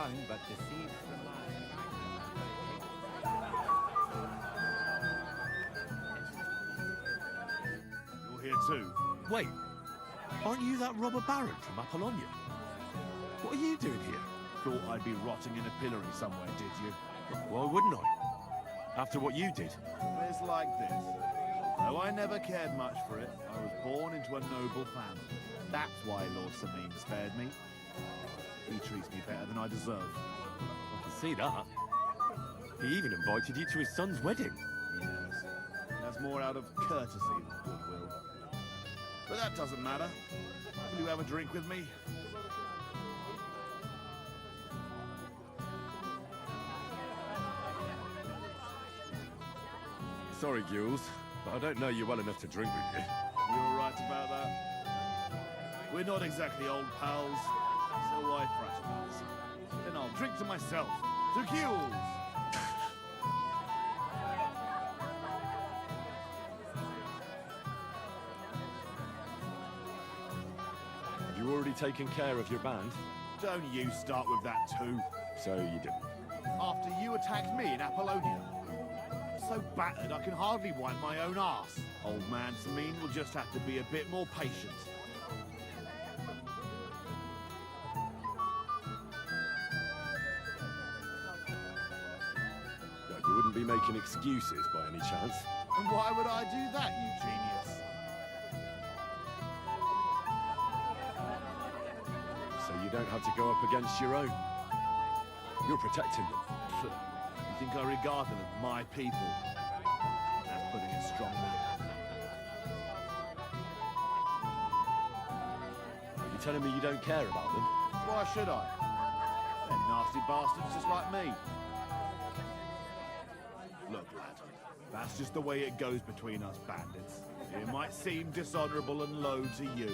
tongue, but deceives the mind. You're here too. Wait, aren't you that robber baron from Apollonia? What are you doing here? Thought I'd be rotting in a pillory somewhere, did you? Why wouldn't I? After what you did. It's like this. Though I never cared much for it, I was born into a noble family. That's why Lord Sameen spared me. He treats me better than I deserve. I can see that. He even invited you to his son's wedding. Yes. That's more out of courtesy than goodwill. But that doesn't matter. Will you have a drink with me? Sorry, Jules, but I don't know you well enough to drink with you. You're right about that. We're not exactly old pals, so why fraternize? Then I'll drink to myself. To Jules! Have you already taken care of your band? Don't you start with that too. So you didn't. After you attacked me in Apollonia. So battered I can hardly wipe my own arse. Old man Sameen will just have to be a bit more patient. You wouldn't be making excuses by any chance? And why would I do that, you genius? So you don't have to go up against your own. You're protecting them. You think I regard them as my people? That's putting it strongly. You're telling me you don't care about them? Why should I? They're nasty bastards just like me. Look, lad, that's just the way it goes between us bandits. It might seem dishonorable and low to you,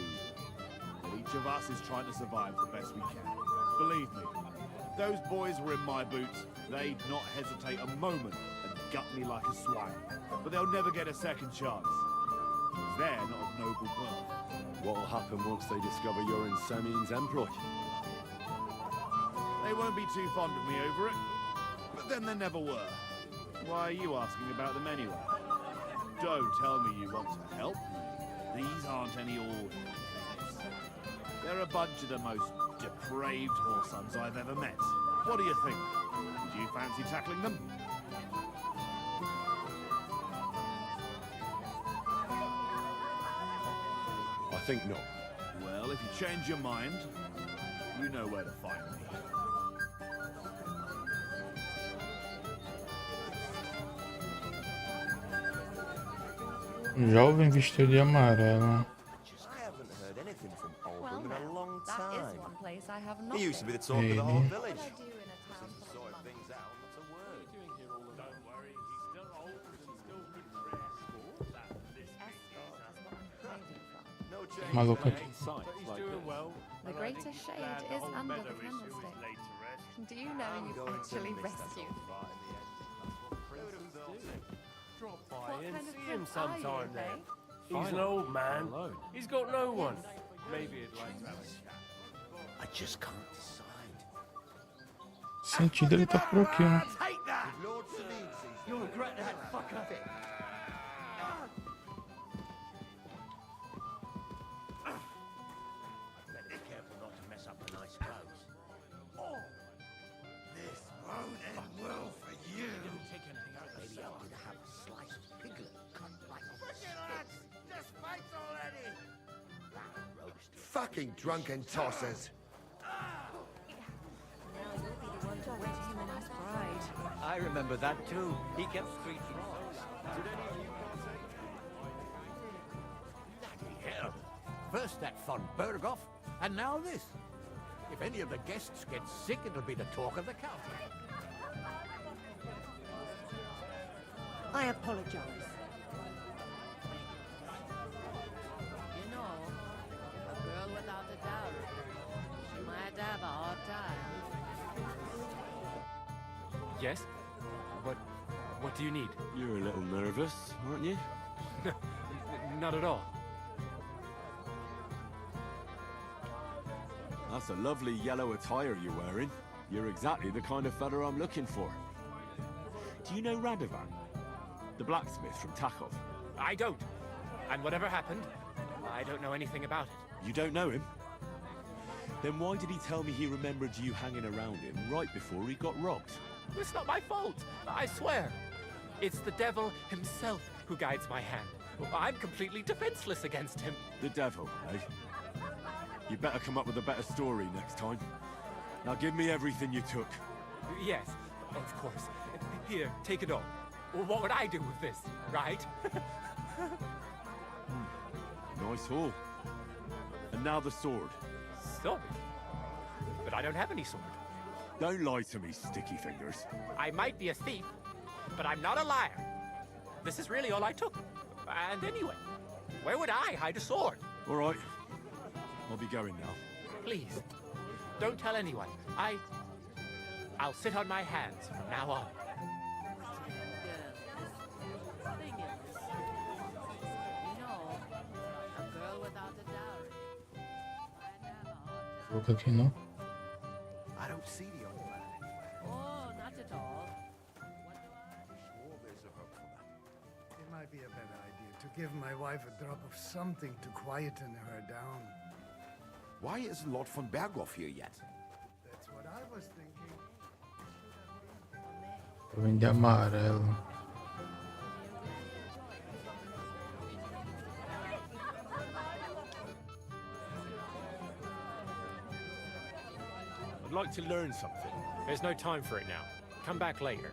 but each of us is trying to survive the best we can. Believe me, if those boys were in my boots, they'd not hesitate a moment and gut me like a swine. But they'll never get a second chance. They're not of noble birth. What'll happen once they discover you're in Sameen's employ? They won't be too fond of me over it, but then they never were. Why are you asking about them anyway? Don't tell me you want to help me. These aren't any ordinary things. They're a bunch of the most depraved whoresons I've ever met. What do you think? Would you fancy tackling them? I think not. Well, if you change your mind, you know where to find me. Jovem vestido de amarelo. I haven't heard anything from Well, Oldham in a long that time. is one place I have not He used to be the been. talk of the whole Really? village. What I do in a town Since he full of sorted monks. things out, not a word. Don't worry, he's still old and still good for escort. That this Escort is what I'm hiding from. No change. Maluco there, aqui. eh? but he's doing well. The greater shade is under the candlestick. Do you know I'm you going to actually miss that rescued old fight in the end. That's what princes do. Drop by What and kind of see him prince are you, sometime eh? then. He's an old man. He's got no one. Maybe he'd like to have a chat. I just can't decide. Sentido ele tá por aqui, né? Take that! Lord Sameen sees You'll regret that fucker. Better be careful not to mess up the nice clothes. This won't end well for you. Maybe I'm gonna have a slice of piglet cut like a Just fight already! roast. Fucking drunken tossers. Now you'll be the one to wed him and his bride. I remember that too. He kept screeching. Bloody hell. First that von Berghoff, and now this. If any of the guests get sick, it'll be the talk of the county. I apologize. You know, a girl without a dowry, she might have a hard time. Yes? What do you need? You're a little nervous, aren't you? Not at all. That's a lovely yellow attire you're wearing. You're exactly the kind of fella I'm looking for. Do you know Radovan? The blacksmith from Takov? I don't. And whatever happened, I don't know anything about it. You don't know him? Then why did he tell me he remembered you hanging around him right before he got robbed? It's not my fault, I swear. It's the devil himself who guides my hand. I'm completely defenseless against him. The devil, eh? You better come up with a better story next time. Now give me everything you took. Yes, of course. Here, take it all. What would I do with this, right? Nice haul. And now the sword. Sword? But I don't have any sword. Don't lie to me, sticky fingers. I might be a thief, but I'm not a liar. This is really all I took. And anyway, where would I hide a sword? All right. I'll be going now. Please, don't tell anyone. I'll sit on my hands from now on. Thing is, you know, a girl without a dowry. Coloca aqui não. I don't see the old man anywhere. Oh, not at all. Sure there's a hope for that. It might be a better idea to give my wife a drop of something to quieten her down. Why isn't Lord von Berghoff here yet? That's what I was thinking. Vou vender amarelo. I'd like to learn something. There's no time for it now. Come back later.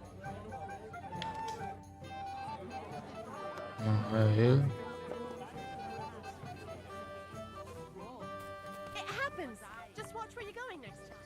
Não é ele. It happens. Just watch where you're going next time.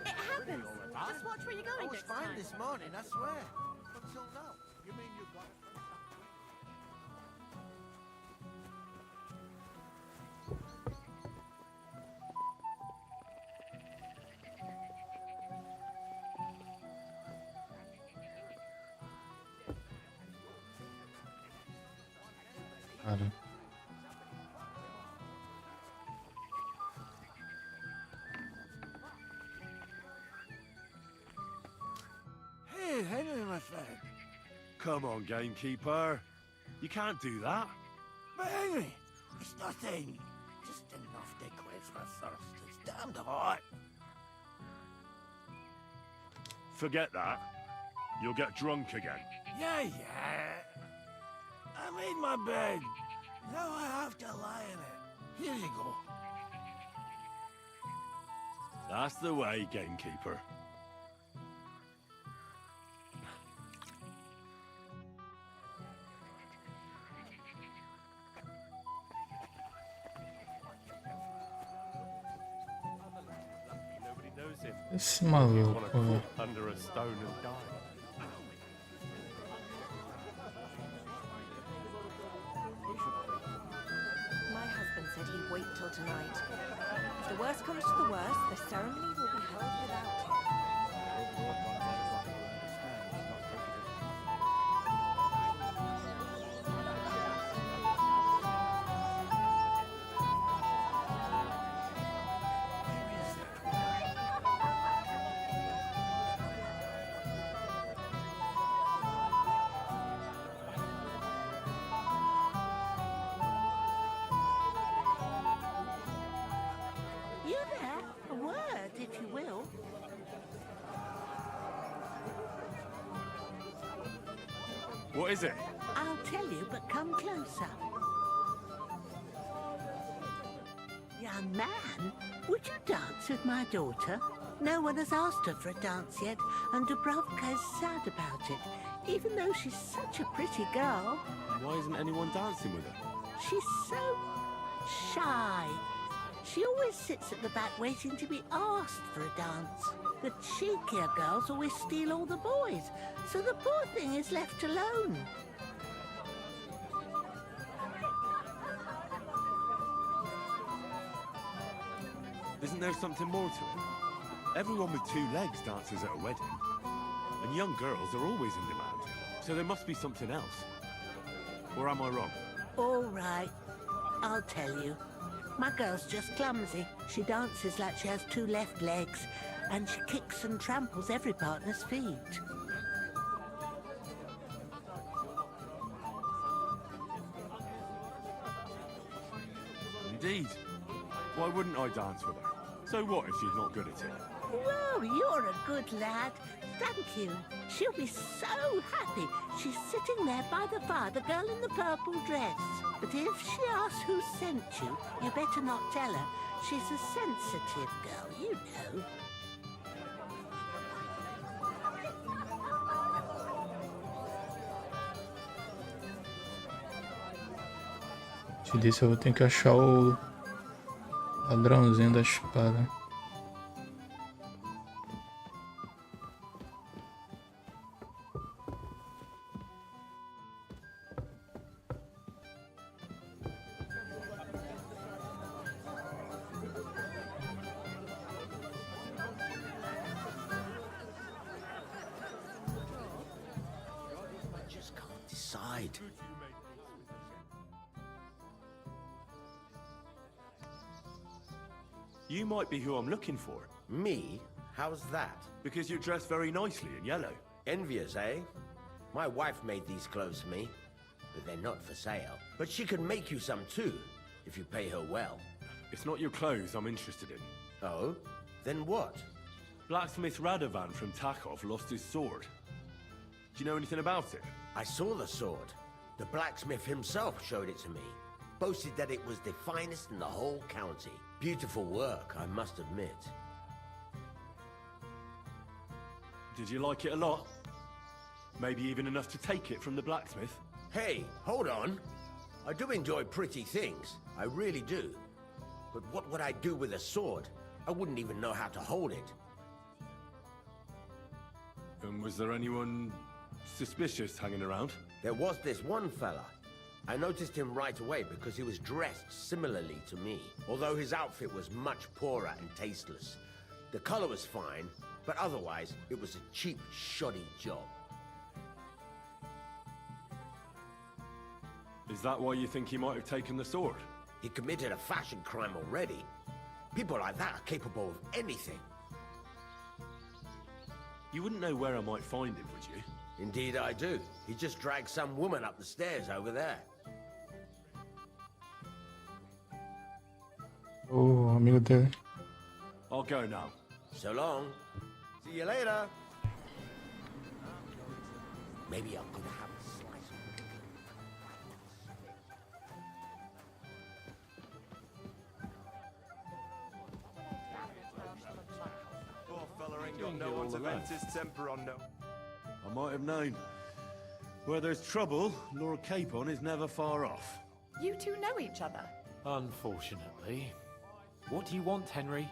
It happens. Just watch where you're going I was next fine time. this morning, I swear. Until now. You mean you got it from Cara. Hey, Henry, my friend. Come on, gamekeeper. You can't do that. But Henry, it's nothing. Just enough to quench my thirst. It's damned hot. Forget that. You'll get drunk again. Yeah. I made my bed. Now I have to lie in it. Here you go. That's the way, gamekeeper. Nobody knows him. Esse maluco, Wanna velho. crawl under a stone and die. My husband said he'd wait till tonight. If the worst comes to the worst, the ceremony will be held without him. What is it? I'll tell you, but come closer. Young man, would you dance with my daughter? No one has asked her for a dance yet, and Dubrovka is sad about it, even though she's such a pretty girl. Why isn't anyone dancing with her? She's so shy. She always sits at the back waiting to be asked for a dance. The cheekier girls always steal all the boys, so the poor thing is left alone. Isn't there something more to it? Everyone with 2 legs dances at a wedding. And young girls are always in demand. So there must be something else. Or am I wrong? All right, I'll tell you. My girl's just clumsy. She dances like she has 2 left legs, and she kicks and tramples every partner's feet. Indeed. Why wouldn't I dance with her? So what if she's not good at it? Whoa, you're a good lad. Thank you. She'll be so happy. She's sitting there by the fire, the girl in the purple dress. But if she asks who sent you, you better not tell her. She's a sensitive girl, you know. Te disse, eu vou ter que achar o ladrãozinho da espada. I just can't decide. You might be who I'm looking for. Me? How's that? Because you're dressed very nicely in yellow. Envious, eh? My wife made these clothes for me, but they're not for sale. But she can make you some too, if you pay her well. It's not your clothes I'm interested in. Oh? Then what? Blacksmith Radovan from Takov lost his sword. Do you know anything about it? I saw the sword. The blacksmith himself showed it to me. Boasted that it was the finest in the whole county. Beautiful work, I must admit. Did you like it a lot? Maybe even enough to take it from the blacksmith? Hey, hold on. I do enjoy pretty things. I really do. But what would I do with a sword? I wouldn't even know how to hold it. And was there anyone suspicious hanging around? There was this one fella. I noticed him right away because he was dressed similarly to me, although his outfit was much poorer and tasteless. The color was fine, but otherwise it was a cheap, shoddy job. Is that why you think he might have taken the sword? He committed a fashion crime already. People like that are capable of anything. You wouldn't know where I might find him, would you? Indeed I do. He just dragged some woman up the stairs over there. O amigo dele. I'll go now. So long. See you later. Maybe I'm gonna have a slice of... Poor fella ain't got no one to vent his temper on, no. I might have known. Where there's trouble, Lord Capon is never far off. You two know each other? Unfortunately. What do you want, Henry?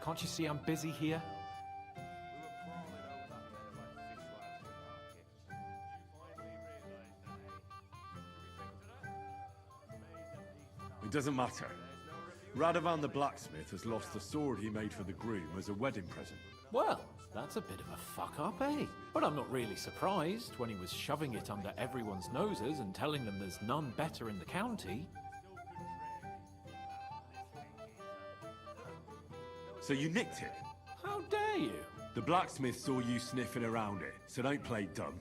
Can't you see I'm busy here? It doesn't matter. Radovan the blacksmith has lost the sword he made for the groom as a wedding present. Well, that's a bit of a fuck-up, eh? But I'm not really surprised when he was shoving it under everyone's noses and telling them there's none better in the county. So you nicked it? How dare you? The blacksmith saw you sniffing around it, so don't play dumb.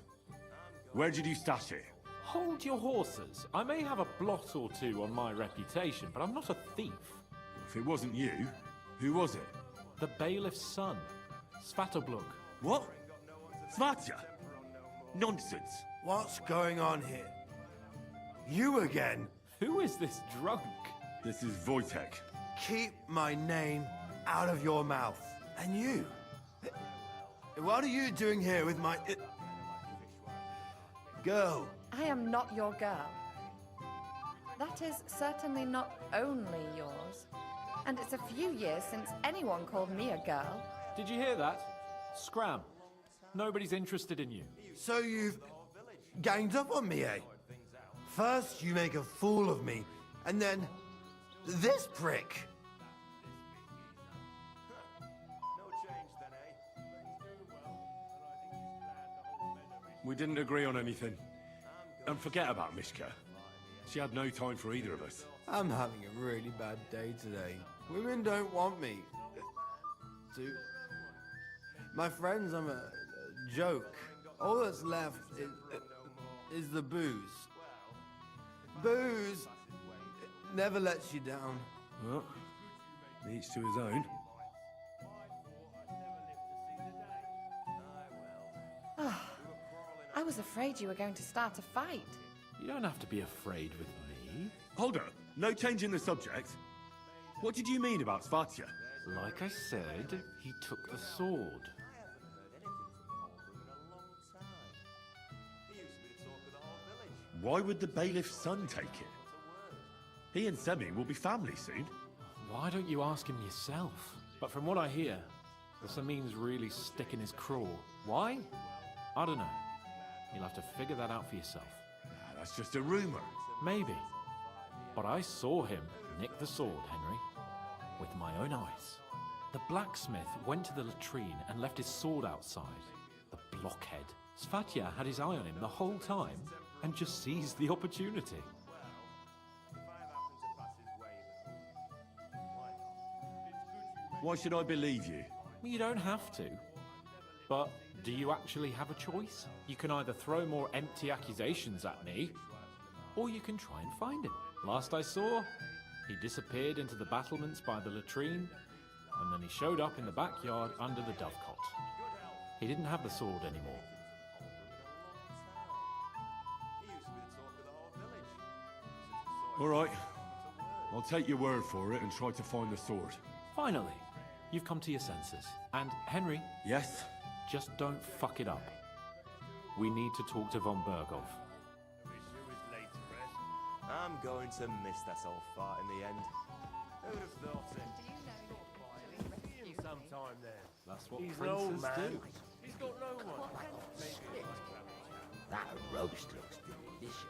Where did you stash it? Hold your horses. I may have a blot or two on my reputation, but I'm not a thief. If it wasn't you, who was it? The bailiff's son, Svatobluk. What? Svatja? Nonsense. What's going on here? You again? Who is this drunk? This is Wojtek. Keep my name out of your mouth. And you? What are you doing here with my... girl? I am not your girl. That is certainly not only yours. And it's a few years since anyone called me a girl. Did you hear that? Scram. Nobody's interested in you. So you've ganged up on me, eh? First you make a fool of me, and then this prick. We didn't agree on anything. And forget about Mishka. She had no time for either of us. I'm having a really bad day today. Women don't want me. My friends, I'm a joke. All that's left is the booze. Booze never lets you down. Well, each to his own. I was afraid you were going to start a fight. You don't have to be afraid with me. Hold up. No change in the subject. What did you mean about Svatya? Like I said, he took the sword. Why would the bailiff's son take it? He and Semi will be family soon. Why don't you ask him yourself? But from what I hear, the Samin's really sticking his craw. Why? I don't know. You'll have to figure that out for yourself. That's just a rumor. Maybe. But I saw him nick the sword, Henry. With my own eyes. The blacksmith went to the latrine and left his sword outside. The blockhead. Svatya had his eye on him the whole time and just seized the opportunity. Why should I believe you? You don't have to. But do you actually have a choice? You can either throw more empty accusations at me, or you can try and find him. Last I saw, he disappeared into the battlements by the latrine, and then he showed up in the backyard under the dovecot. He didn't have the sword anymore. All right. I'll take your word for it and try to find the sword. Finally, you've come to your senses. And Henry... Yes? Just don't fuck it up. We need to talk to von Berghoff. I'm going to miss that old fart in the end. Who'd have thought it? Sometime there. That's what He's an princes old man. do. He's got no one. That roast looks delicious.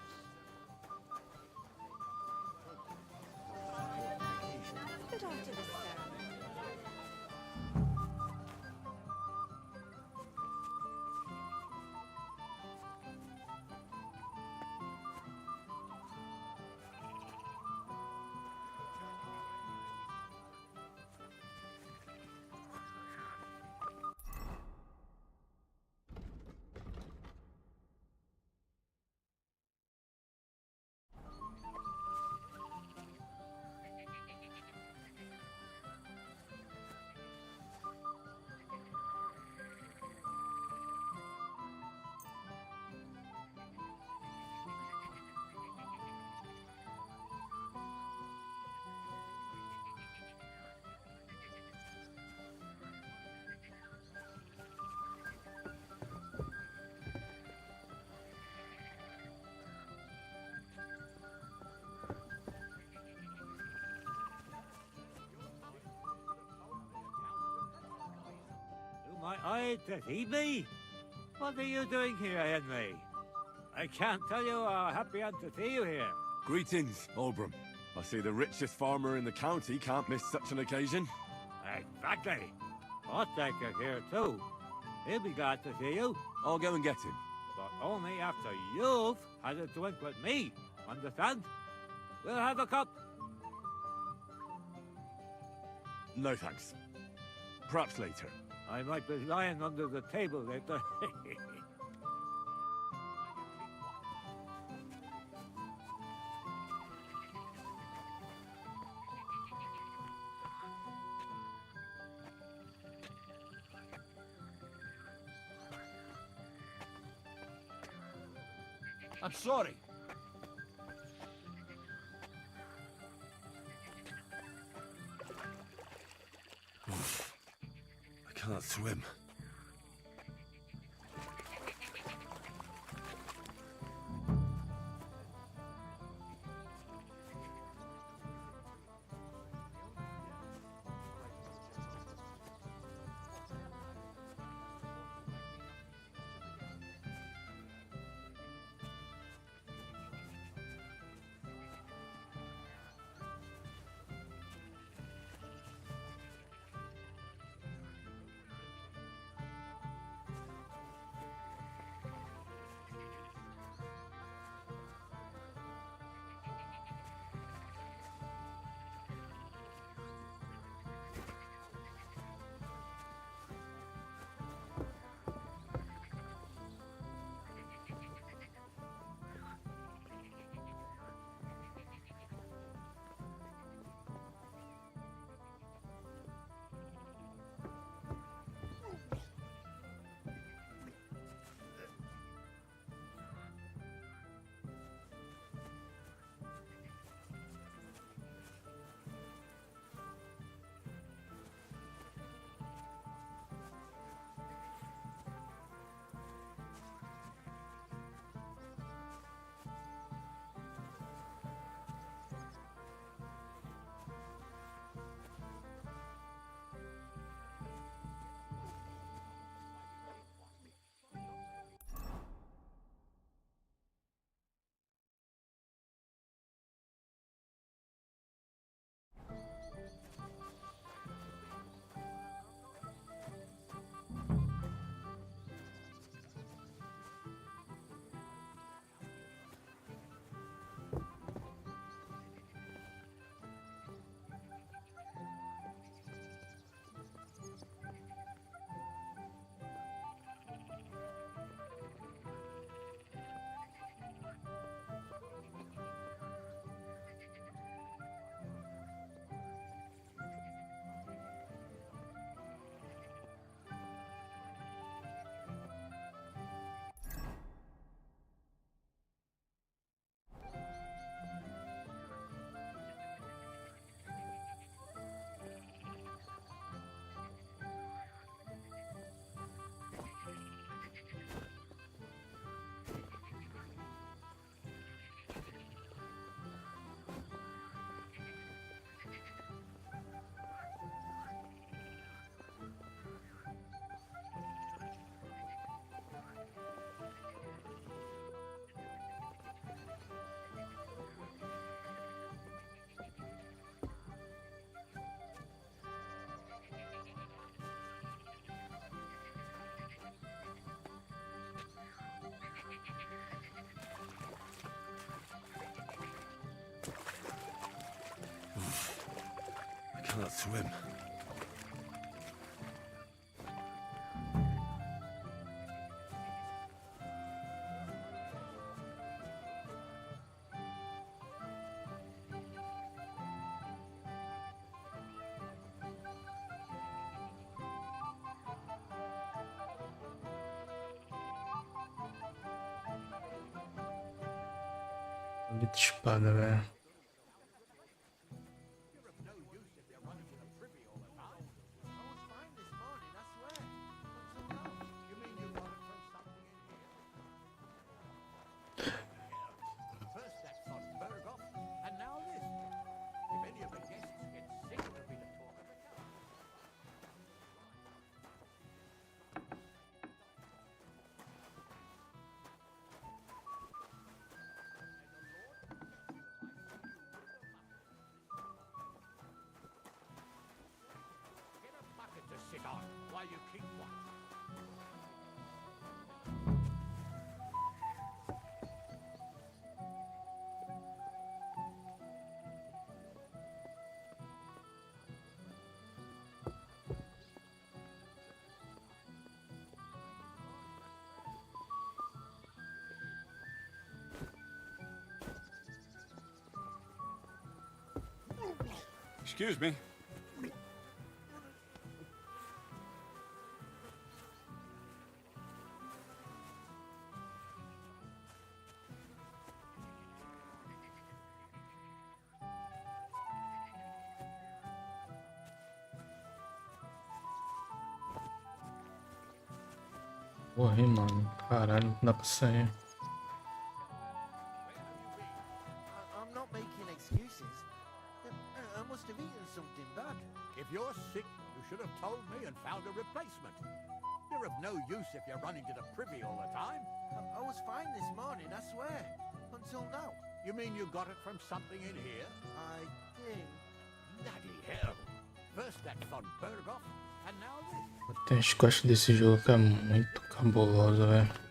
But after this ceremony, My eye deceive me? What are you doing here, Henry? I can't tell you how happy I'm to see you here. Greetings, Olbram. I see the richest farmer in the county can't miss such an occasion. Exactly. Wojtek is here too. He'll be glad to see you. I'll go and get him. But only after you've had a drink with me. Understand? We'll have a cup. No thanks. Perhaps later. I might be lying under the table later. I'm sorry. I can't swim. I can't swim. De espada, velho. Sit on while you keep watch. Excuse me. Morri, mano. Caralho, não dá pra sair. I'm not making excuses. I must have eaten something bad. If you're sick, you should have told me and found a replacement. You're of no use if you're running to the privy all the time. I was fine this morning, I swear. Until now. You mean you got it from something in here? I think. Bloody hell. First that fun Berghoff, and now this. Tem as quests desse jogo que é muito cabulosa, velho.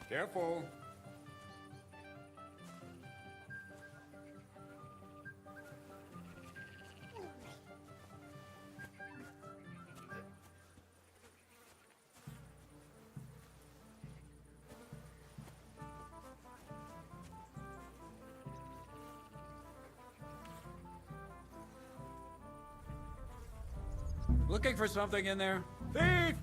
Careful. Looking for something in there? Thief!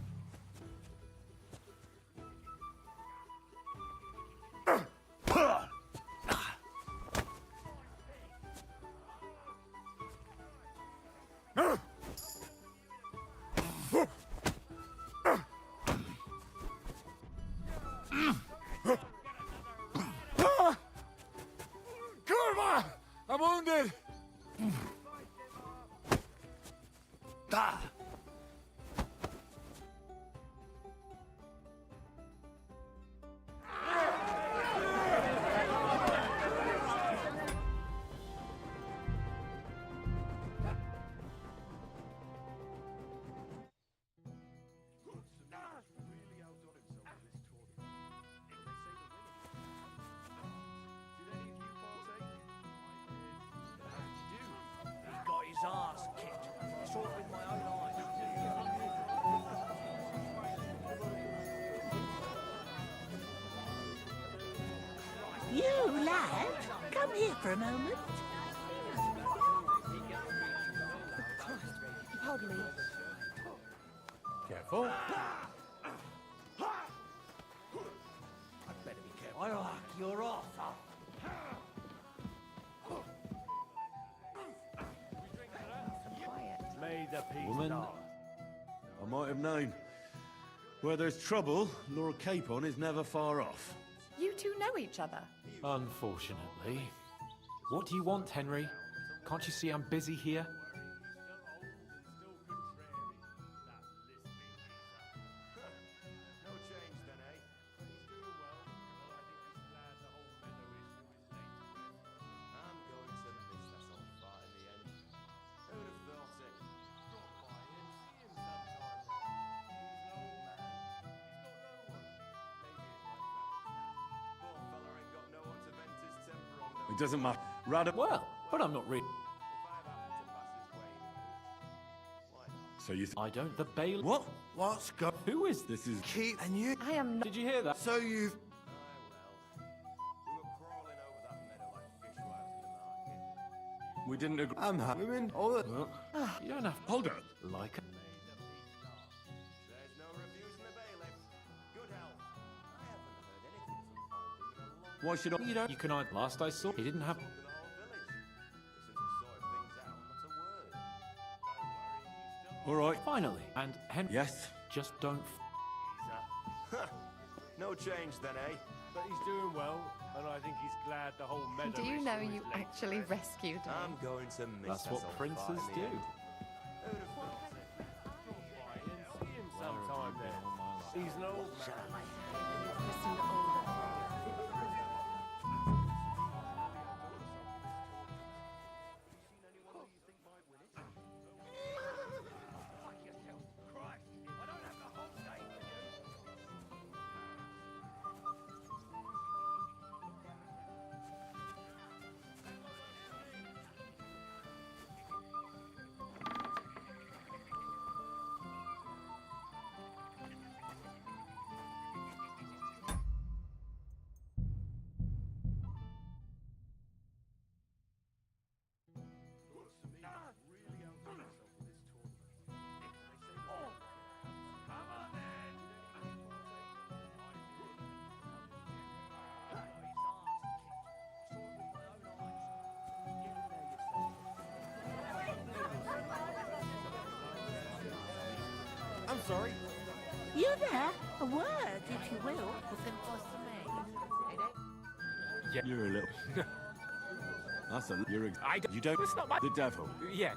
Kurva! I'm wounded! His arse kicked. Saw it with my own eyes. You, lad, come here for a moment. Pardon me. Careful. I'd better be careful. I like your off. May the peace Woman, start. I might have known. Where there's trouble, Lord Capon is never far off. You two know each other. Unfortunately. What do you want, Henry? Can't you see I'm busy here? No change then, eh? I'm going to miss that old fart in the end. Who'd have thought it? Poor fella ain't got no one to vent his temper on, no. It doesn't matter. Rather. Well, but I'm not really. So you. I don't. The bailiff. What? What's go? Who is this? Is Keep and you. I am not. Did you hear that? So you've. We didn't agree. I'm women. All that. You don't have. Hold on. Like. There's no refusing the bailiff. Good health. I haven't heard anything from Alden in a long Why should I? You don't. You can. Last I saw, he didn't have. time to the whole village. Since we sorted things out, not a word. All right. Finally, and Henry. Yes. Just don't. No change then, eh? But he's doing well, and I think he's glad the whole meadow. Do you is know through you his legs. actually rescued me? I'm going to miss That's that what old princes fart in the do. end. Who'd have thought it? See him sometime then. He's an old man. I'm sorry. You there? A word, if you will. Yeah. You're a little. That's a. You're a. You don't. It's not my. The devil. Yeah.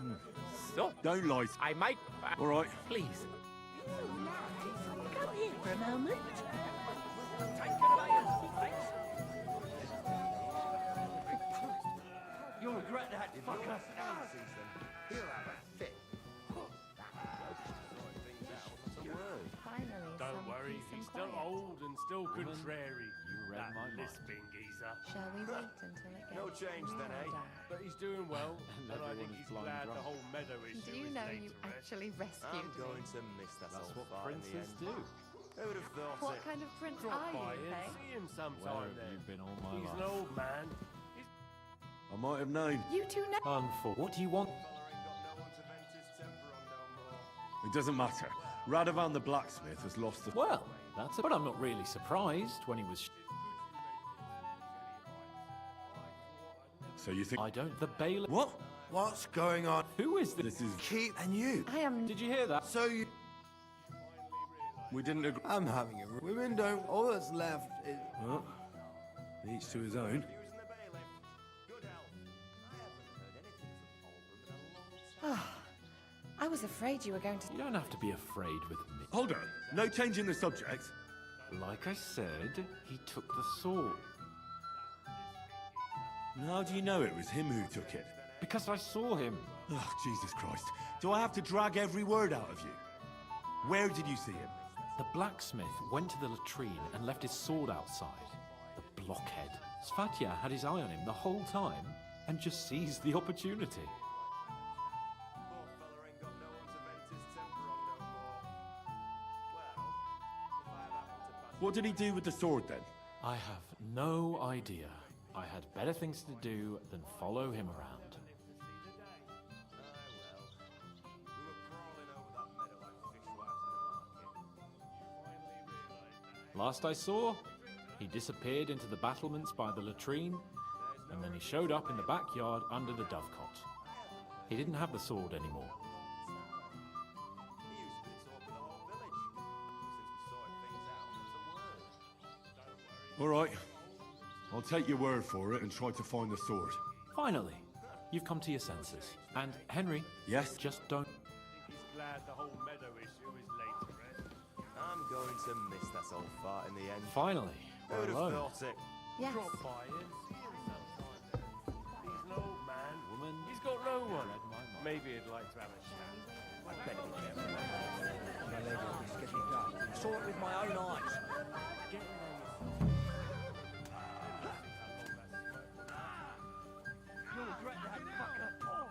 So. Don't lie. I might. All right. Please. Come here for a moment. You'll regret that, fucker. He'll have a fit. Finally, Don't some worry. peace and He's still quiet. old and still contrary. You read That my mind. lisping geezer. Shall we wait until it gets No change then, eh? dark? But he's doing well, And and I think everyone is he's blind glad the drunk. whole meadow is Do through you his know legs you to rest. actually rescued I'm me? going to miss that That's old what fart in the princes end. do. Who'd have thought What it? kind of prince Drop are by you, and hey? see him Where sometime have then. you been all my He's life? an old man. I might have known. You two know. What do you want? Fella ain't got no one to vent his temper on no more. It doesn't matter. Radovan the blacksmith has lost the. Well, that's it. But I'm not really surprised when he was. So you think? I don't. The bailiff. What? What's going on? Who is this? This is. Keep and you. I am. Did you hear that? So you. We didn't agree. I'm having a. Women don't. All that's left is. Well, each to his own. Refusing the bailiff. Good health. I haven't heard anything from Alden in a long time. I was afraid you were going to. You don't have to be afraid with me. Hold on. No change in the subject. Like I said, he took the sword. How do you know it was him who took it? Because I saw him. Oh, Jesus Christ. Do I have to drag every word out of you? Where did you see him? The blacksmith went to the latrine and left his sword outside. The blockhead. Svatya had his eye on him the whole time and just seized the opportunity. Poor fella ain't got no one to vent his temper on no more. Well, if I have happened to pass. What did he do with the sword then? I have no idea. I had better things to do than follow him around. We were crawling over that meadow like fishwives in the market. Last I saw, he disappeared into the battlements by the latrine, and then he showed up in the backyard under the dovecot. He didn't have the sword anymore. He used to talk with the whole village. Since we sorted things out, not a word. All right. I'll take your word for it and try to find the sword. Finally, you've come to your senses. And Henry, yes, just don't. He's glad the whole meadow issue is laid to rest. I'm going to miss that old fart in the end. Finally, we're Who'd have alone. thought it? Yes. Drop by and see him sometime. He's an old man. Woman. He's got no one. Read my mind. Maybe he'd like to have a chat. I'd better be careful. My leg will be getting done. I saw it with my own eyes. Get in there You'll regret that, fucker.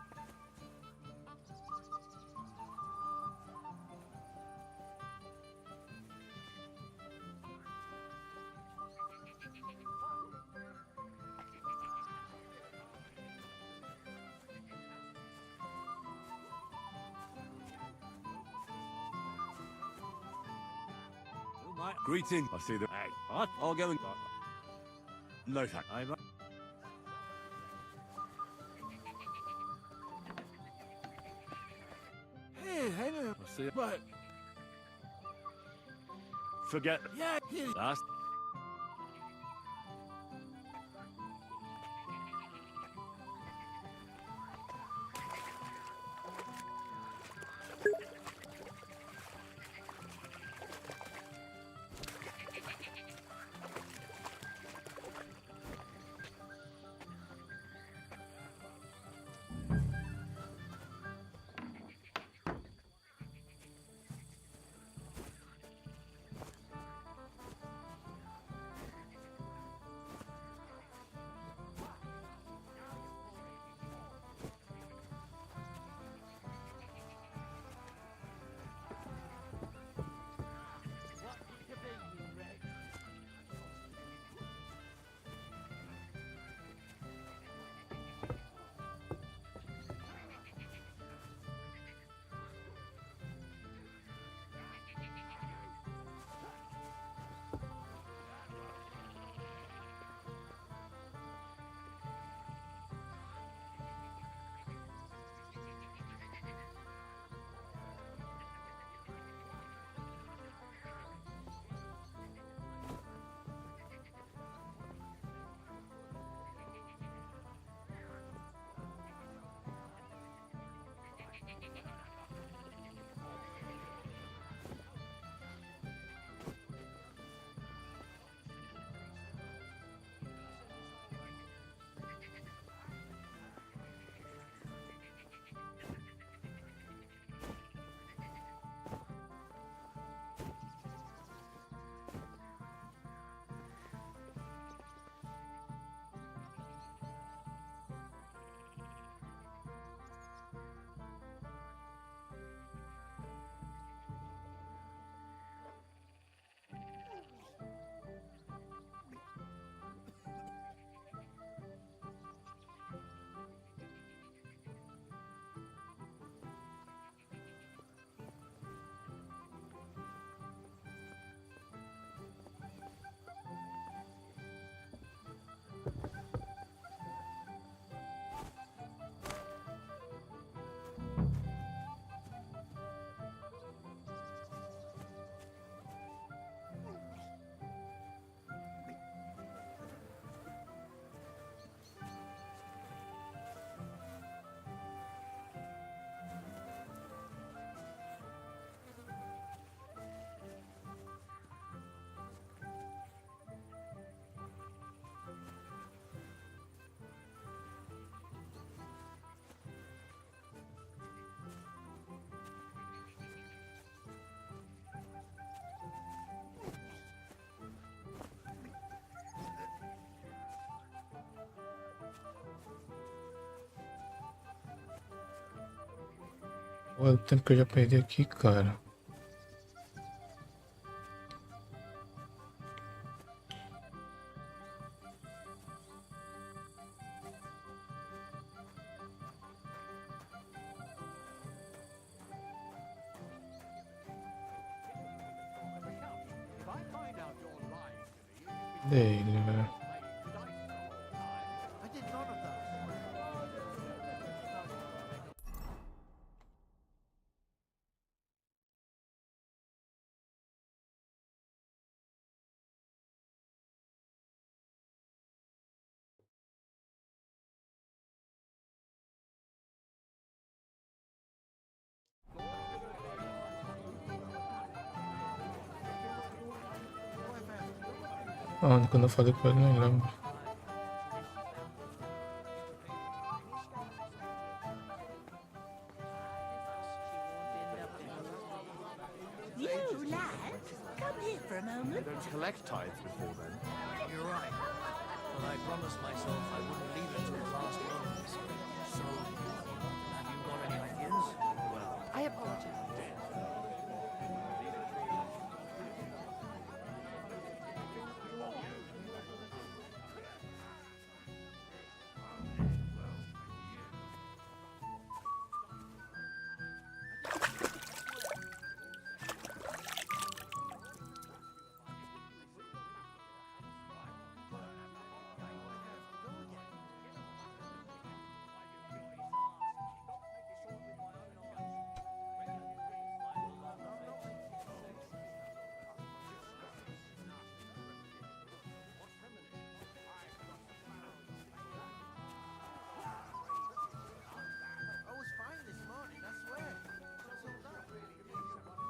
Greeting. I see the. Hey, what? I'll go and. No thank. I'm. Hey, Henry. I see it. But, Forget. yeah, he's... Last. Olha o tempo que eu já perdi aqui, cara. Dele, velho. Ah, quando eu falei com ele, nem lembro. You lads, come here for a They moment. don't collect tithes before then. You're right. But I promised myself I wouldn't leave it till the last moment. So, have you got any ideas? Well, I apologize. I was fine this morning, I swear. What's all that?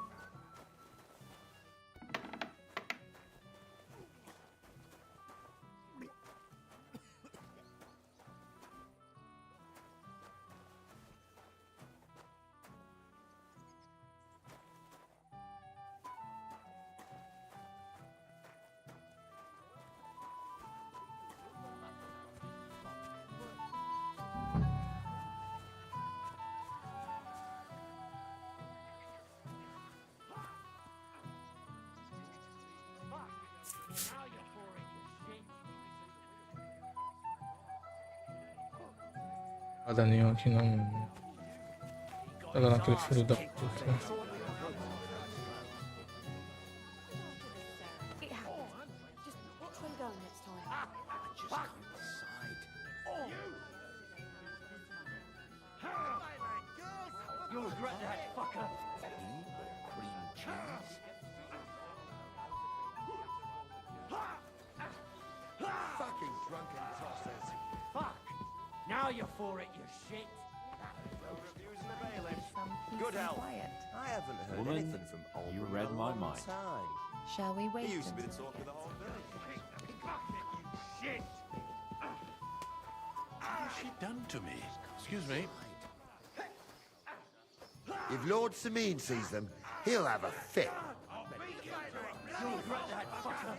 Nada nenhum aqui não. Tá dando aquele filho da puta. It happened. Just watch where you're going next time. I just can't decide. You'll regret that, fucker. Cream cheese? Fucking drunken tossers. Fuck! Now you're for it, you shit. No reviews in the bailiff. Some peace Good and help. quiet. I haven't heard Woman, anything from Old you Woman read in a my long mind. time. Shall we wait He used to be the until talk of the whole village. Shit! What has she done to me? Excuse me. If Lord Sameen sees them, he'll have a fit. You'll regret that, fucker.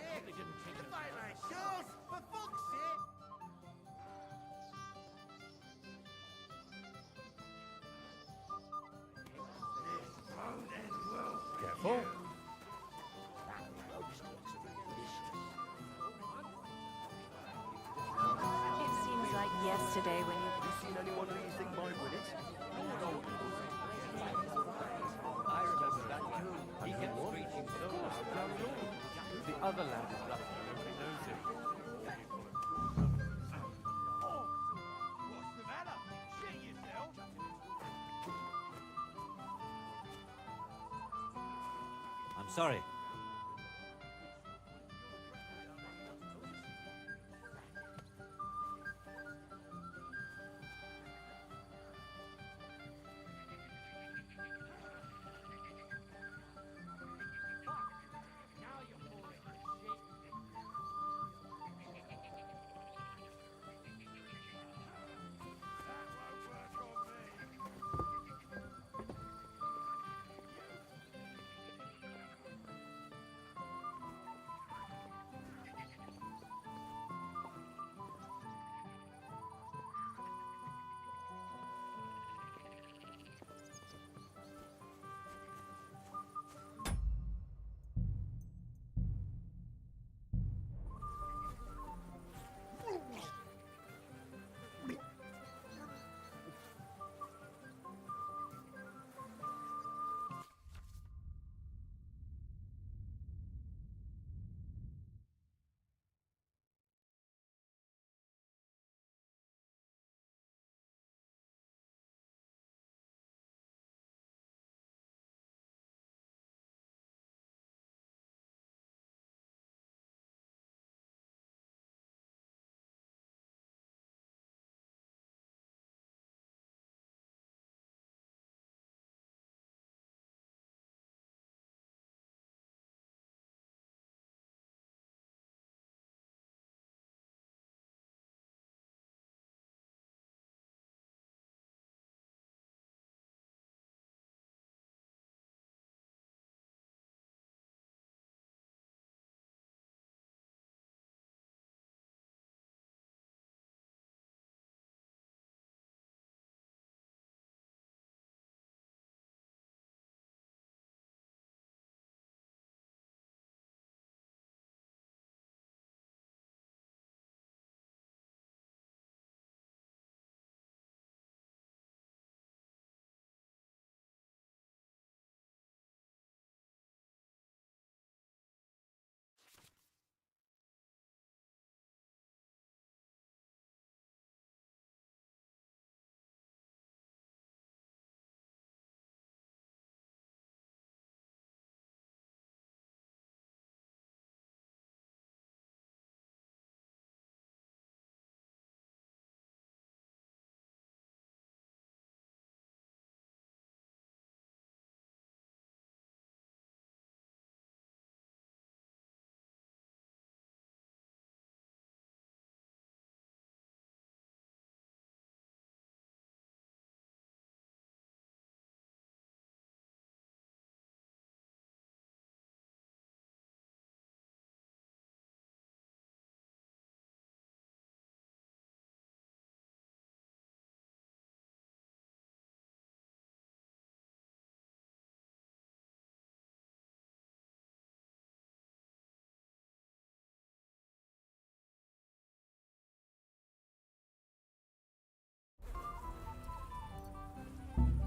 Careful. It seems like yesterday when you... Seen anyone who you think might win it? I remember that too. He kept screeching so loud. The other lad is lucky. Nobody knows him. What's the matter? Shit yourself. I'm sorry.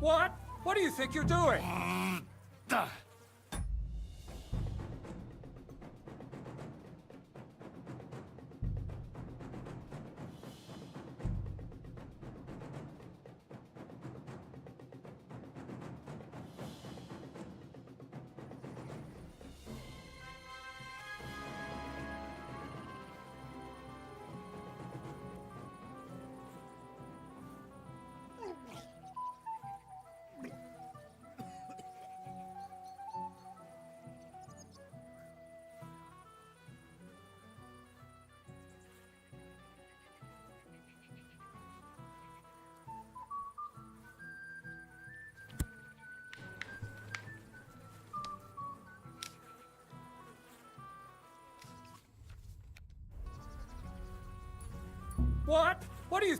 What? What do you think you're doing? What? What do you...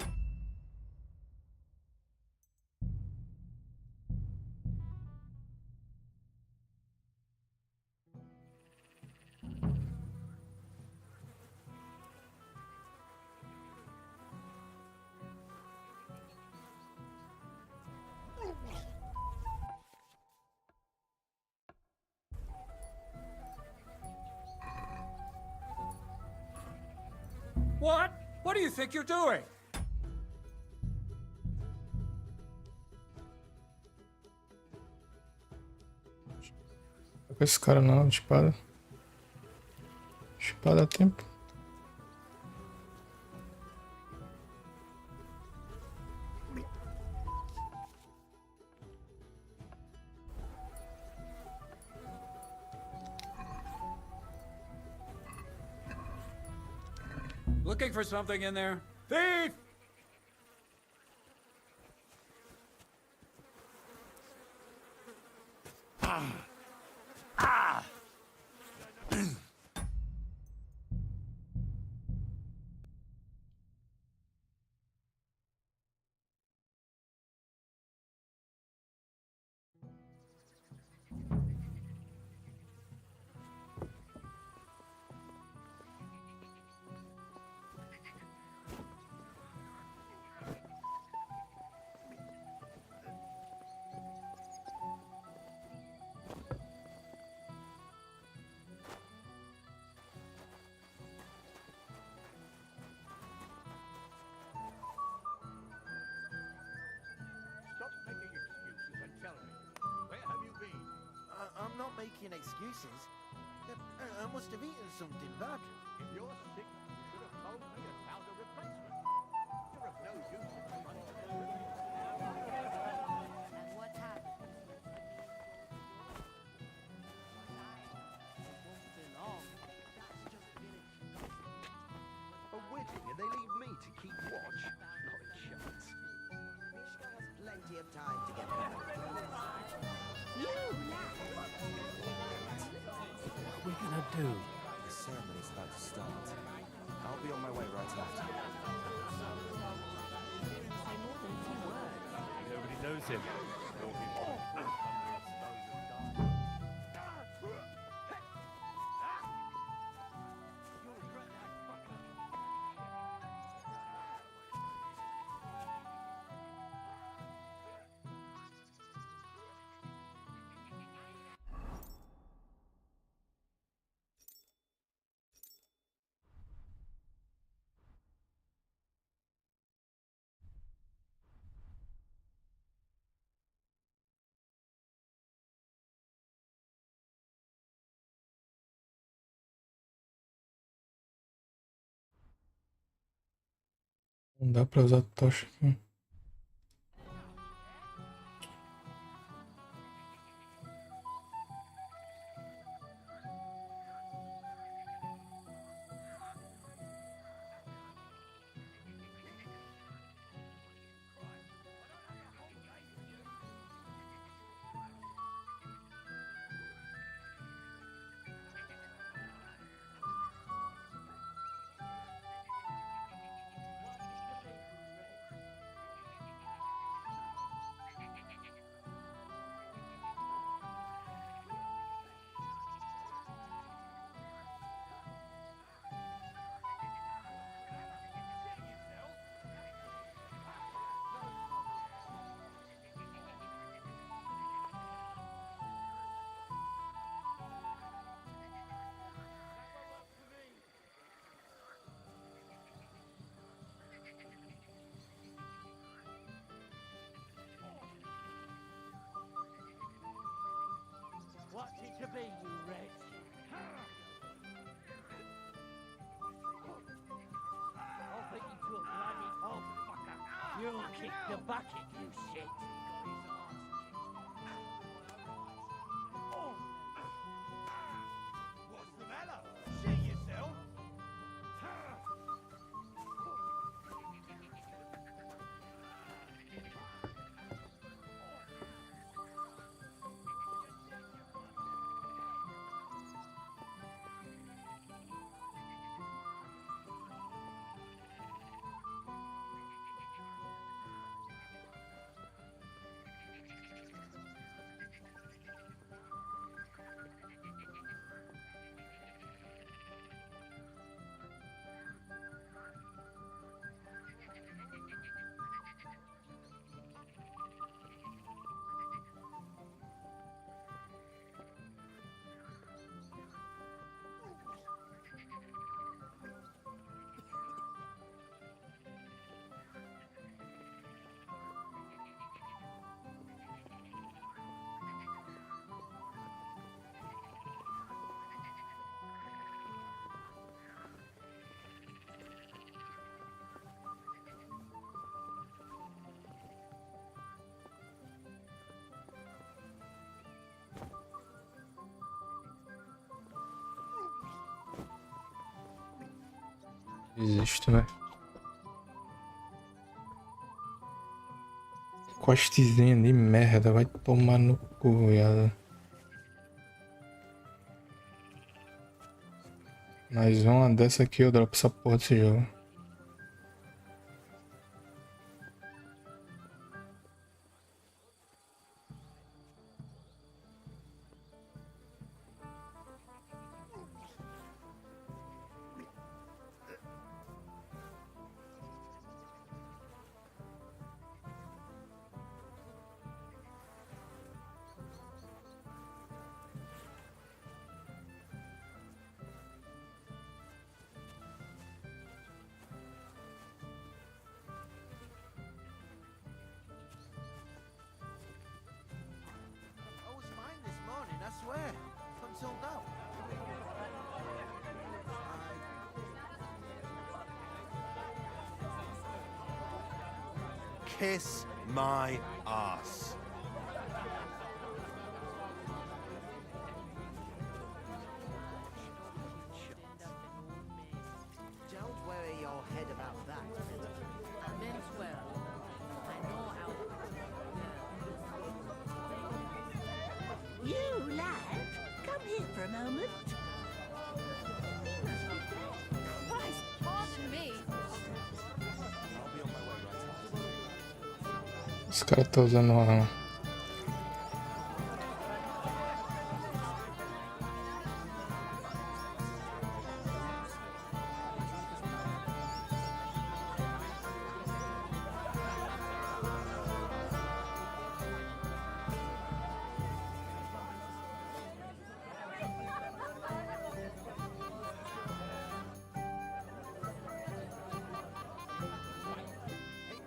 What? What do you think you're doing? Tô com esse cara não, de espada. Espada a tempo. Looking for something in there? Thief! Stop making excuses and tell me. Where have you been? I'm not making excuses. I must have eaten something bad. If you're sick, you should have told me and found a replacement. You're of no use if you're running to the trivial. And what happened? A wedding and they leave me to keep watch? Not a chance. Mishka has plenty of time to get back. What are we gonna do? The ceremony's about to start. I'll be on my way right after. Nobody knows him. Não dá pra usar tocha aqui. it to be, you wretch? I'll beat you to a bloody pulp, fucker. You'll kick the bucket, you shit. What's the matter? Shit yourself? Existe, né? Questzinha de merda, vai tomar no cu, viado. Mais uma dessa aqui eu dropo essa porra desse jogo. I was fine this morning, I swear. Until now. Kiss my ass. Don't worry your head about that. I meant well. I know how. You, lad, come here for a moment. Christ, pardon me. Esse cara tá usando uma...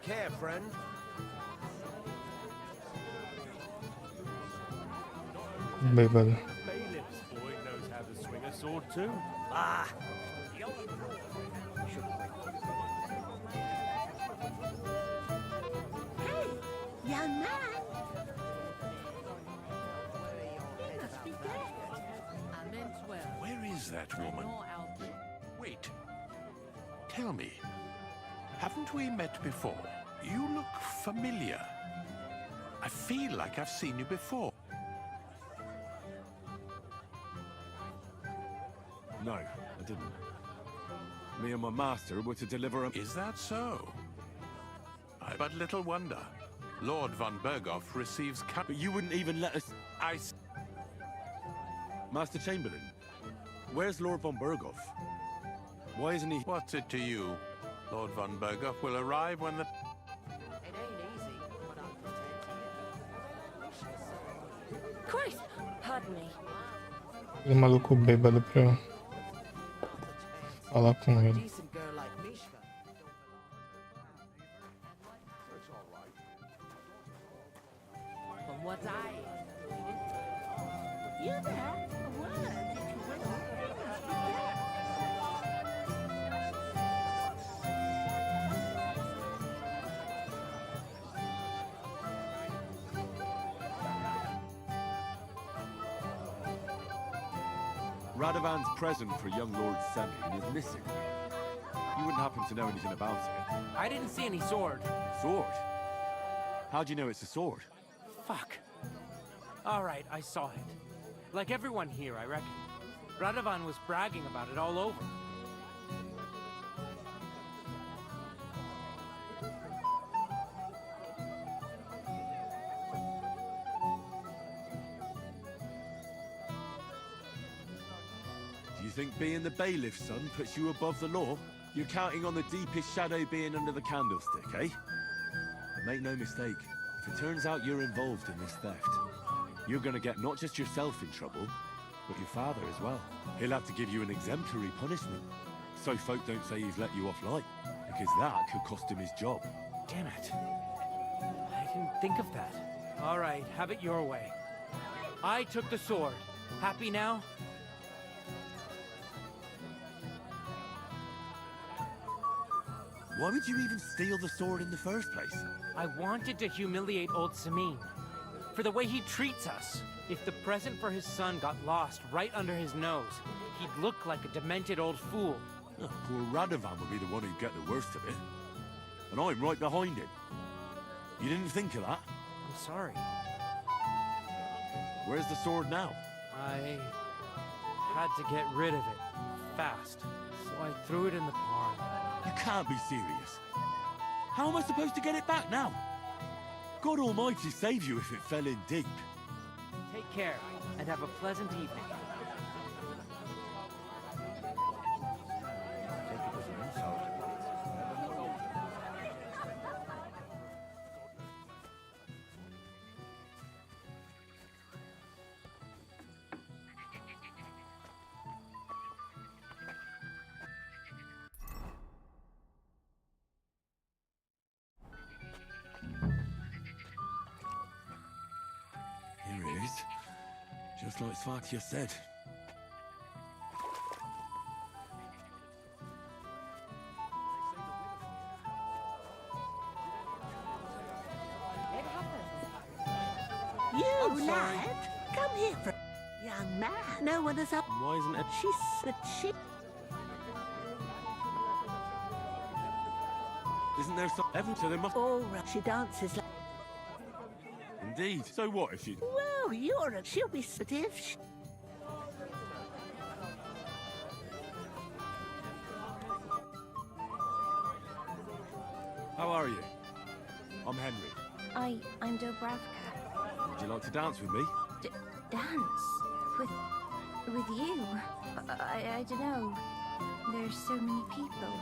Care, friend. Bêbado. Bailiff's boy knows how to swing a sword too. Ah! Hey, young man. You must be dead. I meant well. Where is that woman? Know how. Wait. Tell me. Haven't we met before? You look familiar. I feel like I've seen you before. No, I didn't. Me and my master were to deliver a... Is that so? But little wonder. Lord von Berghoff receives... But you wouldn't even let us... Master Chamberlain, where's Lord von Berghoff? Why isn't he... What's it to you? Lord von Berghoff will arrive when the... It ain't easy, but I'll pretend to. Christ! Pardon me. Aquele maluco bêbado pra falar com ele. Decent girl like Mishka. It's all right. From what I... You there? Radovan's present for young Lord Semyon is missing. You wouldn't happen to know anything about it? I didn't see any sword. Sword? How do you know it's a sword? Fuck. All right, I saw it. Like everyone here, I reckon. Radovan was bragging about it all over. Do you think being the bailiff's son puts you above the law? You're counting on the deepest shadow being under the candlestick, eh? But make no mistake, if it turns out you're involved in this theft, you're gonna get not just yourself in trouble, but your father as well. He'll have to give you an exemplary punishment, so folk don't say he's let you off light, because that could cost him his job. Damn it. I didn't think of that. All right, have it your way. I took the sword. Happy now? Why would you even steal the sword in the first place? I wanted to humiliate old Samin. For the way he treats us. If the present for his son got lost right under his nose, he'd look like a demented old fool. Oh, poor Radovan would be the one who'd get the worst of it. And I'm right behind him. You didn't think of that? I'm sorry. Where's the sword now? I had to get rid of it. Fast. So I threw it in the pond. You can't be serious. How am I supposed to get it back now? God Almighty save you if it fell in deep. Take care, and have a pleasant evening. Take it as an insult. Here it is. Just like Svatya said. You lad, come here for young man. No one is up. Why isn't it? She's the chick. Isn't there some so there must All right. She dances like. Indeed. So what if you Well, you're a. She'll be stiff. How are you? I'm Henry. I'm Dobravka. Would you like to dance with me? Dance? With you? I don't know. There's so many people.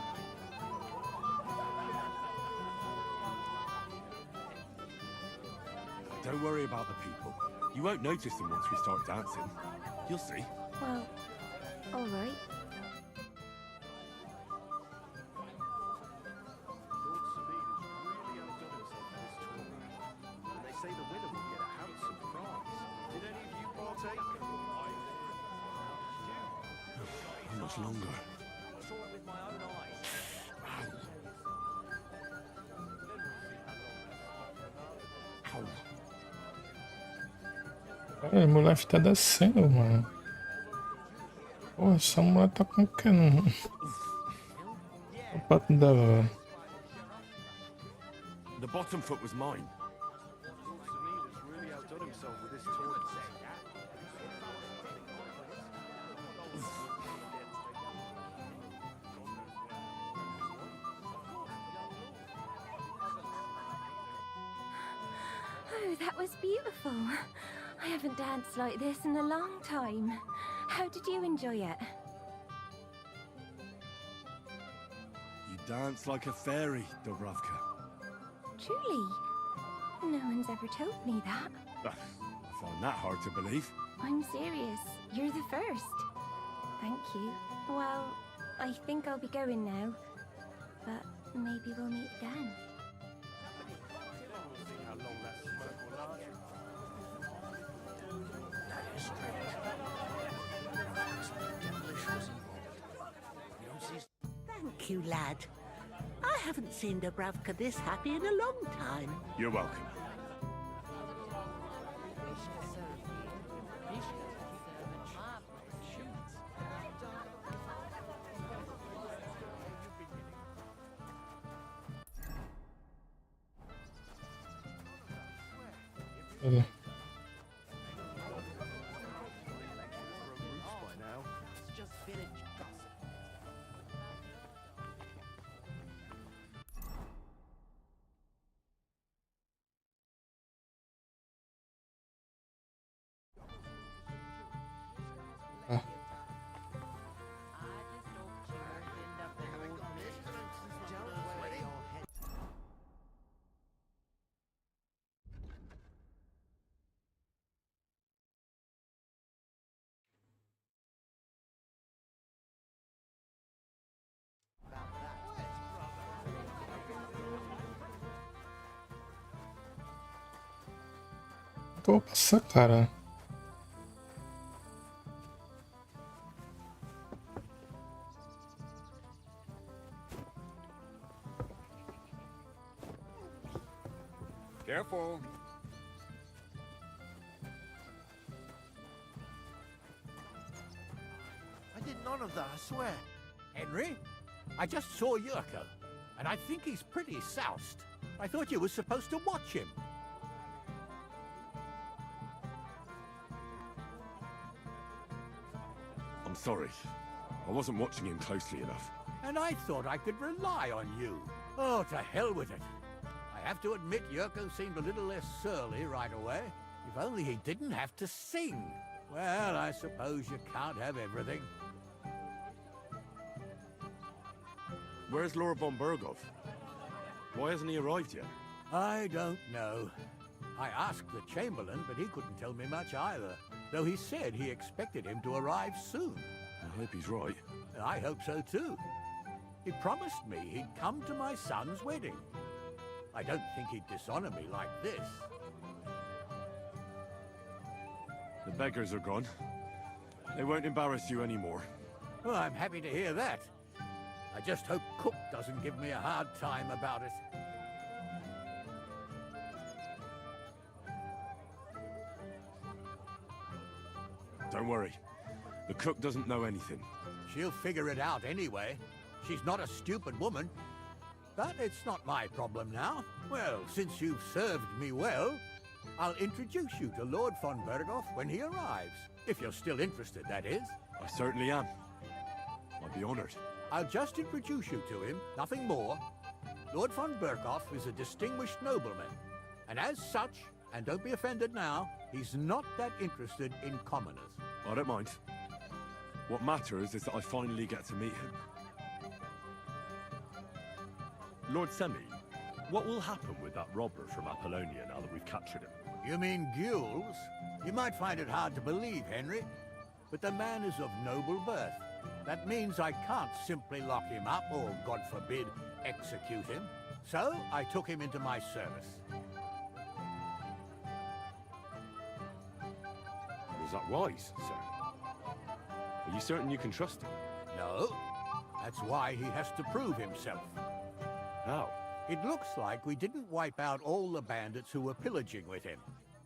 Don't worry about the people. You won't notice them once we start dancing. You'll see. Well, all right. Lord Sabine has really outdone himself for this tournament. And they say the winner will get a handsome prize. Did any of you partake? How much longer? I saw it with my own eyes. Cara, a mulher tá descendo, mano. Pô, essa mulher tá com o que no... O pato dela, velho. The bottom foot was mine. Lord Sabine has really outdone himself with this tournament. Oh, that was beautiful. I haven't danced like this in a long time. How did you enjoy it? You dance like a fairy, Dobravka. Truly? No one's ever told me that. I find that hard to believe. I'm serious. You're the first. Thank you. Well, I think I'll be going now. But maybe we'll meet again. We'll see how long that smoke will last. That is strange. Something devilish was involved. You don't see. Thank you, lad. I haven't seen Dobravka this happy in a long time. You're welcome. Cadê? Ah. Tô passar, cara. Careful. I did none of that, I swear. Henry, I just saw Yurko, and I think he's pretty soused. I thought you were supposed to watch him. I'm sorry. I wasn't watching him closely enough. And I thought I could rely on you. Oh, to hell with it. I have to admit Yurko seemed a little less surly right away. If only he didn't have to sing. Well, I suppose you can't have everything. Where's Lord von Berghoff? Why hasn't he arrived yet? I don't know. I asked the Chamberlain, but he couldn't tell me much either. Though he said he expected him to arrive soon. I hope he's right. I hope so too. He promised me he'd come to my son's wedding. I don't think he'd dishonor me like this. The beggars are gone. They won't embarrass you anymore. Well, I'm happy to hear that. I just hope Cook doesn't give me a hard time about it. Don't worry. The cook doesn't know anything. She'll figure it out anyway. She's not a stupid woman. But it's not my problem now. Well, since you've served me well, I'll introduce you to Lord von Berghoff when he arrives. If you're still interested, that is. I certainly am. I'd be honored. I'll just introduce you to him, nothing more. Lord von Berghoff is a distinguished nobleman. And as such, and don't be offended now, he's not that interested in commoners. I don't mind. What matters is that I finally get to meet him. Lord Semi, what will happen with that robber from Apollonia now that we've captured him? You mean Gules? You might find it hard to believe, Henry, but the man is of noble birth. That means I can't simply lock him up or, God forbid, execute him. So I took him into my service. Was that wise, sir? Are you certain you can trust him? No. That's why he has to prove himself. How? It looks like we didn't wipe out all the bandits who were pillaging with him.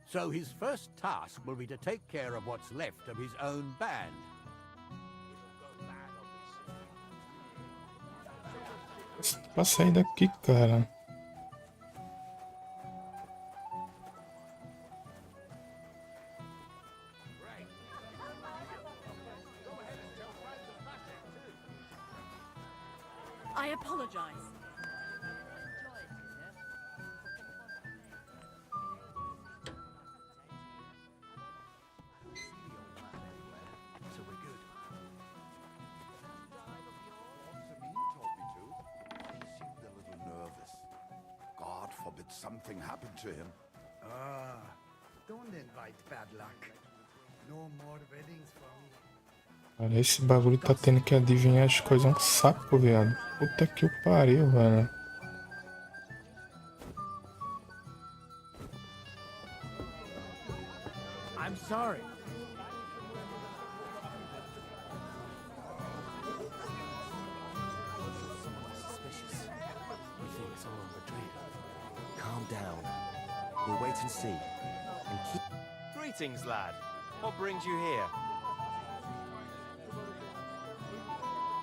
So his first task will be to take care of what's left of his own band. Pra sair daqui, cara. I apologize. So we're good. He seemed a little nervous. God forbid something happened to him. Ah, don't invite bad luck. No more weddings for me. Cara, esse bagulho tá tendo que adivinhar as coisas é um saco, viado. Puta que o pariu, velho. I'm sorry. Suspicious. We think someone betrayed us. Calm down. We'll wait and see. And keep... Greetings, lad. What brings you here?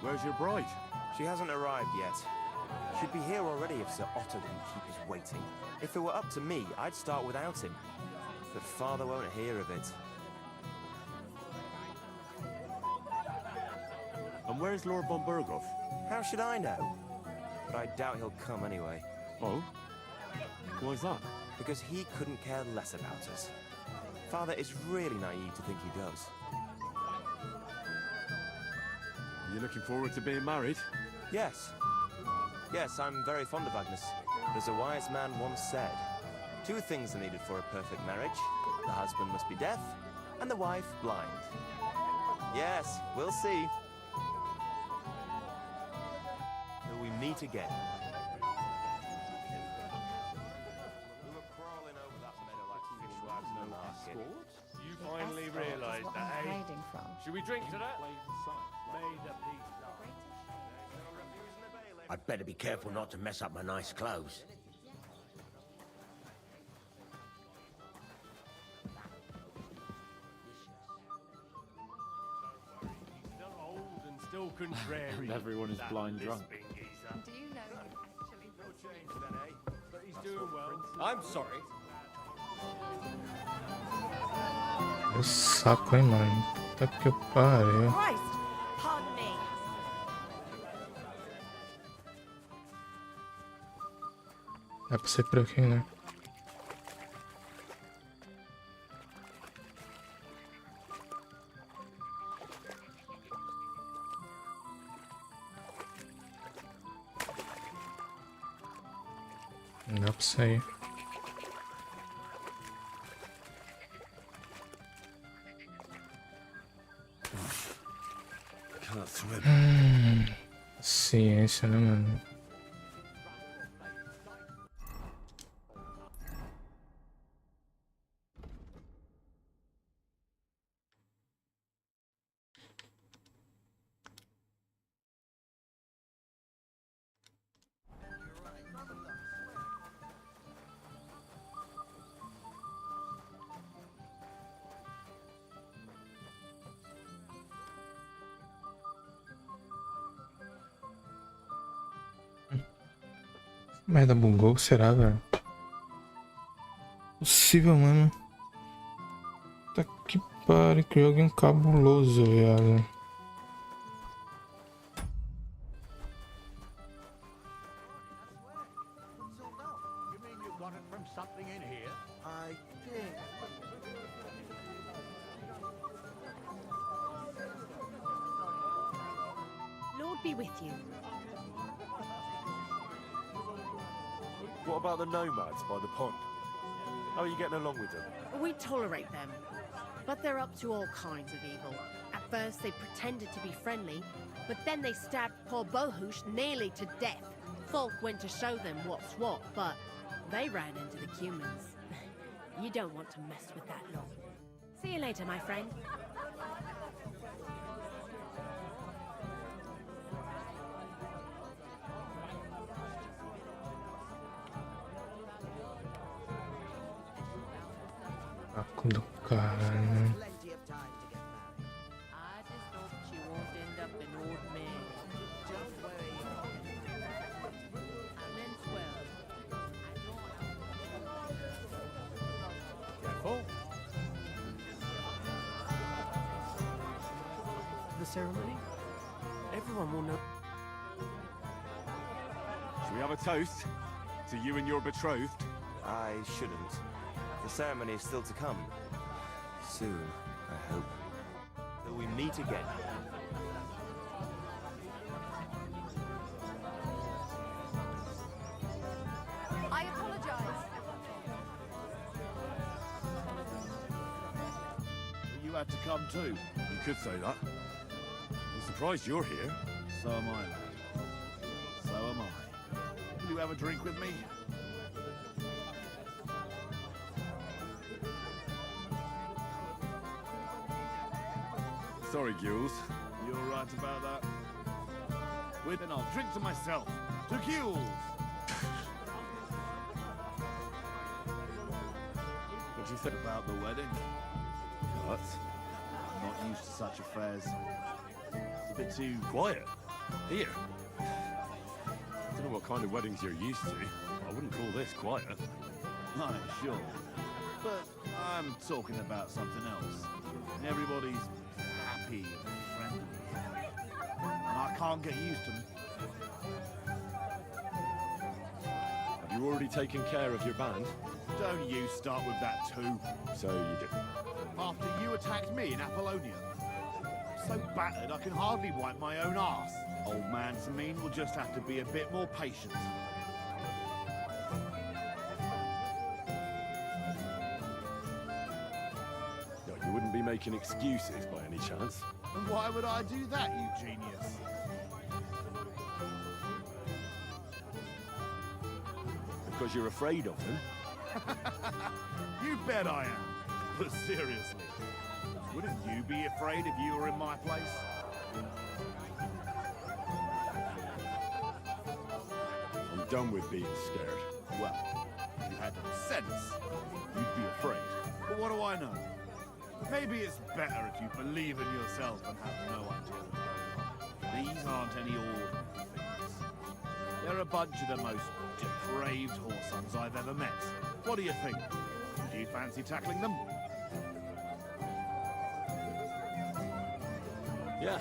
Where's your bride? She hasn't arrived yet. She'd be here already if Sir Otto didn't keep us waiting. If it were up to me, I'd start without him. But Father won't hear of it. And where's Lord von Berghoff? How should I know? But I doubt he'll come anyway. Oh? Why's that? Because he couldn't care less about us. Father is really naive to think he does. You looking forward to being married? Yes. Yes, I'm very fond of Agnes. As a wise man once said, 2 things are needed for a perfect marriage. The husband must be deaf, and the wife blind. Yes, we'll see. Till we meet again. We were crawling over that meadow like fishwives in the market. You finally realised that, eh? hiding from. Should we drink to that? May the peace I'd better be careful not to mess up my nice clothes. still old and still contrary. And everyone is That blind drunk. lisping geezer. Do you know you actually But he's doing well. I'm sorry. Que saco, hein, mano? Tá que pariu. Christ! Pardon me. Dá pra ser por aqui, né? Não dá pra sair. Can't swim. Ciência, né, mano? Merda, bugou, será, velho? Possível, mano. Tá que pariu, que joguinho cabuloso, viado. You mean you got it from something in here? I did. Lord be with you. What about the nomads by the pond? How are you getting along with them? We tolerate them, but they're up to all kinds of evil. At first, they pretended to be friendly, but then they stabbed poor Bohush nearly to death. Folk went to show them what's what, but they ran into the humans. You don't want to mess with that lot. See you later, my friend. Saco do caralho. Plenty of time to get married. I just hope she won't end up an old man. Don't worry. I meant well. Careful. The ceremony? Everyone will know. Should we have a toast? To you and your betrothed? I shouldn't. The ceremony is still to come. Soon, I hope. Till we meet again. I apologize. You had to come too. You could say that. I'm surprised you're here. So am I, lad. So am I. Will you have a drink with me? Sorry, Gules. You all right about that? Wait, then I'll drink to myself. To Gules! What do you think? About the wedding? What? I'm not used to such affairs. It's a bit too Quiet. Here. I don't know what kind of weddings you're used to. I wouldn't call this quiet. Aye, sure. But I'm talking about something else. Everybody's happy and friendly. And I can't get used to them. Have you already taken care of your band? Don't you start with that too. So you did. After you attacked me in Apollonia. I'm so battered I can hardly wipe my own arse. Old man Sameen will just have to be a bit more patient. No, you wouldn't be making excuses by any chance. And why would I do that, you genius? Because you're afraid of them? You bet I am. But seriously, wouldn't you be afraid if you were in my place? I'm done with being scared. Well, if you had any sense, you'd be afraid. But what do I know? Maybe it's better if you believe in yourself and have no idea what's going on. These aren't any ordinary things. They're a bunch of the most depraved whoresons I've ever met. What do you think? Do you fancy tackling them? Yeah.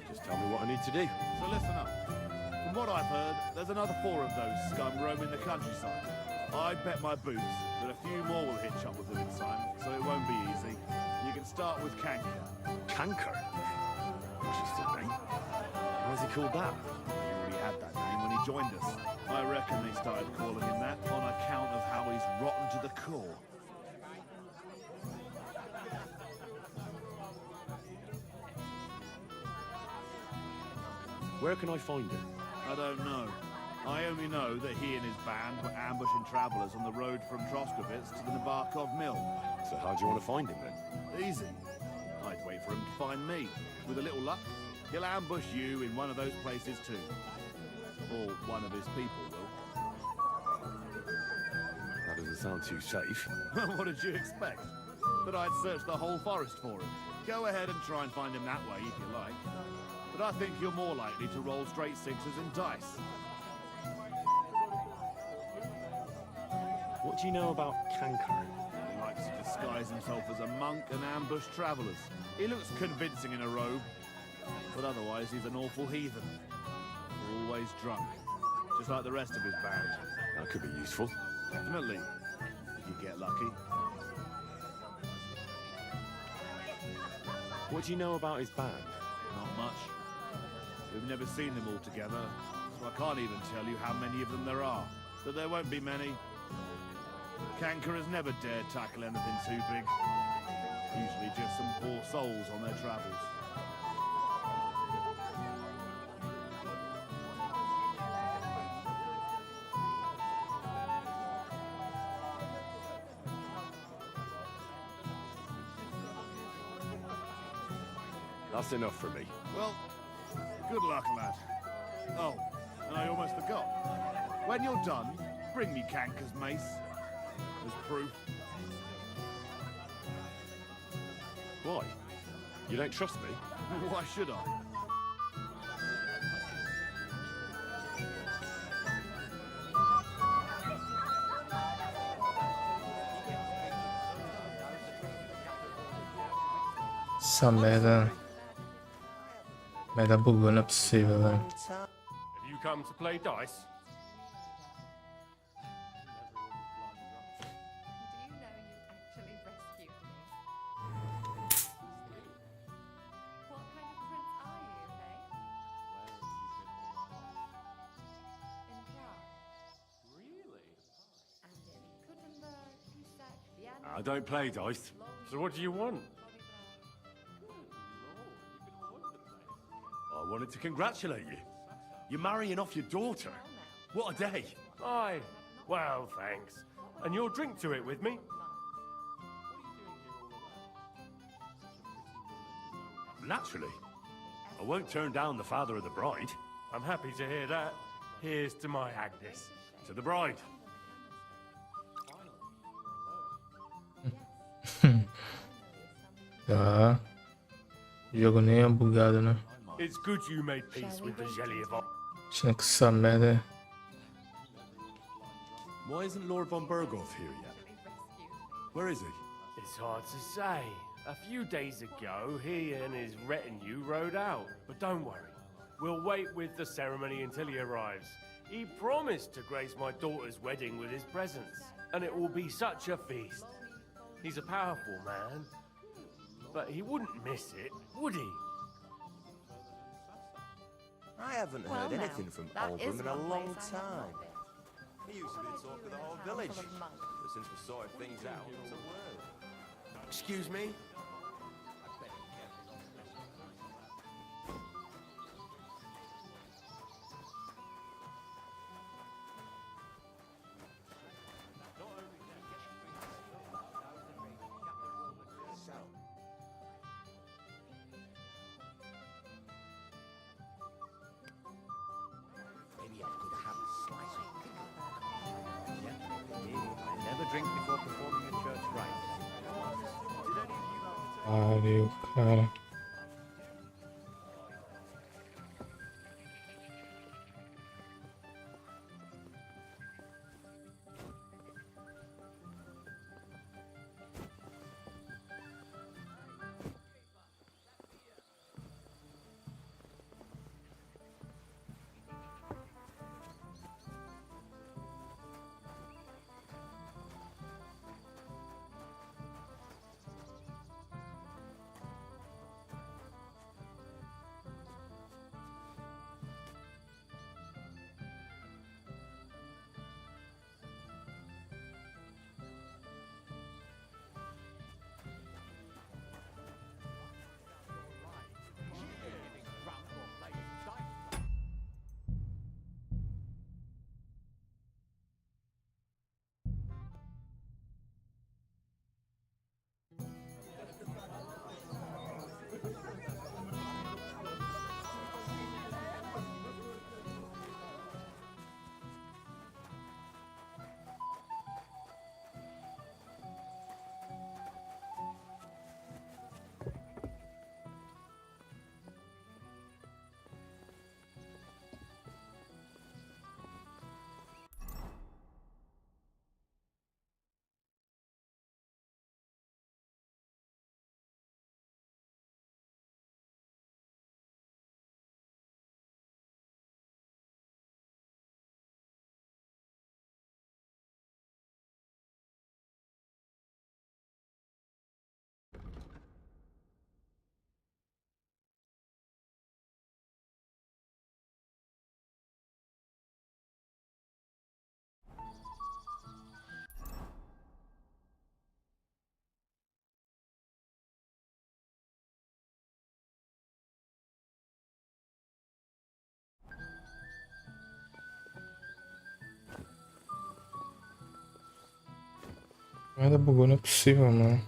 Just tell me what I need to do. So listen up. From what I've heard, there's another 4 of those scum roaming the countryside. I'd bet my boots that a few more will hitch up with them in time, so it won't be easy. You can start with Canker. Canker? Interesting name. Why's he called that? He already had that name when he joined us. I reckon they started calling him that on account of how he's rotten to the core. Where can I find him? I don't know. I only know that he and his band were ambushing travellers on the road from Troskowitz to the Nabarkov mill. So how do you want to find him then? Easy. I'd wait for him to find me. With a little luck, he'll ambush you in one of those places too. Or one of his people will. That doesn't sound too safe. What did you expect? That I'd search the whole forest for him? Go ahead and try and find him that way if you like. But I think you're more likely to roll straight 6s and dice. What do you know about Canker? He likes to disguise himself as a monk and ambush travellers. He looks convincing in a robe, but otherwise he's an awful heathen. Always drunk, just like the rest of his band. That could be useful. Definitely, if you get lucky. What do you know about his band? Not much. We've never seen them all together, so I can't even tell you how many of them there are. But there won't be many. Canker has never dared tackle anything too big. Usually just some poor souls on their travels. That's enough for me. Well, good luck, lad. Oh, and I almost forgot. When you're done, bring me Canker's mace. As proof. Why? You don't trust me? Why should I? Essa merda. Merda bugou, não é possível, velho. Have you come to play dice? I don't play dice. So what do you want? I wanted to congratulate you. You're marrying off your daughter. What a day. Aye. Well, thanks. And you'll drink to it with me? Naturally. I won't turn down the father of the bride. I'm happy to hear that. Here's to my Agnes. To the bride. Tá. O jogo nem é bugado, né? It's good you made peace with the Jelly of Tinha que essa merda. Why isn't Lord von Berghoff here yet? Where is he? It's hard to say. A few days ago, he and his retinue rode out. But don't worry. We'll wait with the ceremony until he arrives. He promised to grace my daughter's wedding with his presence. And it will be such a feast. He's a powerful man. But he wouldn't miss it, would he? I haven't Well, heard now, anything from that Oldham is in a one long place I have time. not been. He used to be the talk of the whole village. But since we sorted things out, it's a word. Excuse me? Maybe I could have a slice of pickle. I never drink before performing a church rite. Pariu, cara. Merda, bugou, não é possível, mano.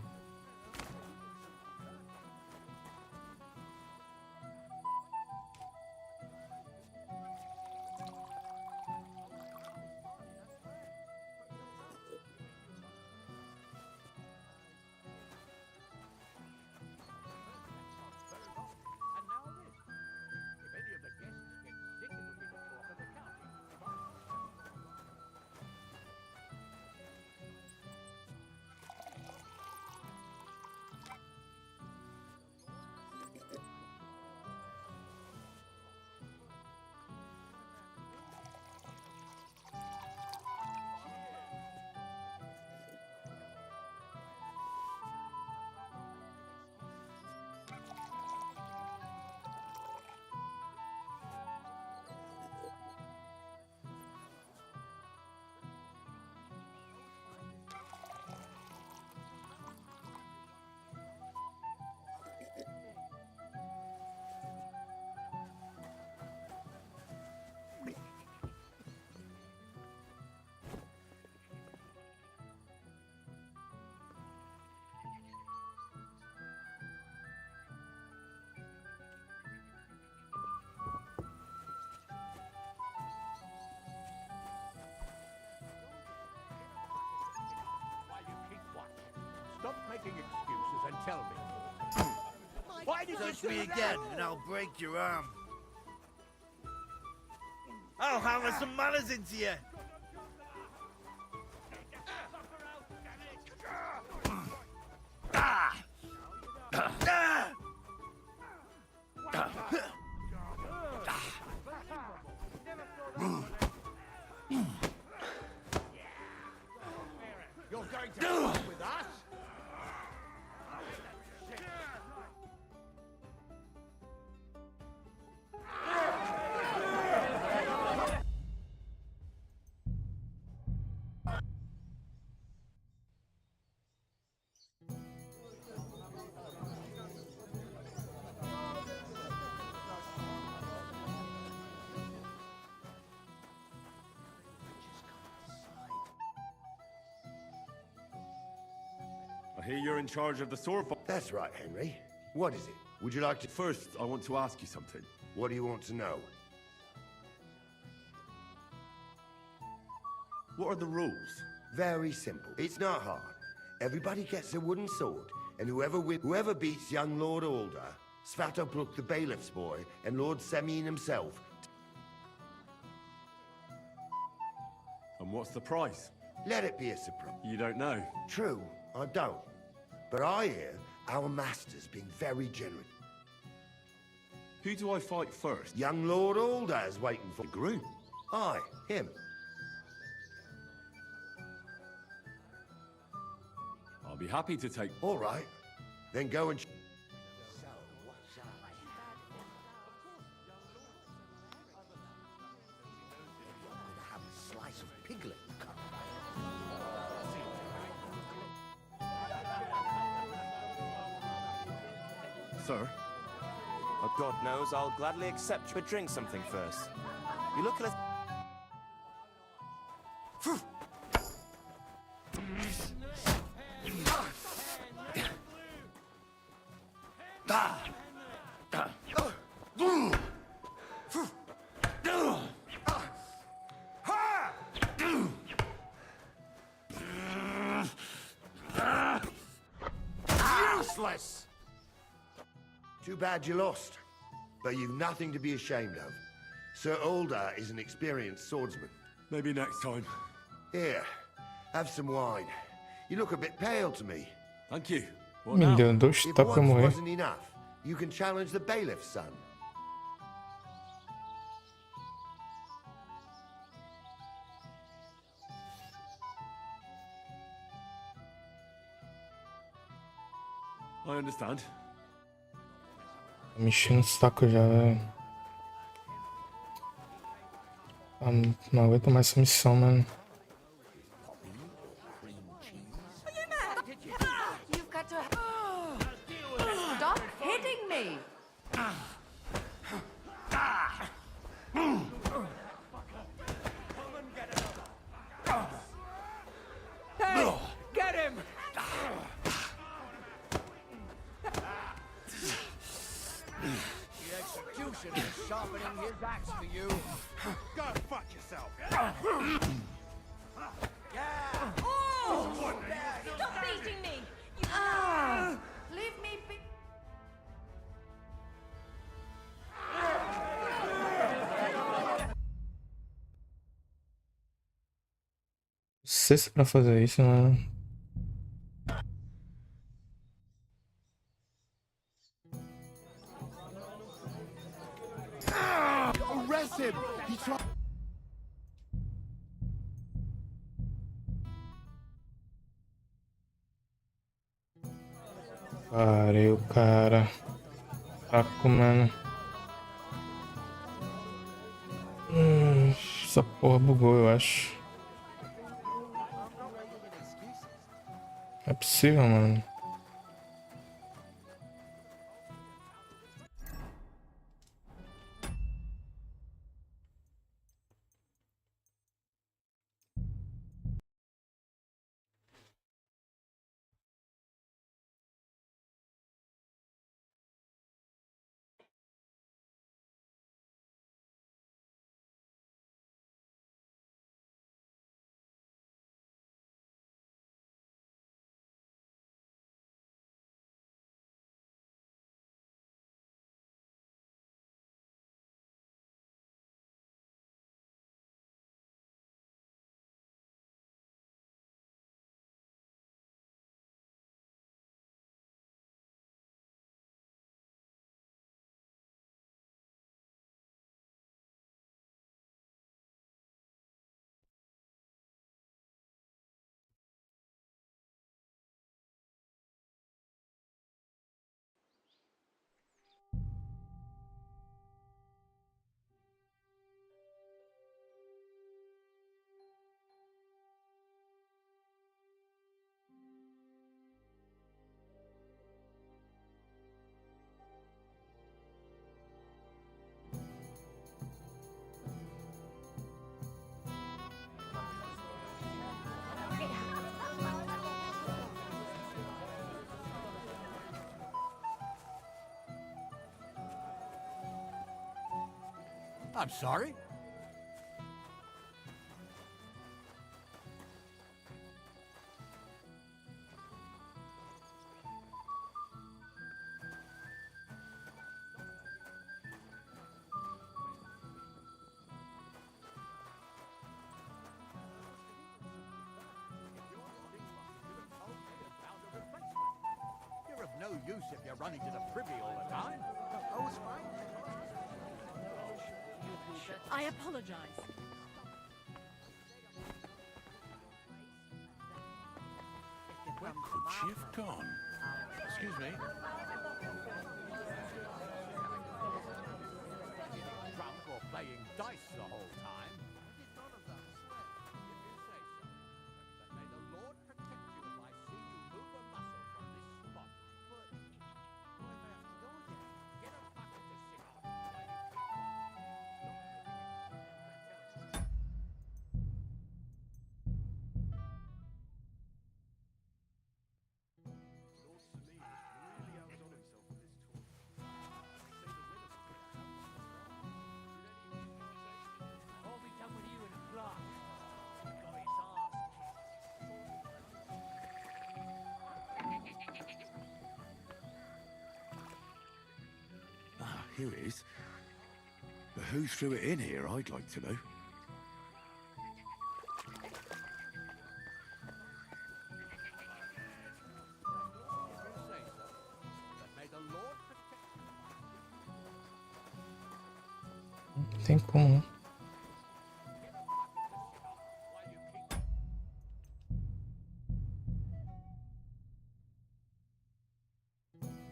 Stop making excuses and tell me. Why did Touch you me do again, that? and I'll break your arm. I'll hammer some manners into you. You're going to fight with us? I hear you're in charge of the sword. That's right, Henry. What is it? Would you like to... First, I want to ask you something. What do you want to know? What are the rules? Very simple. It's not hard. Everybody gets a wooden sword, and whoever beats young Lord Alder, Svatopluk the bailiff's boy, and Lord Semyon himself. And what's the price? Let it be a surprise. You don't know? True, I don't. But I hear our master's being very generous. Who do I fight first? Young Lord Alder is waiting for... The groom? Aye, him. I'll be happy to take... All right. Then go and... Have a slice of piglet. Sir? Oh, God knows I'll gladly accept you, but drink something first. You look a little... Useless! Too bad you lost. But you've nothing to be ashamed of. Sir Alder is an experienced swordsman. Maybe next time. Here, have some wine. You look a bit pale to me. Thank you. Me deu 2 If tapas pra once morrer. wasn't enough, you can challenge the bailiff's son. I understand. Tá me enchendo o saco já, velho. Não aguento mais essa missão, mano. You've got to... Stop hitting me! Hey, get him! The executioner is sharpening his axe for you. Go fuck yourself. Oh! Stop beating me! Leave me be... Não sei se é pra fazer isso, mano. Arrest him! He tried. Pariu, cara. Fraco, mano. Essa porra bugou, eu acho. É possível, mano. I'm sorry? You're of no use if you're running to the privy all the time. I was fine. I apologize. Where could she have gone? Excuse me. Drunk or playing dice the whole time. None of that. If you say so. But may the Lord protect you if I see you move a muscle from this spot. But why do I have to go again? Get a bucket to sit on. Lord Samin has really outdone himself with this tour. They say the winners will get I'll be done with you in a flash. Got his arse Ah, here it is. But who threw it in here, I'd like to know. Tem como, né?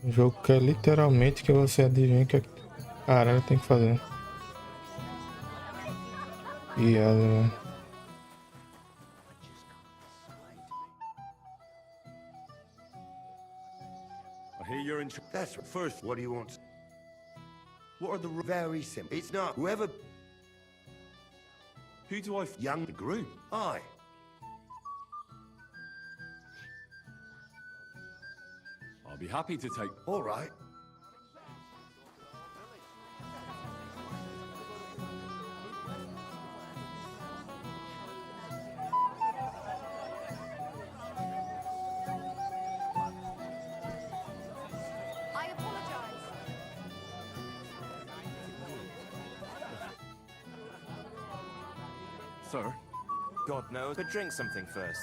O jogo quer literalmente que você adivinhe o que caralho tem que fazer. Piada, velho. I hear you're in... That's first. What do you want? What are the... Very simple. It's not whoever... Who do I... Young the groom. Aye. I'll be happy to take... All right. I apologize. Sir? God knows, but drink something first.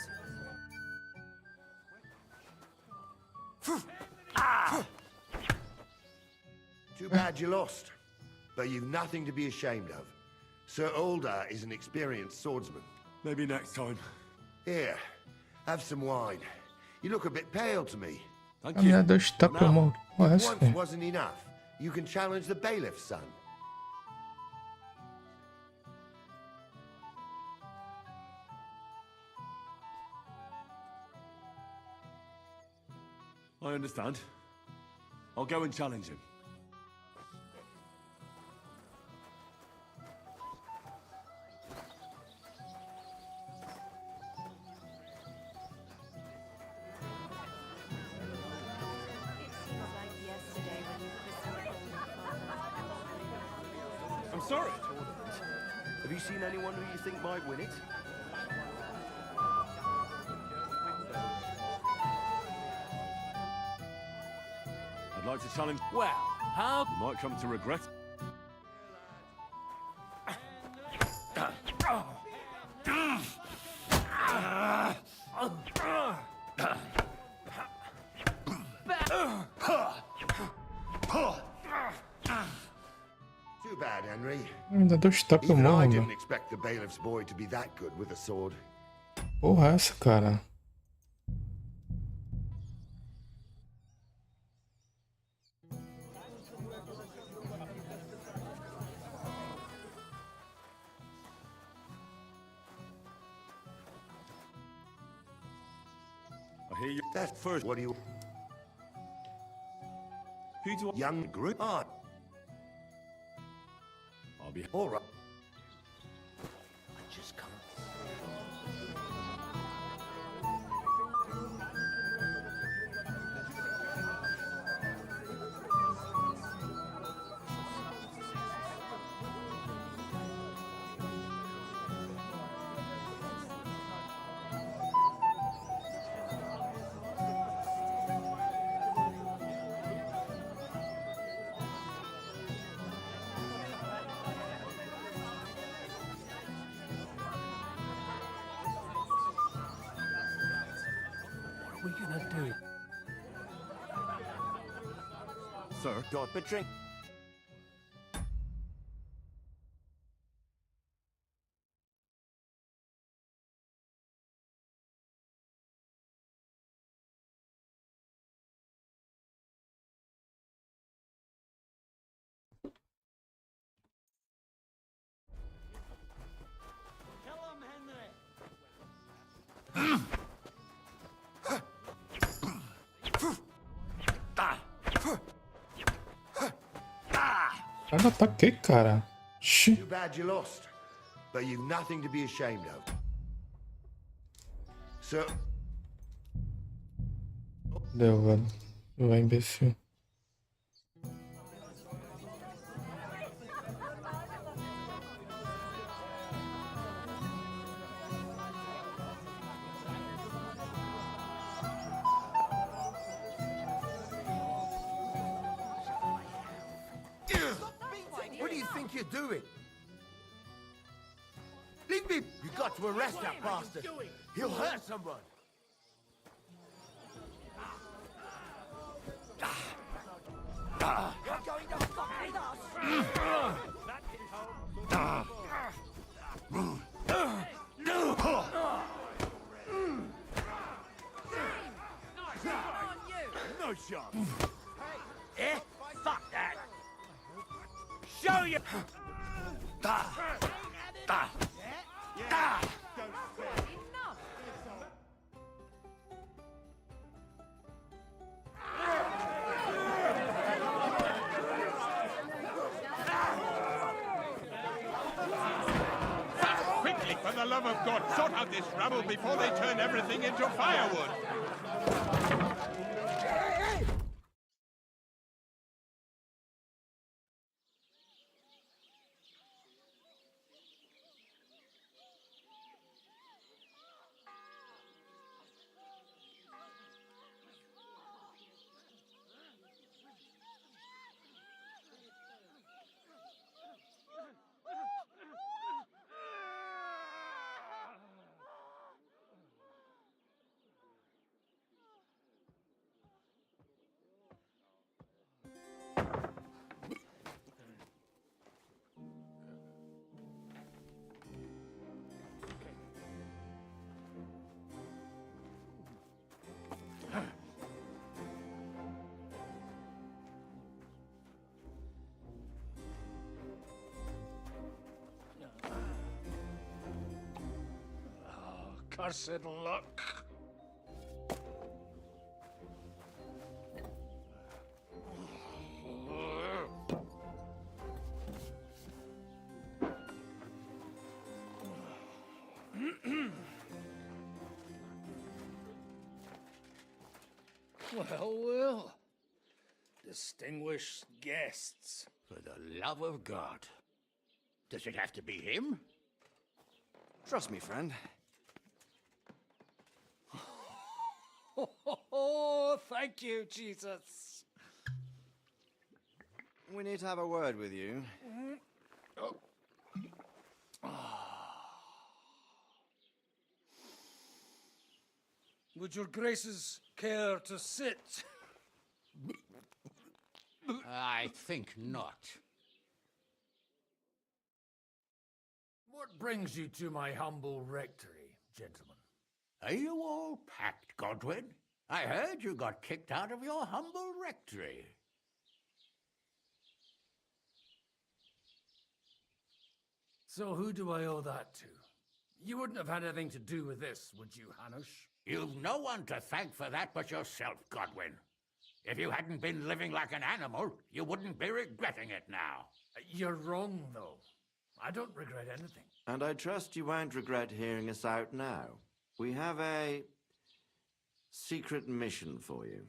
Too bad you lost. But you've nothing to be ashamed of. Sir Ulda is an experienced swordsman. Maybe next time. Here, have some wine. You look a bit pale to me. Thank A minha dois tapas mal. Olha If essa, once velho. wasn't enough, you can challenge the bailiff's son. I understand. I'll go and challenge him. It seems like yesterday when you christened I'm sorry. Have you seen anyone who you think might win it? I'd like to challenge... Well, how... You might come to regret... Too bad, Henry. Ainda dois tapas Even mal, I mano. didn't expect the bailiff's boy to be that good with a sword. Porra, essa, cara. I hear you... That's first. What do you... Who do I... Young group? Ah, I'll be... all right. I just can't. doing? Sir? God, but drink. Cara, tá que, cara? Xi. Too bad you lost, but you've nothing to be ashamed of. So, Deu, velho. Vai, imbecil. What do you think you're doing? Leave me! You got to arrest that bastard. He'll hurt someone. You're going to fuck with us! No shot. Eh? Fuck that! Show you! Quickly, for the love of God, sort out this rabble before they turn everything into firewood. Cursed luck. Well. Distinguished guests. For the love of God. Does it have to be him? Trust me, friend. Oh, thank you, Jesus. We need to have a word with you. Would your graces care to sit? I think not. What brings you to my humble rectory, gentlemen? Are you all packed, Godwin? I heard you got kicked out of your humble rectory. So who do I owe that to? You wouldn't have had anything to do with this, would you, Hanush? You've no one to thank for that but yourself, Godwin. If you hadn't been living like an animal, you wouldn't be regretting it now. You're wrong, though. I don't regret anything. And I trust you won't regret hearing us out now. We have a secret mission for you.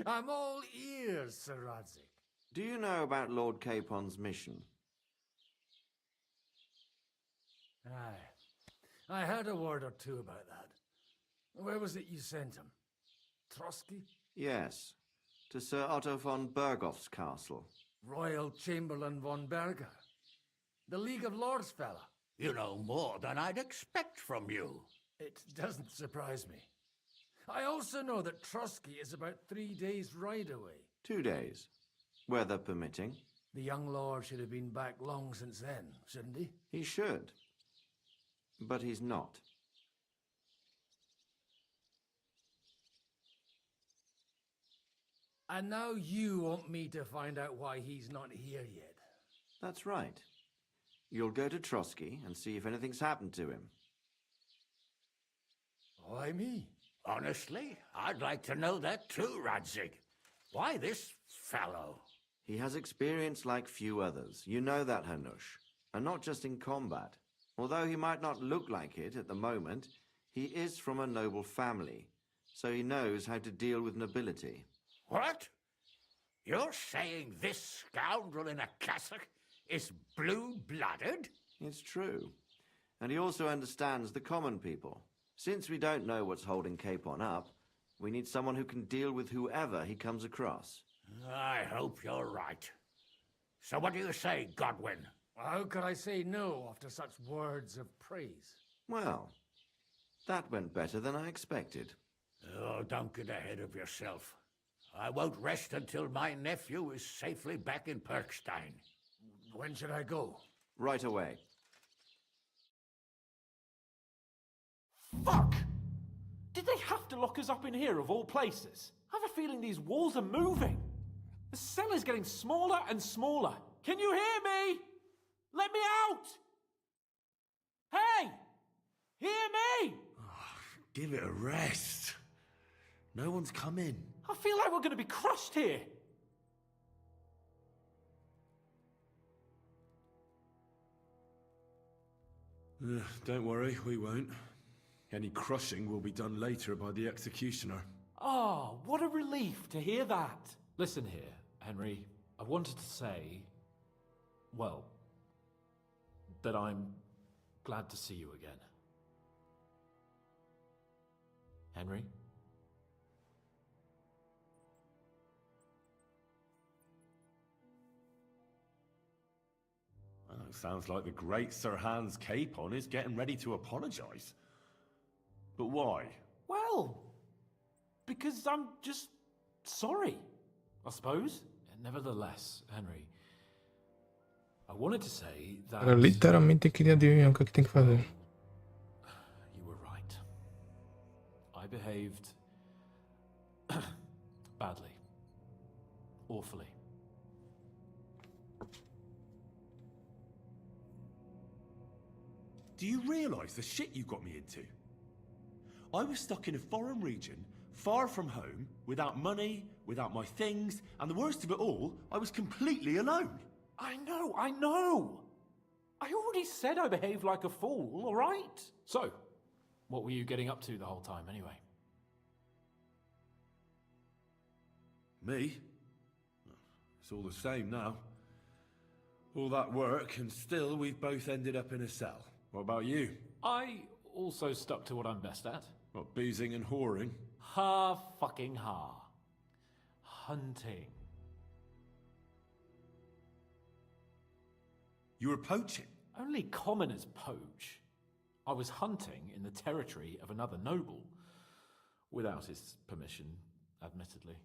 I'm all ears, Sir Radzik. Do you know about Lord Capon's mission? Aye. I heard a word or two about that. Where was it you sent him? Trotsky? Yes, to Sir Otto von Bergoff's castle. Royal Chamberlain von Berger. The League of Lords fella. You know more than I'd expect from you. It doesn't surprise me. I also know that Trotsky is about 3 days' ride away. 2 days. Weather permitting. The young lord should have been back long since then, shouldn't he? He should. But he's not. And now you want me to find out why he's not here yet. That's right. You'll go to Trotsky and see if anything's happened to him. Why me? Honestly, I'd like to know that too, Radzig. Why this fellow? He has experience like few others. You know that, Hanush. And not just in combat. Although he might not look like it at the moment, he is from a noble family, so he knows how to deal with nobility. What? You're saying this scoundrel in a cassock is blue-blooded? It's true. And he also understands the common people. Since we don't know what's holding Capon up, we need someone who can deal with whoever he comes across. I hope you're right. So what do you say, Godwin? How could I say no after such words of praise? Well, that went better than I expected. Oh, don't get ahead of yourself. I won't rest until my nephew is safely back in Perkstein. When should I go? Right away. Fuck! Did they have to lock us up in here of all places? I have a feeling these walls are moving. The cell is getting smaller and smaller. Can you hear me? Let me out! Hey! Hear me! Give it a rest. No one's coming. I feel like we're going to be crushed here. Don't worry, we won't. Any crushing will be done later by the executioner. Oh, what a relief to hear that. Listen here, Henry. I wanted to say, well, that I'm glad to see you again. Henry? Well, it sounds like the great Sir Hans Capon is getting ready to apologise. But why? Well, because I'm just sorry, I suppose. Nevertheless, Henry, I wanted to say that... Era literalmente queria adivinhar o que é que tem que fazer. You were right. I behaved badly. Awfully. Do you realise the shit you got me into? I was stuck in a foreign region, far from home, without money, without my things, and the worst of it all, I was completely alone. I know! I already said I behaved like a fool, all right? So, what were you getting up to the whole time, anyway? Me? It's all the same now. All that work, and still we've both ended up in a cell. What about you? I also stuck to what I'm best at. What, boozing and whoring? Fucking hunting. You were poaching? Only commoners poach. I was hunting in the territory of another noble. Without his permission, admittedly.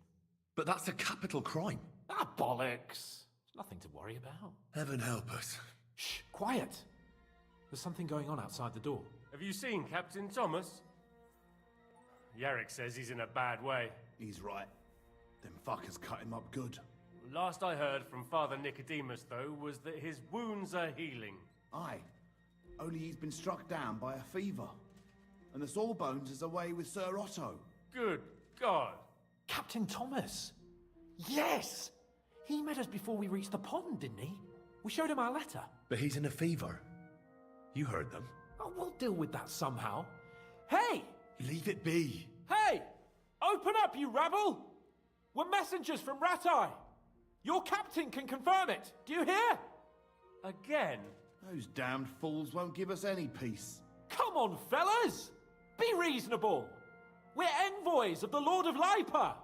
But that's a capital crime. Ah, bollocks. Nothing to worry about. Heaven help us. Shh, quiet. There's something going on outside the door. Have you seen Captain Thomas? Yarrick says he's in a bad way. He's right. Them fuckers cut him up good. Last I heard from Father Nicodemus, though, was that his wounds are healing. Aye. Only he's been struck down by a fever. And the Sawbones is away with Sir Otto. Good God. Captain Thomas! Yes! He met us before we reached the pond, didn't he? We showed him our letter. But he's in a fever. You heard them. Oh, we'll deal with that somehow. Hey! Leave it be. Hey! Open up, you rabble! We're messengers from Ratai. Your captain can confirm it. Do you hear? Again? Those damned fools won't give us any peace. Come on, fellas! Be reasonable! We're envoys of the Lord of Lipa!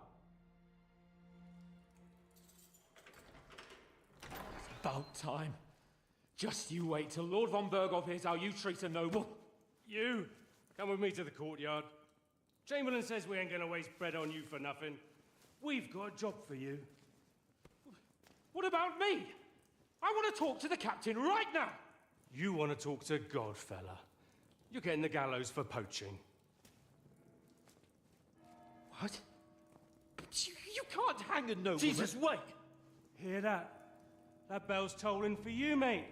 About time. Just you wait till Lord von Berghoff hears how you treat a noble. You, come with me to the courtyard. Chamberlain says we ain't gonna waste bread on you for nothing. We've got a job for you. What about me? I want to talk to the captain right now. You want to talk to God, fella. You're getting the gallows for poaching. What? But you can't hang a nobleman. Jesus, wait! Hear that? That bell's tolling for you, mate.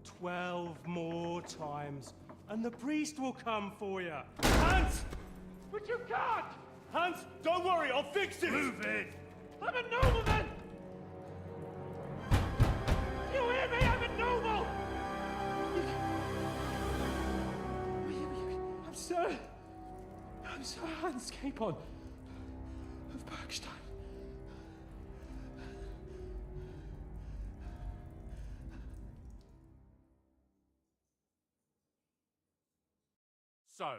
12 more times, and the priest will come for you. Hans! But you can't! Hans, don't worry, I'll fix it! Move it! I'm a nobleman! You hear me? I'm a noble! I'm Sir Hans Capon of Bergstein. So,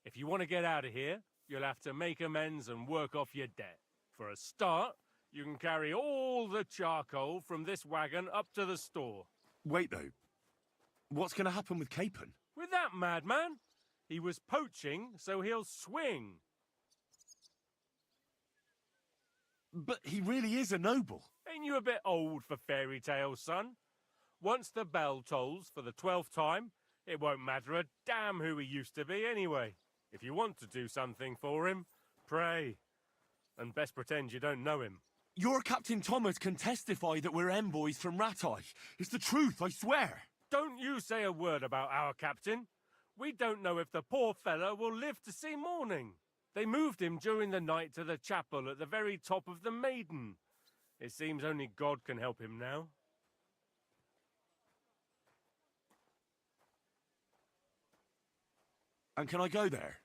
if you want to get out of here, you'll have to make amends and work off your debt. For a start, you can carry all the charcoal from this wagon up to the store. Wait, though. What's going to happen with Capon? With that madman? He was poaching, so he'll swing. But he really is a noble. Ain't you a bit old for fairy tales, son? Once the bell tolls for the 12th time, it won't matter a damn who he used to be anyway. If you want to do something for him, pray. And best pretend you don't know him. Your Captain Thomas can testify that we're envoys from Rattay. It's the truth, I swear. Don't you say a word about our captain. We don't know if the poor fellow will live to see morning. They moved him during the night to the chapel at the very top of the Maiden. It seems only God can help him now. And can I go there?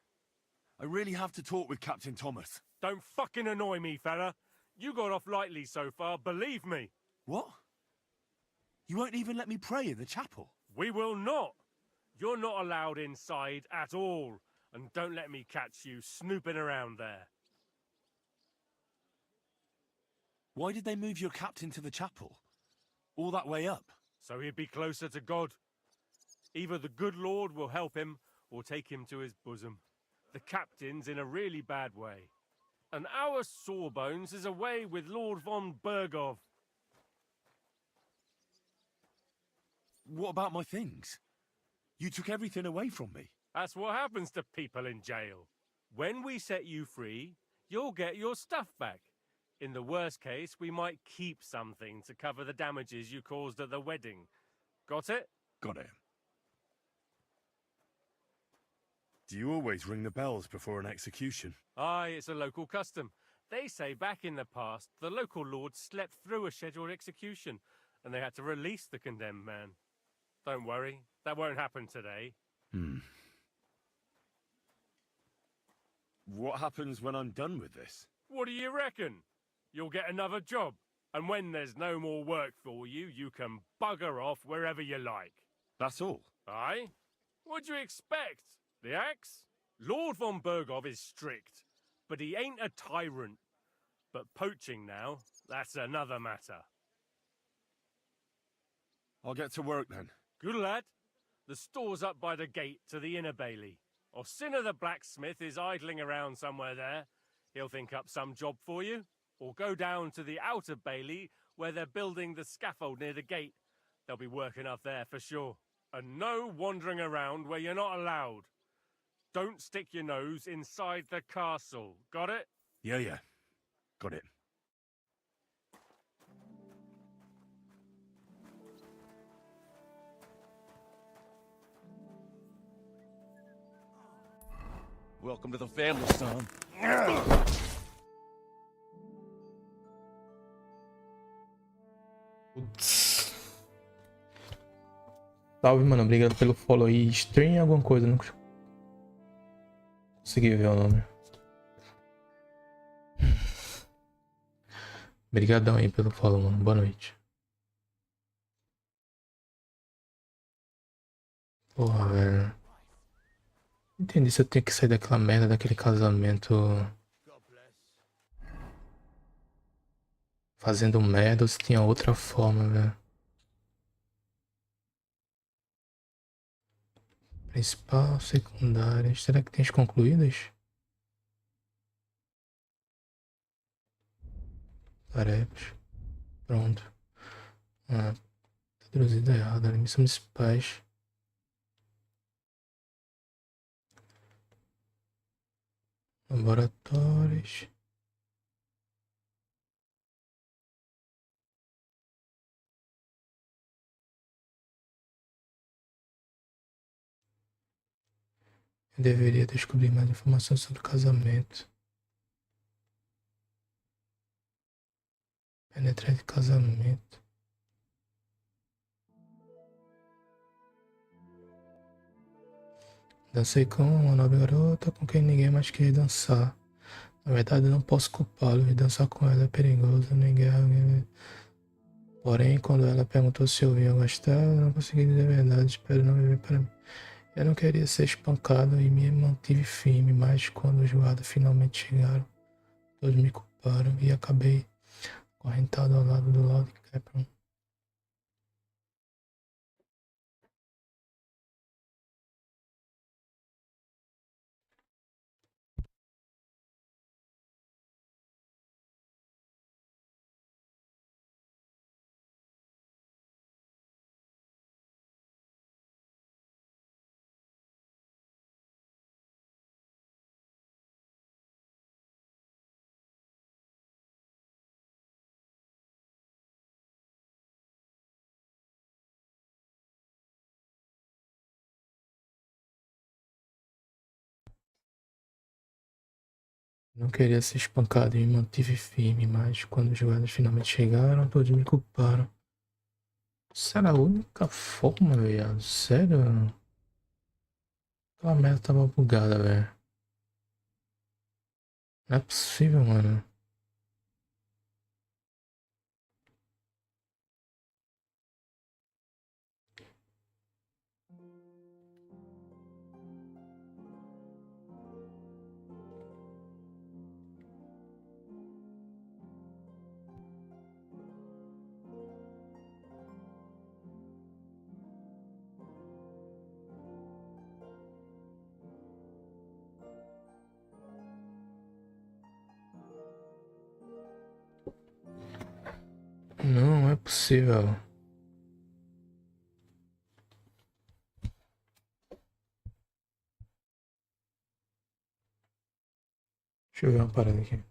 I really have to talk with Captain Thomas. Don't fucking annoy me, fella. You got off lightly so far, believe me. What? You won't even let me pray in the chapel? We will not. You're not allowed inside at all. And don't let me catch you snooping around there. Why did they move your captain to the chapel? All that way up? So he'd be closer to God. Either the good Lord will help him, or take him to his bosom. The captain's in a really bad way. And our Sawbones is away with Lord von Berghoff. What about my things? You took everything away from me. That's what happens to people in jail. When we set you free, you'll get your stuff back. In the worst case, we might keep something to cover the damages you caused at the wedding. Got it? Got it. Do you always ring the bells before an execution? Aye, it's a local custom. They say back in the past, the local lord slept through a scheduled execution, and they had to release the condemned man. Don't worry, that won't happen today. What happens when I'm done with this? What do you reckon? You'll get another job, and when there's no more work for you, you can bugger off wherever you like. That's all? Aye? What'd you expect? The axe? Lord von Berghoff is strict, but he ain't a tyrant. But poaching now, that's another matter. I'll get to work then. Good lad. The store's up by the gate to the inner bailey. Orsina the blacksmith is idling around somewhere there. He'll think up some job for you. Or go down to the outer bailey where they're building the scaffold near the gate. They'll be working up there for sure. And no wandering around where you're not allowed. Don't stick your nose inside the castle. Got it? Yeah. Got it. Welcome to the family, son. Putz. Salve, mano. Obrigado pelo follow aí. Stream alguma coisa, não consegui ver o nome. Obrigadão aí pelo follow, mano. Boa noite. Porra, velho. Entendi se eu tenho que sair daquela merda, daquele casamento fazendo merda ou se tinha outra forma, velho. Principal, secundária. Será que tem as concluídas? Tarefas. Pronto. Ah, tá traduzido errado. Missões municipais. Laboratórios. Eu deveria descobrir mais informações sobre o casamento. Penetrar de casamento. Dancei com uma nobre garota com quem ninguém mais queria dançar. Na verdade, eu não posso culpá-lo e dançar com ela é perigoso. Ninguém. Porém, quando ela perguntou se eu ia gostar, eu não consegui dizer a verdade. Espero não viver para mim. Eu não queria ser espancado e me mantive firme, mas quando os guardas finalmente chegaram, todos me culparam e acabei acorrentado ao lado do Lord Capron. Não queria ser espancado e me mantive firme, mas quando os guardas finalmente chegaram, todos me culparam. Isso era a única forma, viado. Sério? Aquela merda tava bugada, velho. Não é possível, mano. Não é possível. Deixa eu ver uma parada aqui.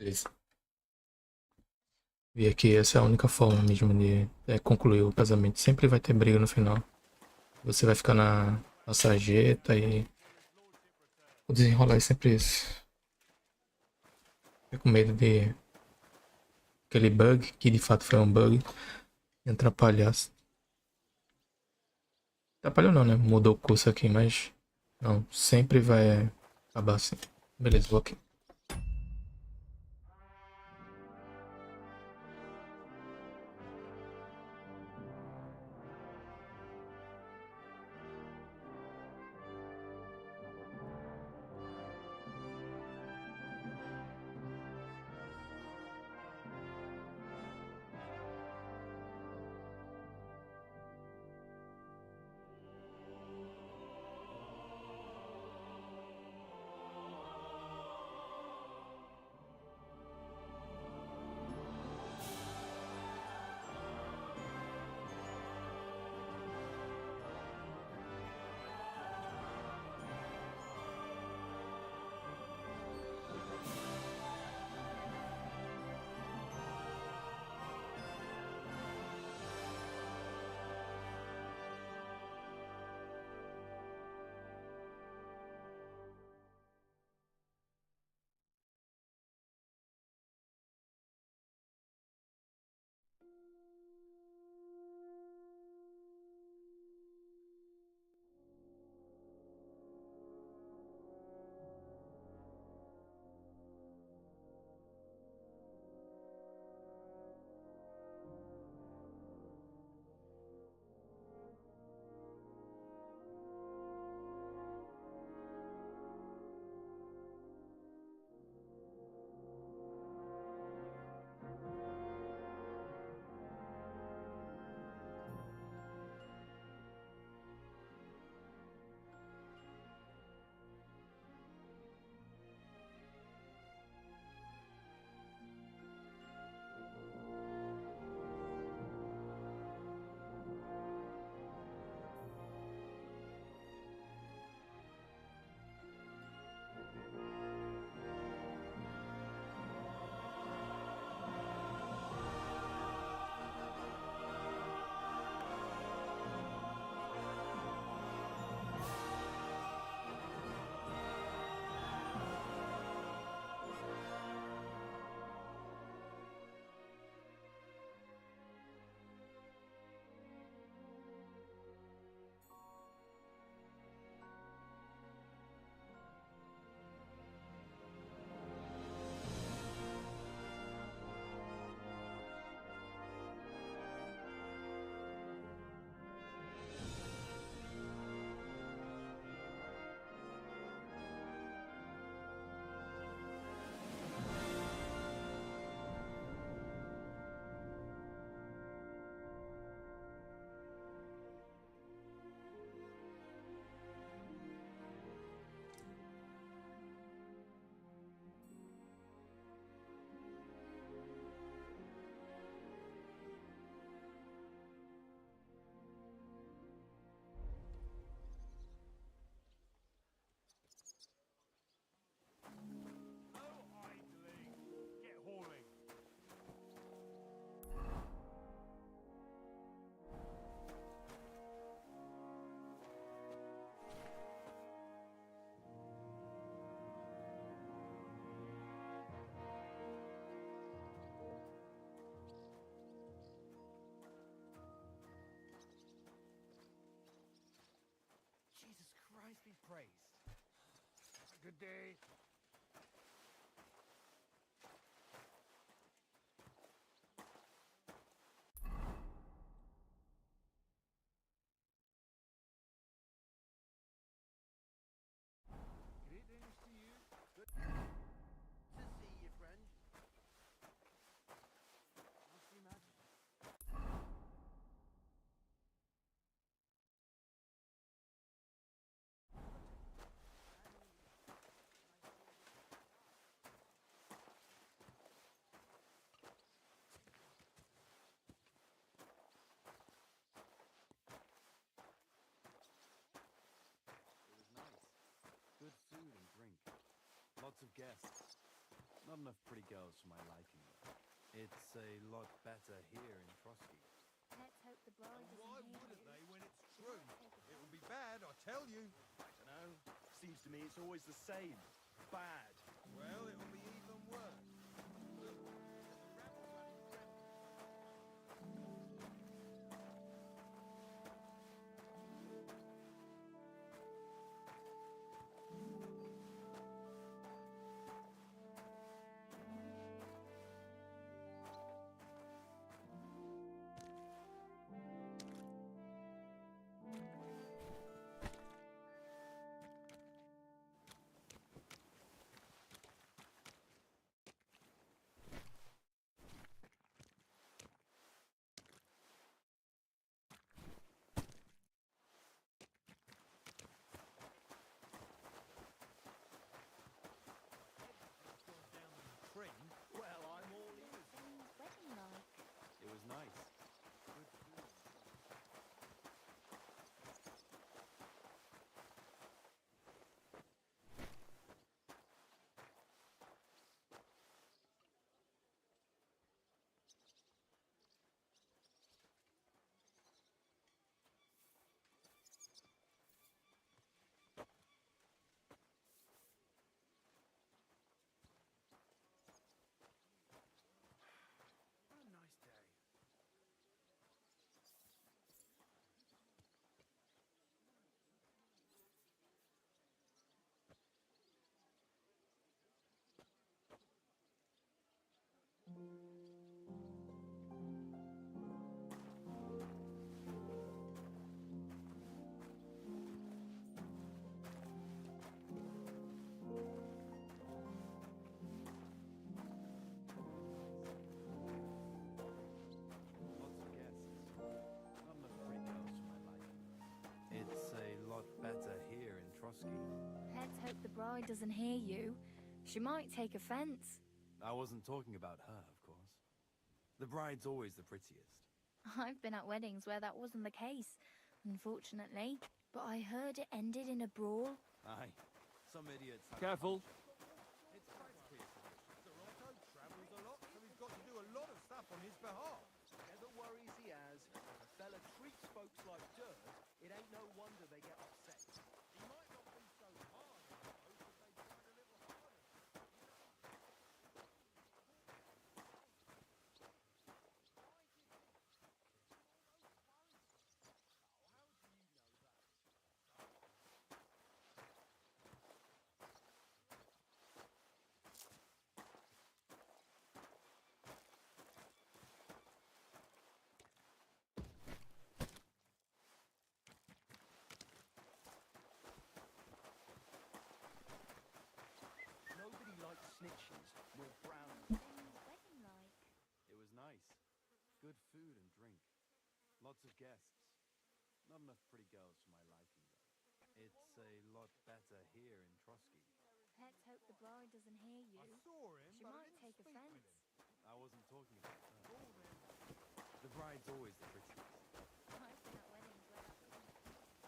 Beleza. Vi aqui, essa é a única forma mesmo de concluir o casamento. Sempre vai ter briga no final. Você vai ficar na sarjeta e o desenrolar é sempre esse. Fico com medo de aquele bug, que de fato foi um bug, e atrapalhar. Atrapalhou não, né? Mudou o curso aqui, mas não, sempre vai acabar assim. Beleza, vou aqui. Christ be praised. Good day. Greetings to you. Good to see you, friend. I'll see magic. It was nice. Good food and drink. Lots of guests. Not enough pretty girls for my liking, though. It's a lot better here in Trotsky. Let's hope the bride doesn't Why hear wouldn't you. they when it's true? It will be bad, I tell you. I don't know. Seems to me it's always the same. Bad. Well, it will be even worse. Well, I'm all ears. Wedding like. It was nice. Good food. What a nice day. Lots of guests. Not enough pretty girls for my liking. It's a lot better here in Trotsky. Let's hope the bride doesn't hear you. She might take offense. I wasn't talking about her, of course. The bride's always the prettiest. I've been at weddings where that wasn't the case, unfortunately. But I heard it ended in a brawl. Aye. Some idiots. Careful. It's Brad's piece of it. The Rotto travels a lot, so he's got to do a lot of stuff on his behalf. Whatever worries he has, if a fella treats folks like dirt, it ain't no wonder they get upset. He might not be so hard on the boat if they tried a little harder. Nobody likes snitches nor brown. Wedding like. It was nice. Good food and drink. Lots of guests. Not enough pretty girls for my liking, though. It's a lot better here in Trotsky. Let's hope the bride doesn't hear you. I saw him, She but I might didn't take speak offense. with him. I wasn't talking about her. Oh, then. The bride's always the prettiest. I've been at weddings where that wasn't the case.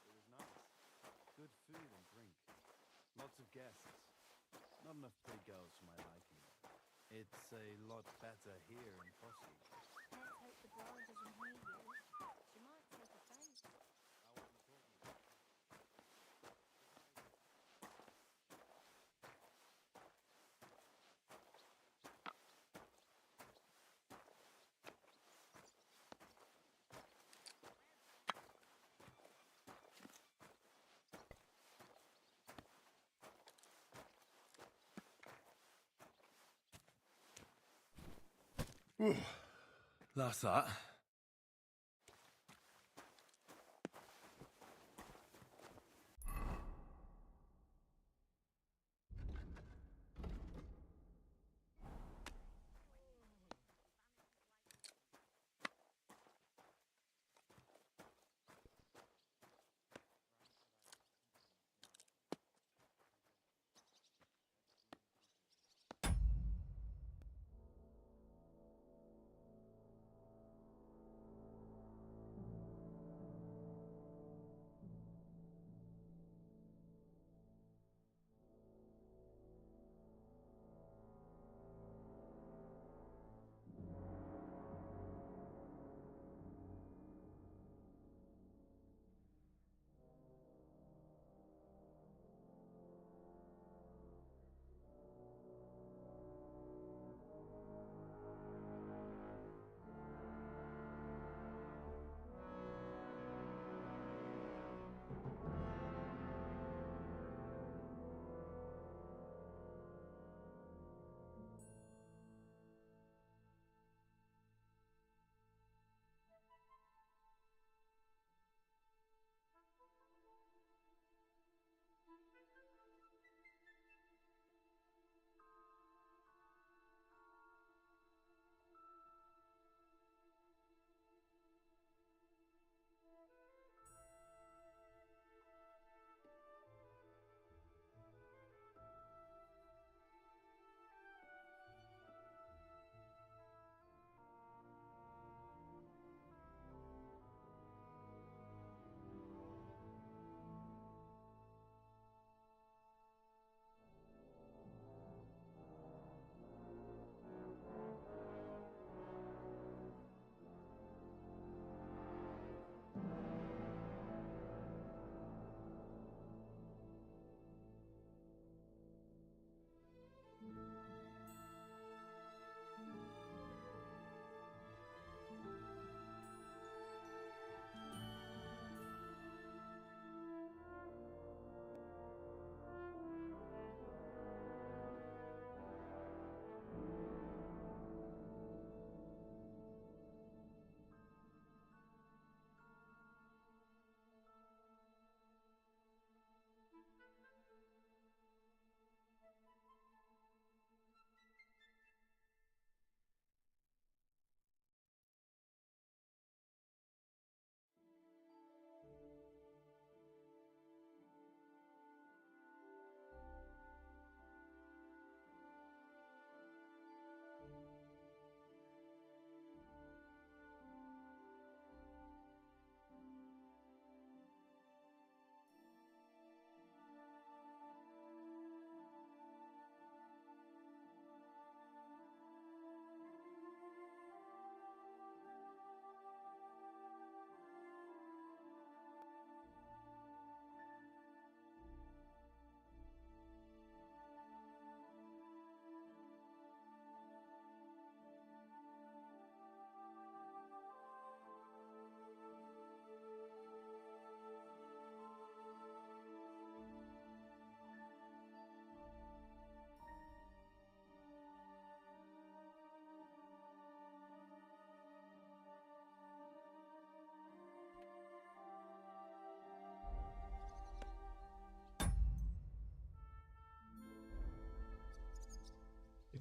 It was nice. Good food and drink. Lots of guests. Not enough pretty girls for my liking, though. It's a lot better here in Trotsky. Let's hope the bride doesn't hear you. She might take offense. I wasn't talking about her. That's that.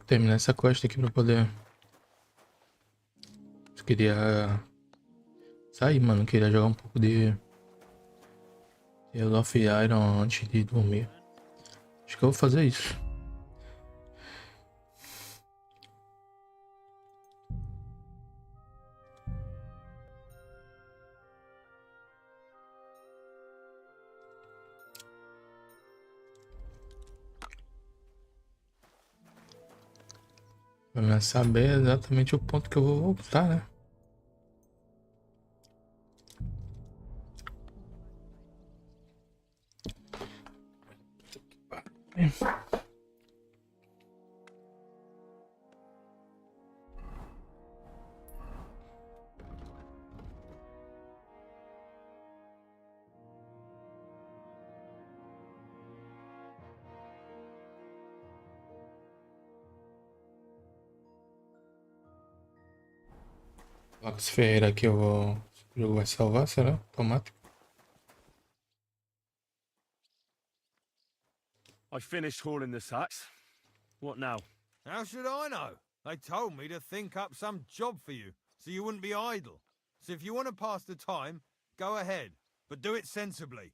terminar essa quest aqui pra poder... Eu queria sair, mano. Queria jogar um pouco de Love Iron antes de dormir. Acho que eu vou fazer isso. Pra saber exatamente o ponto que eu vou voltar, né? Marcos Ferreira aqui, o jogo vai salvar, será? Automático. I finished hauling the sacks. What now? How should I know? They told me to think up some job for you, so you wouldn't be idle. So if you want to pass the time, go ahead, but do it sensibly.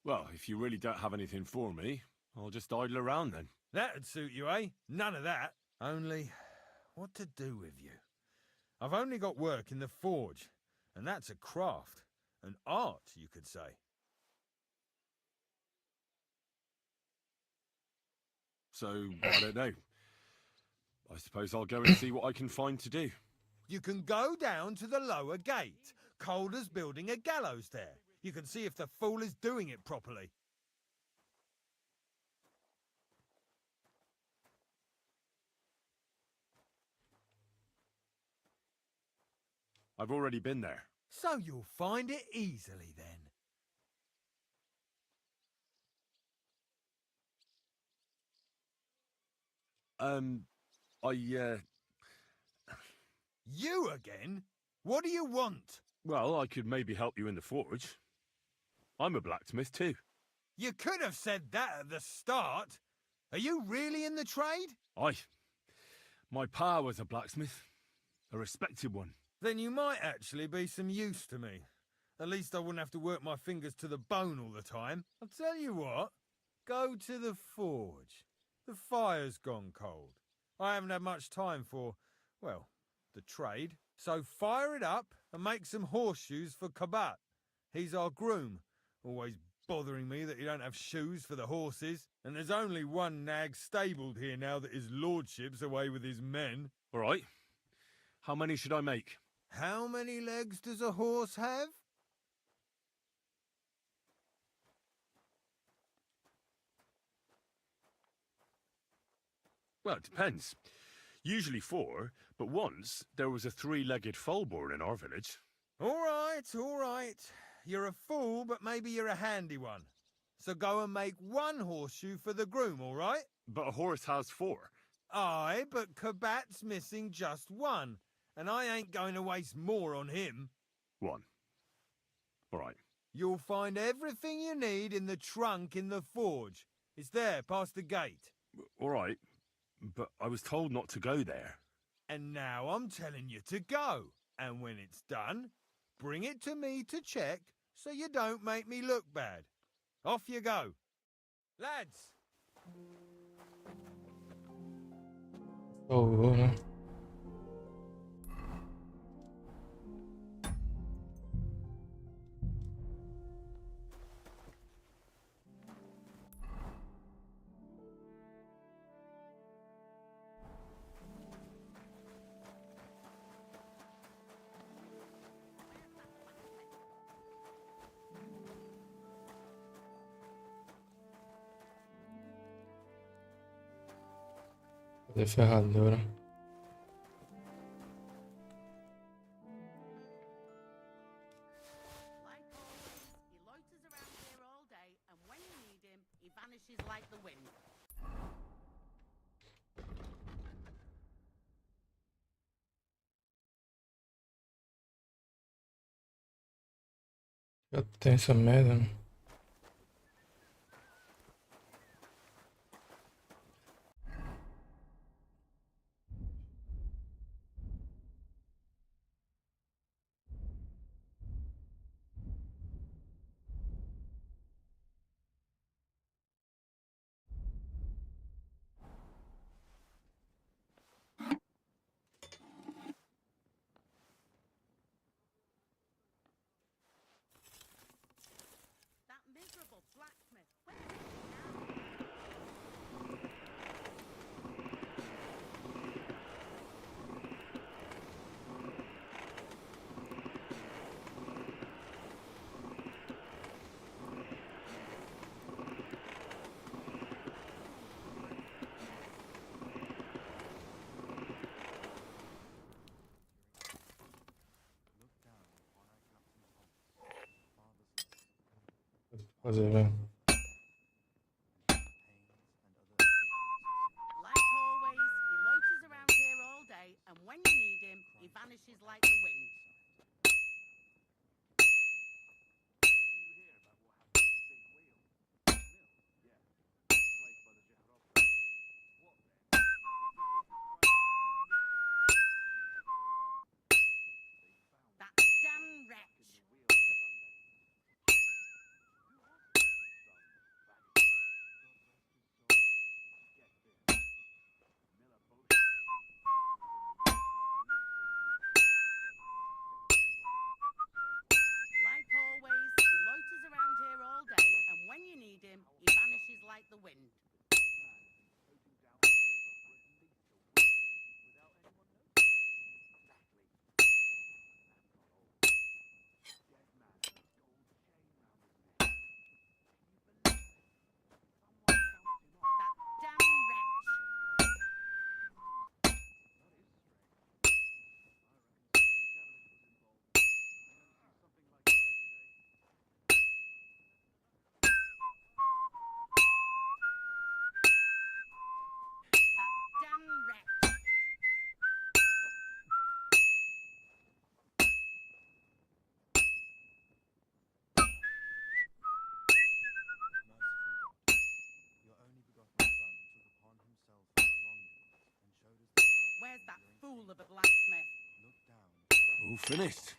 Well, if you really don't have anything for me, I'll just idle around then. That'd suit you, eh? None of that. Only, what to do with you? I've only got work in the forge, and that's a craft, an art, you could say. So, I don't know. I suppose I'll go and see what I can find to do. You can go down to the lower gate. Calder's building a gallows there. You can see if the fool is doing it properly. I've already been there. So you'll find it easily then. You again? What do you want? Well, I could maybe help you in the forge. I'm a blacksmith too. You could have said that at the start. Are you really in the trade? My pa was a blacksmith. A respected one. Then you might actually be some use to me. At least I wouldn't have to work my fingers to the bone all the time. I'll tell you what. Go to the forge. The fire's gone cold. I haven't had much time for, well, the trade. So fire it up and make some horseshoes for Kabat. He's our groom. Always bothering me that you don't have shoes for the horses. And there's only one nag stabled here now that his lordship's away with his men. All right. How many should I make? How many legs does a horse have? Well, it depends. Usually 4, but once there was a 3-legged foal born in our village. All right, all right. You're a fool, but maybe you're a handy one. So go and make 1 horseshoe for the groom, all right? But a horse has 4. Aye, but Kabat's missing just 1. And I ain't going to waste more on him. 1. All right. You'll find everything you need in the trunk in the forge. It's there, past the gate. All right. But I was told not to go there. And now I'm telling you to go. And when it's done, bring it to me to check so you don't make me look bad. Off you go. Lads! Oh, né? Fazer ferradura. He loiters around here all day, and when you need him, he vanishes like the wind. Já tem essa merda. That miserable blacksmith. Where is he now? Fazer, velho. Like always, he loiters around here all day, and when you need him, he vanishes like the wind. That damn wretch. Like always, he loiters around here all day, and when you need him, he vanishes like the wind. That damn wretch. That damn wretch. Where's that fool of a blacksmith? All finished.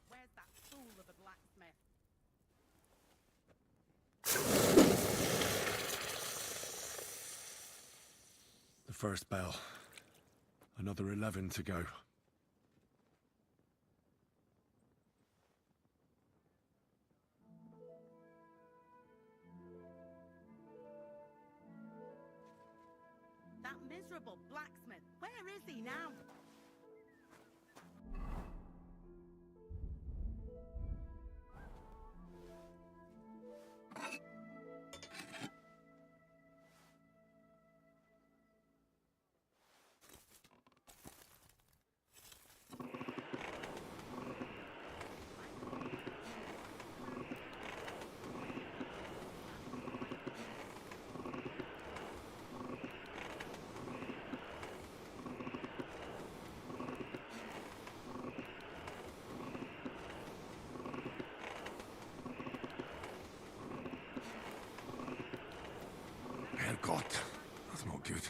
Where's that fool of a blacksmith? The first bell. Another 11 to go. That miserable blacksmith. Where is he now? Herrgott, that's not good.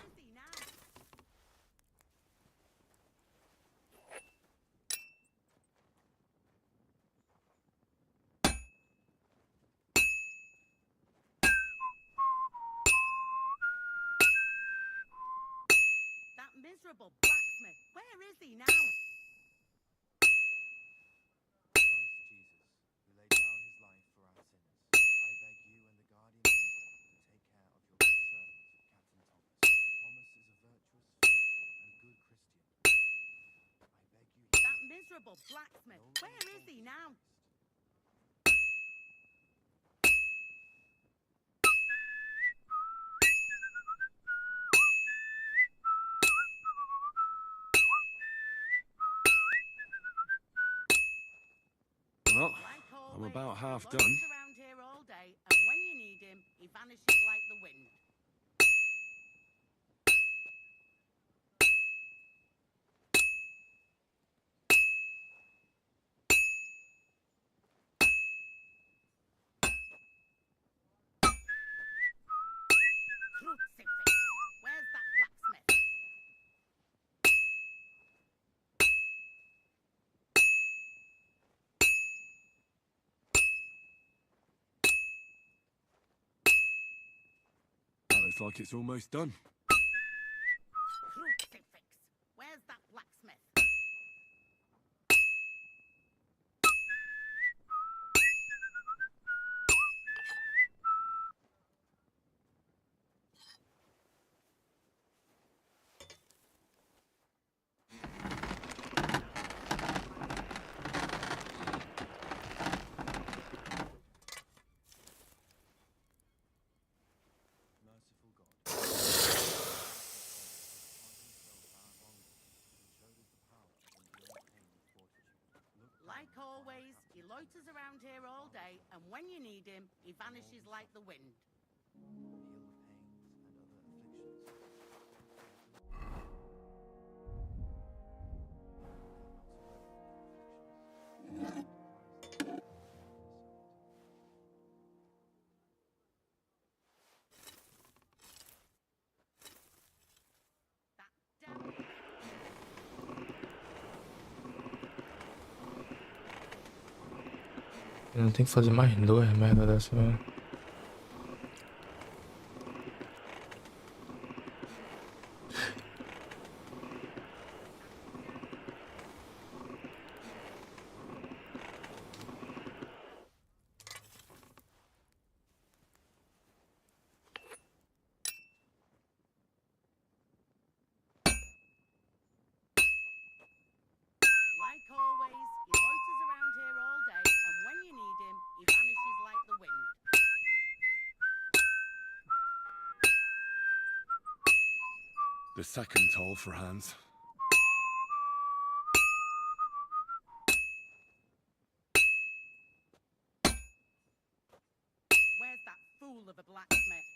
That miserable blacksmith. Where is he now? That miserable blacksmith. Where is he now? Well, I'm about half done. Around here all day, and when you need vanishes like the wind. Crucifix! Where's that blacksmith? That looks like it's almost done. Crucifix! Where's that blacksmith? Like always, he loiters around here all day, and when you need him, he vanishes like the wind. Eu não tenho que fazer mais duas merda dessa, velho. Like always, he loiters around here all day, and when you need him, he vanishes like the wind. The second toll for Hans. Where's that fool of a blacksmith?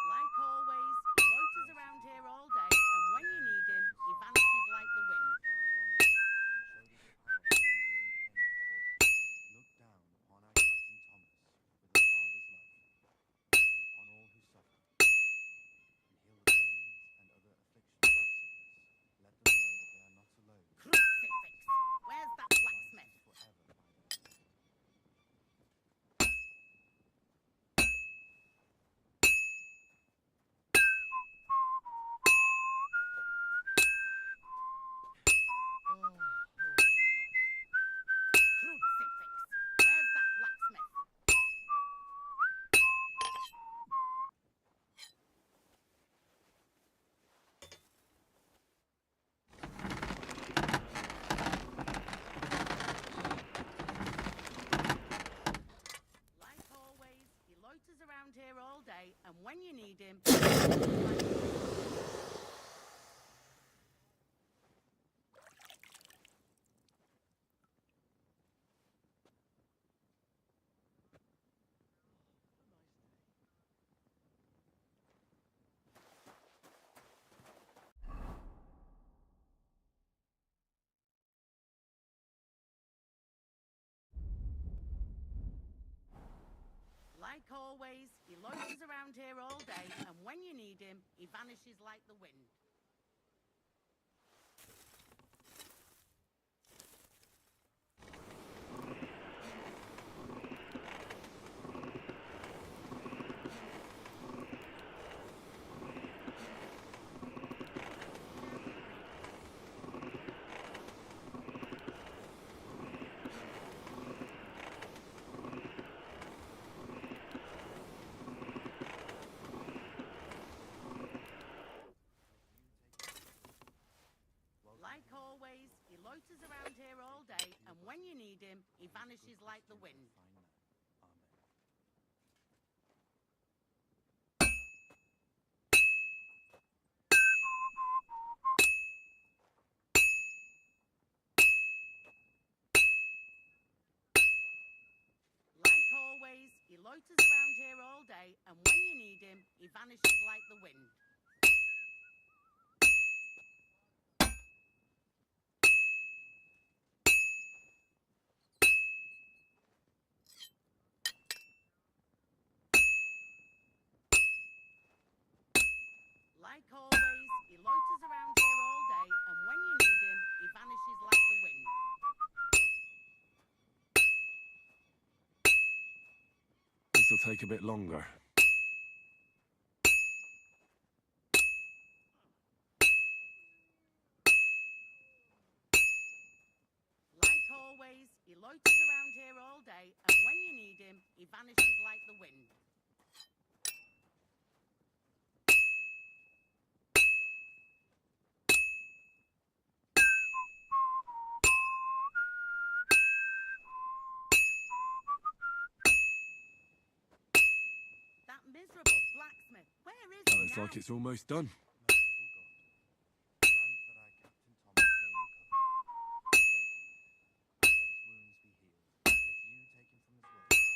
Like always, he loiters around here all day, and when you need him, he vanishes like the wind. Look down upon our Captain Thomas with a father's love, and upon all who suffer, and heal the pains and other afflictions of sickness. Let them know that they are not alone. Crucifix! Where's that blacksmith? Forever by their side. Crucifix! Where's that blacksmith? Like always, he loiters around here all day, and when you need him, he vanishes like the wind. Like always, he loiters around here all day, and when you need him, he vanishes like the wind. Like always, he loiters around here all day, and when you need him, he vanishes like the wind. he loiters around here all day, and when you need him, he vanishes like the wind. Like always, he loiters around here all day, and when you need him, he vanishes like the wind. This'll take a bit longer. Like always, he loiters around here all day, and when you need him, he vanishes like the wind. That miserable blacksmith, where is That he looks now? like it's almost done.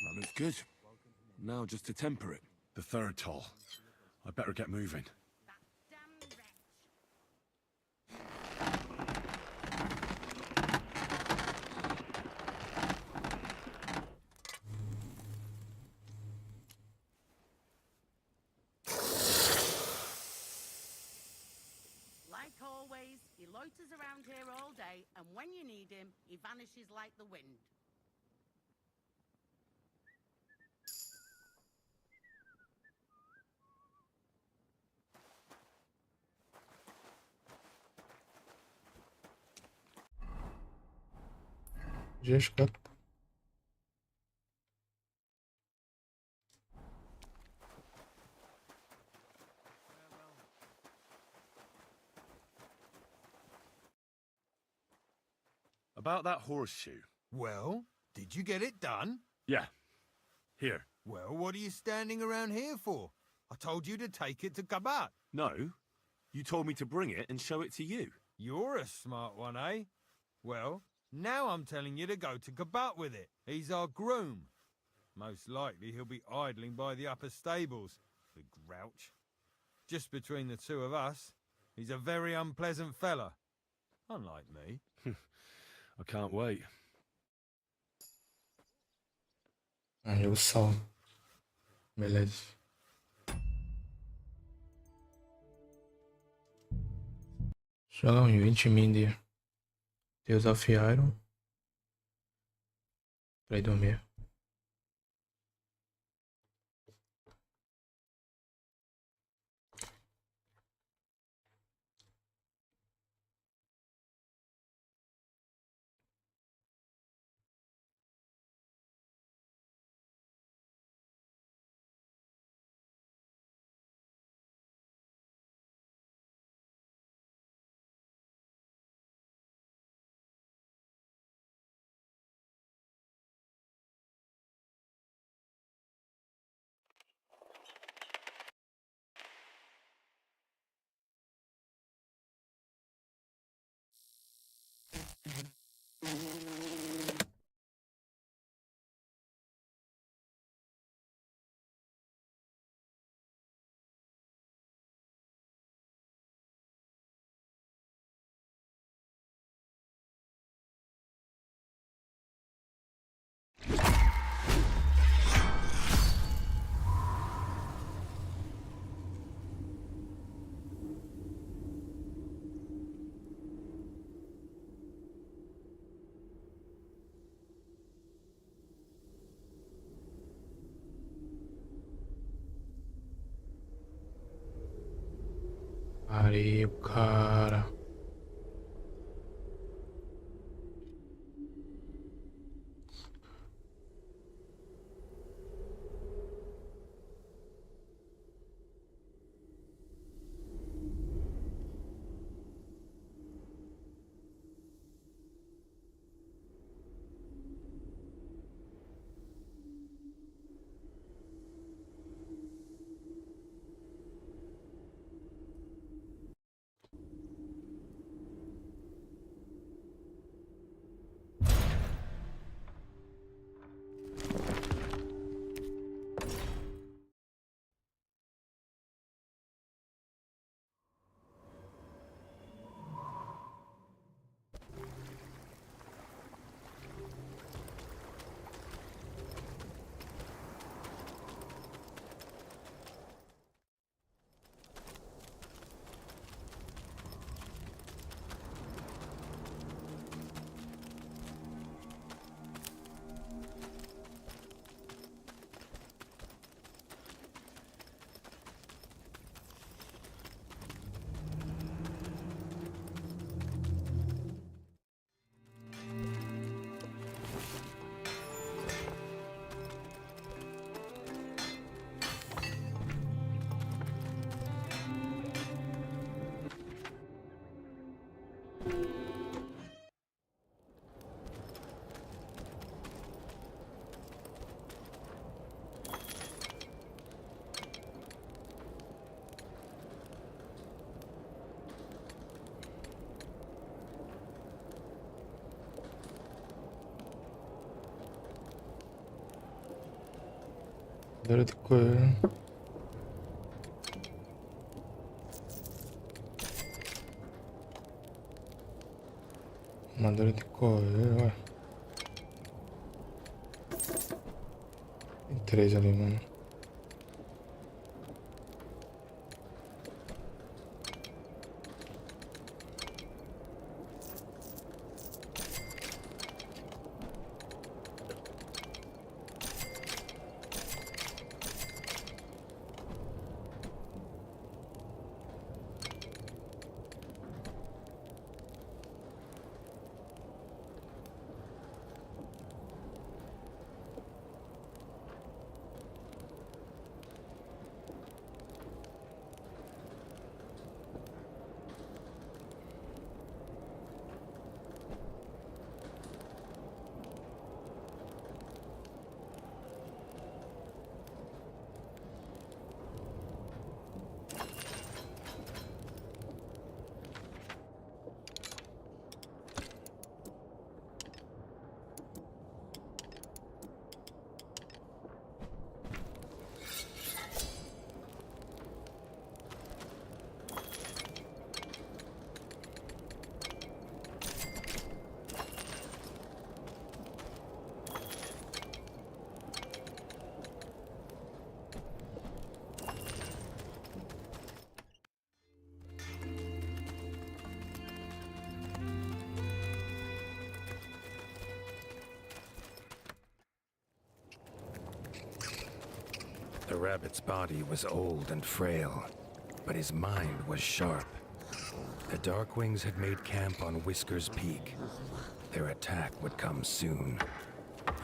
That looks good. Now just to temper it. The third toll. I better get moving. Like always, he loiters around here all day, and when you need him, he vanishes like the wind. Já escato. About that horseshoe. Well, did you get it done? Yeah. Here. Well, what are you standing around here for? I told you to take it to Kabat. No. You told me to bring it and show it to you. You're a smart one, eh? Well, now I'm telling you to go to Kabat with it. He's our groom. Most likely he'll be idling by the upper stables, the grouch. Just between the two of us, he's a very unpleasant fella. Unlike me. I can't wait. Aí o Salve. Beleza. Jogam 20 mídia. Desafiaram. Pra ir dormir. Pariu, cara. Madeira de coelho. Madeira de coelho, ué. Tem 3 ali, mano. The rabbit's body was old and frail, but his mind was sharp. The Darkwings had made camp on Whisker's Peak. Their attack would come soon,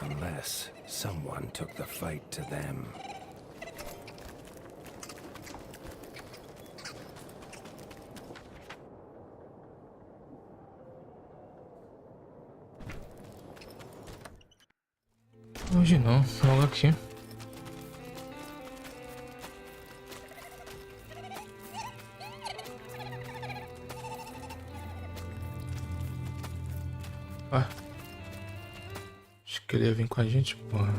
unless someone took the fight to them. Hoje não, logo aqui. Ah, acho que ele ia vir com a gente, porra.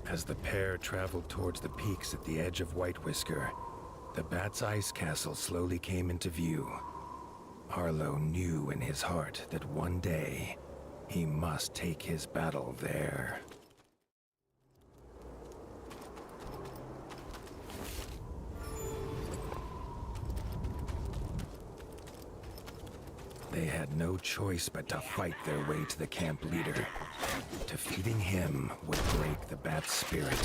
As the pair traveled towards the peaks at the edge of White Whisker, the Bat's ice castle slowly came into view. Arlo knew in his heart that one day he must take his battle there. They had no choice but to fight their way to the camp leader. Defeating him would break the Bat's spirit.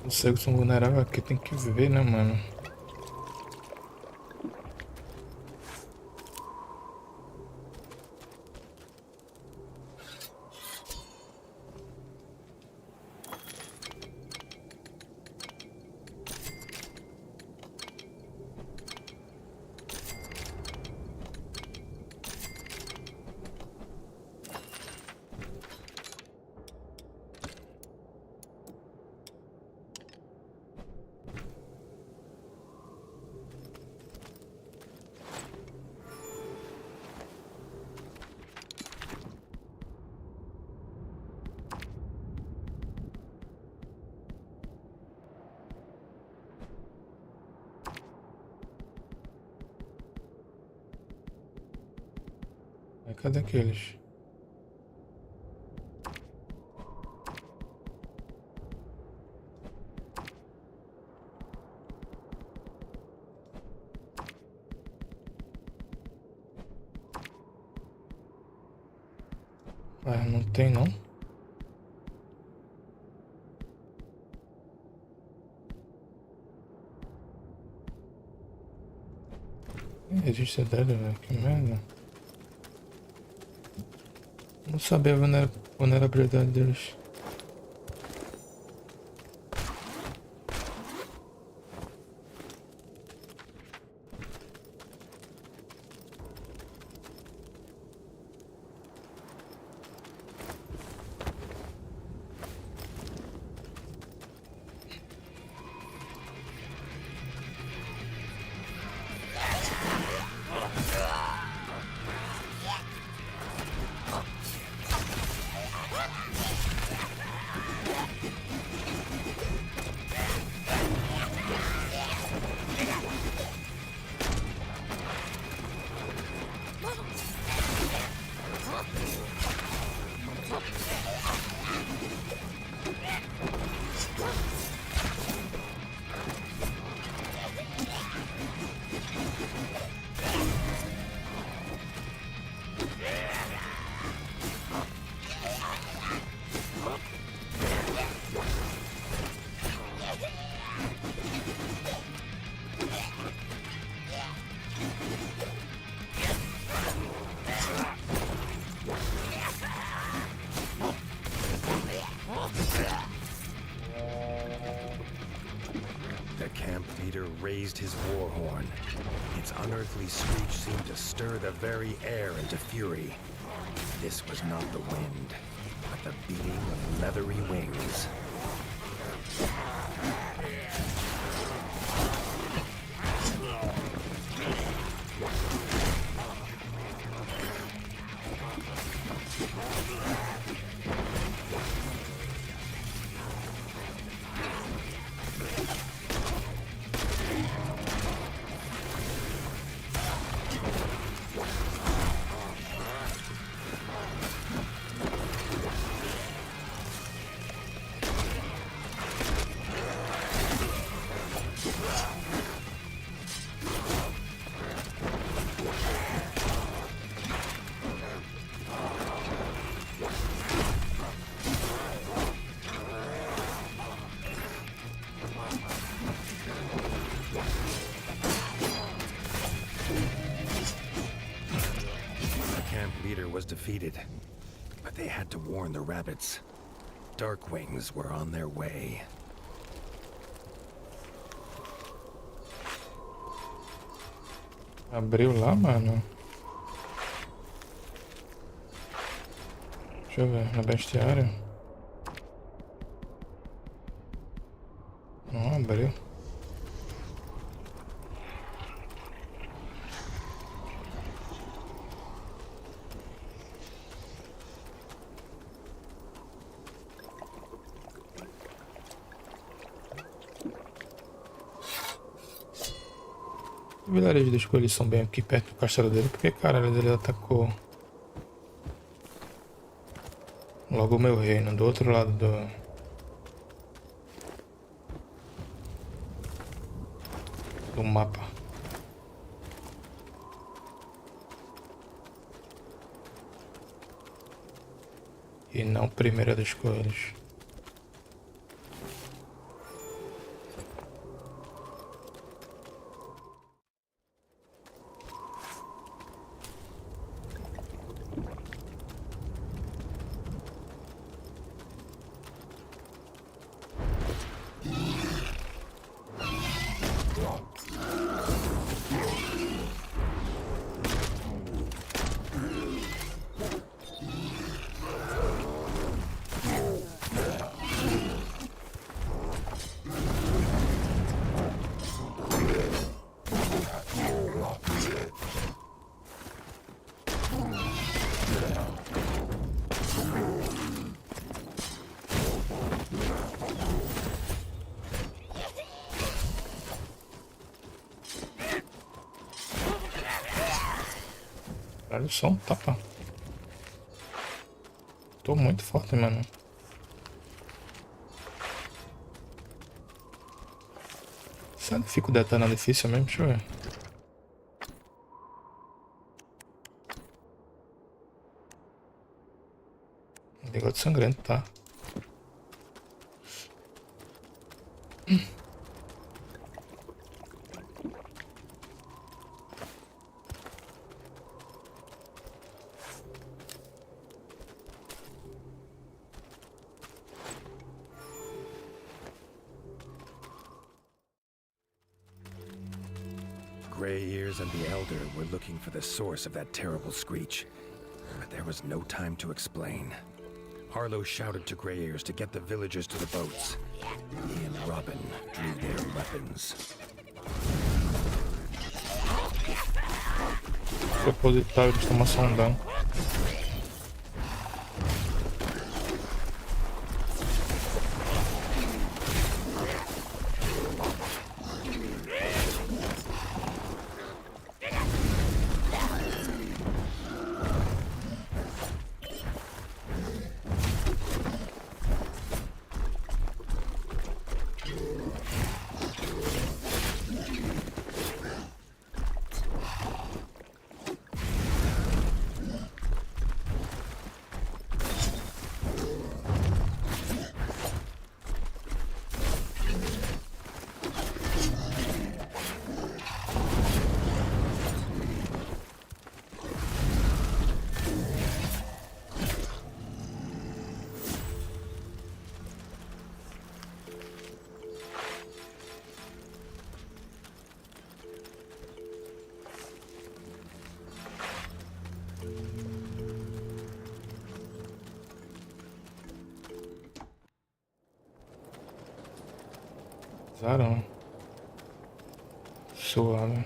Os cegos são vulneráveis aqui, tem que ver, né, mano? Mas cadê aqueles? Ah, não tem não. Existe dele, velho. Que merda. Não sabia a vulnerabilidade deles. The camp leader raised his war horn. Its unearthly screech seemed to stir the very air into fury. This was not the wind, but the beating of leathery wings. Was defeated, but they had to warn the rabbits. Darkwings were on their way. Abriu lá, mano. Deixa eu ver, na bestiária. Não abriu. O vilarejo das coelhos são bem aqui perto do castelo dele, porque caralho ele atacou logo o meu reino, do outro lado do mapa. E não primeira das coelhos. Olha só um tapa. Tô muito forte, mano. Essa dificuldade tá na difícil mesmo? Deixa eu ver. Negócio sangrento, tá? Grey Ears and the Elder were looking for the source of that terrible screech, but there was no time to explain. Arlo shouted to Grey Ears to get the villagers to the boats. He and Robin drew their weapons. Proposital de tomação de dano. Zarão. Suave.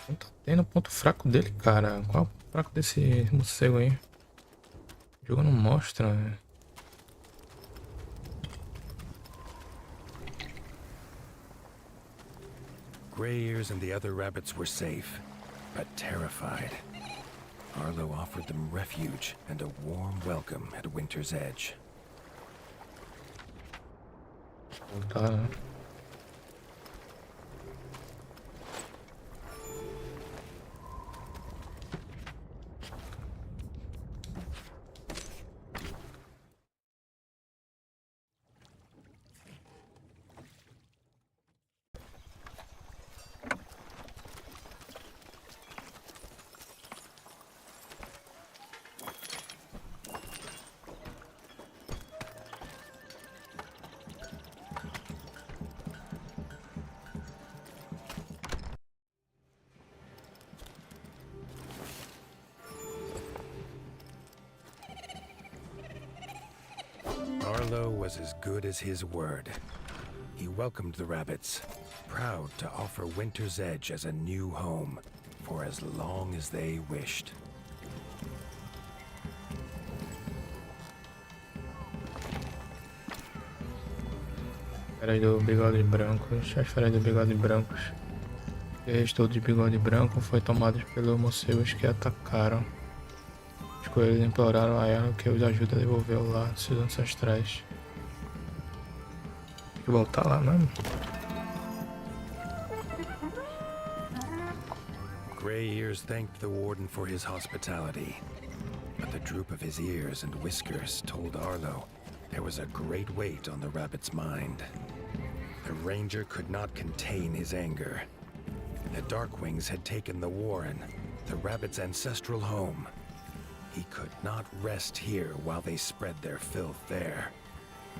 Não tá tendo o ponto fraco dele, cara. Qual é o ponto fraco desse morcego aí? O jogo não mostra, né? Grey Ears and the other rabbits were safe, but terrified. Arlo offered them refuge and a warm welcome at Winter's Edge. Tá. Arlo was as good as his word. He welcomed the rabbits, proud to offer Winter's Edge as a new home for as long as they wished. Férias do bigode brancos. As férias do bigode brancos. O restou de bigode branco foi tomado pelos morcegos que atacaram. Os coelhos imploraram a ela que os ajude a devolver o lar de seus ancestrais. Tem que voltar lá mesmo. Gray Ears thanked the warden for his hospitality, but the droop of his ears and whiskers told Arlo there was a great weight on the rabbit's mind. The ranger could not contain his anger. The Darkwings had taken the warren, the rabbit's ancestral home. He could not rest here while they spread their filth there.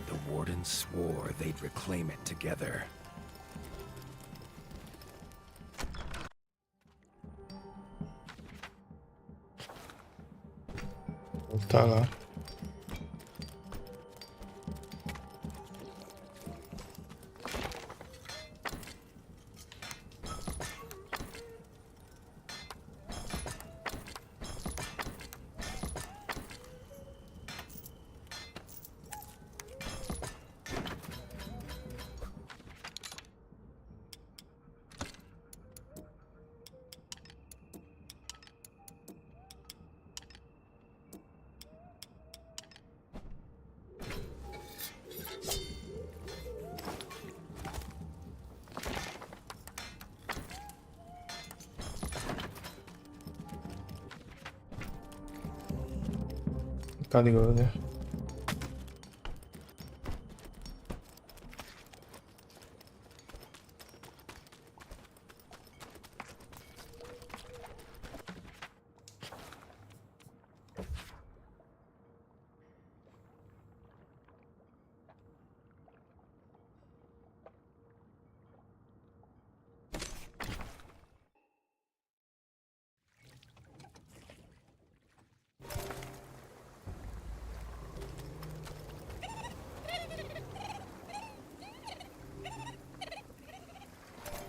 The warden swore they'd reclaim it together. Voltar lá. Tá ligado, né?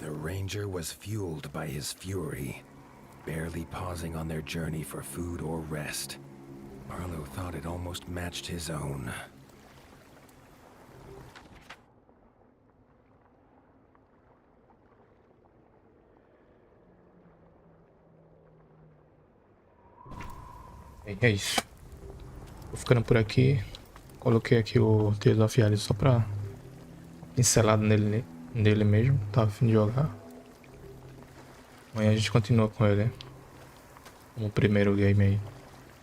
The ranger was fueled by his fury, barely pausing on their journey for food or rest. Arlo thought it almost matched his own. É isso. Tô ficando por aqui. Coloquei aqui o desafiado só pra pincelado nele mesmo. Tava a fim de jogar. Amanhã a gente continua com ele. Como primeiro game aí.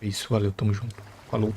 Isso, valeu, tamo junto. Falou.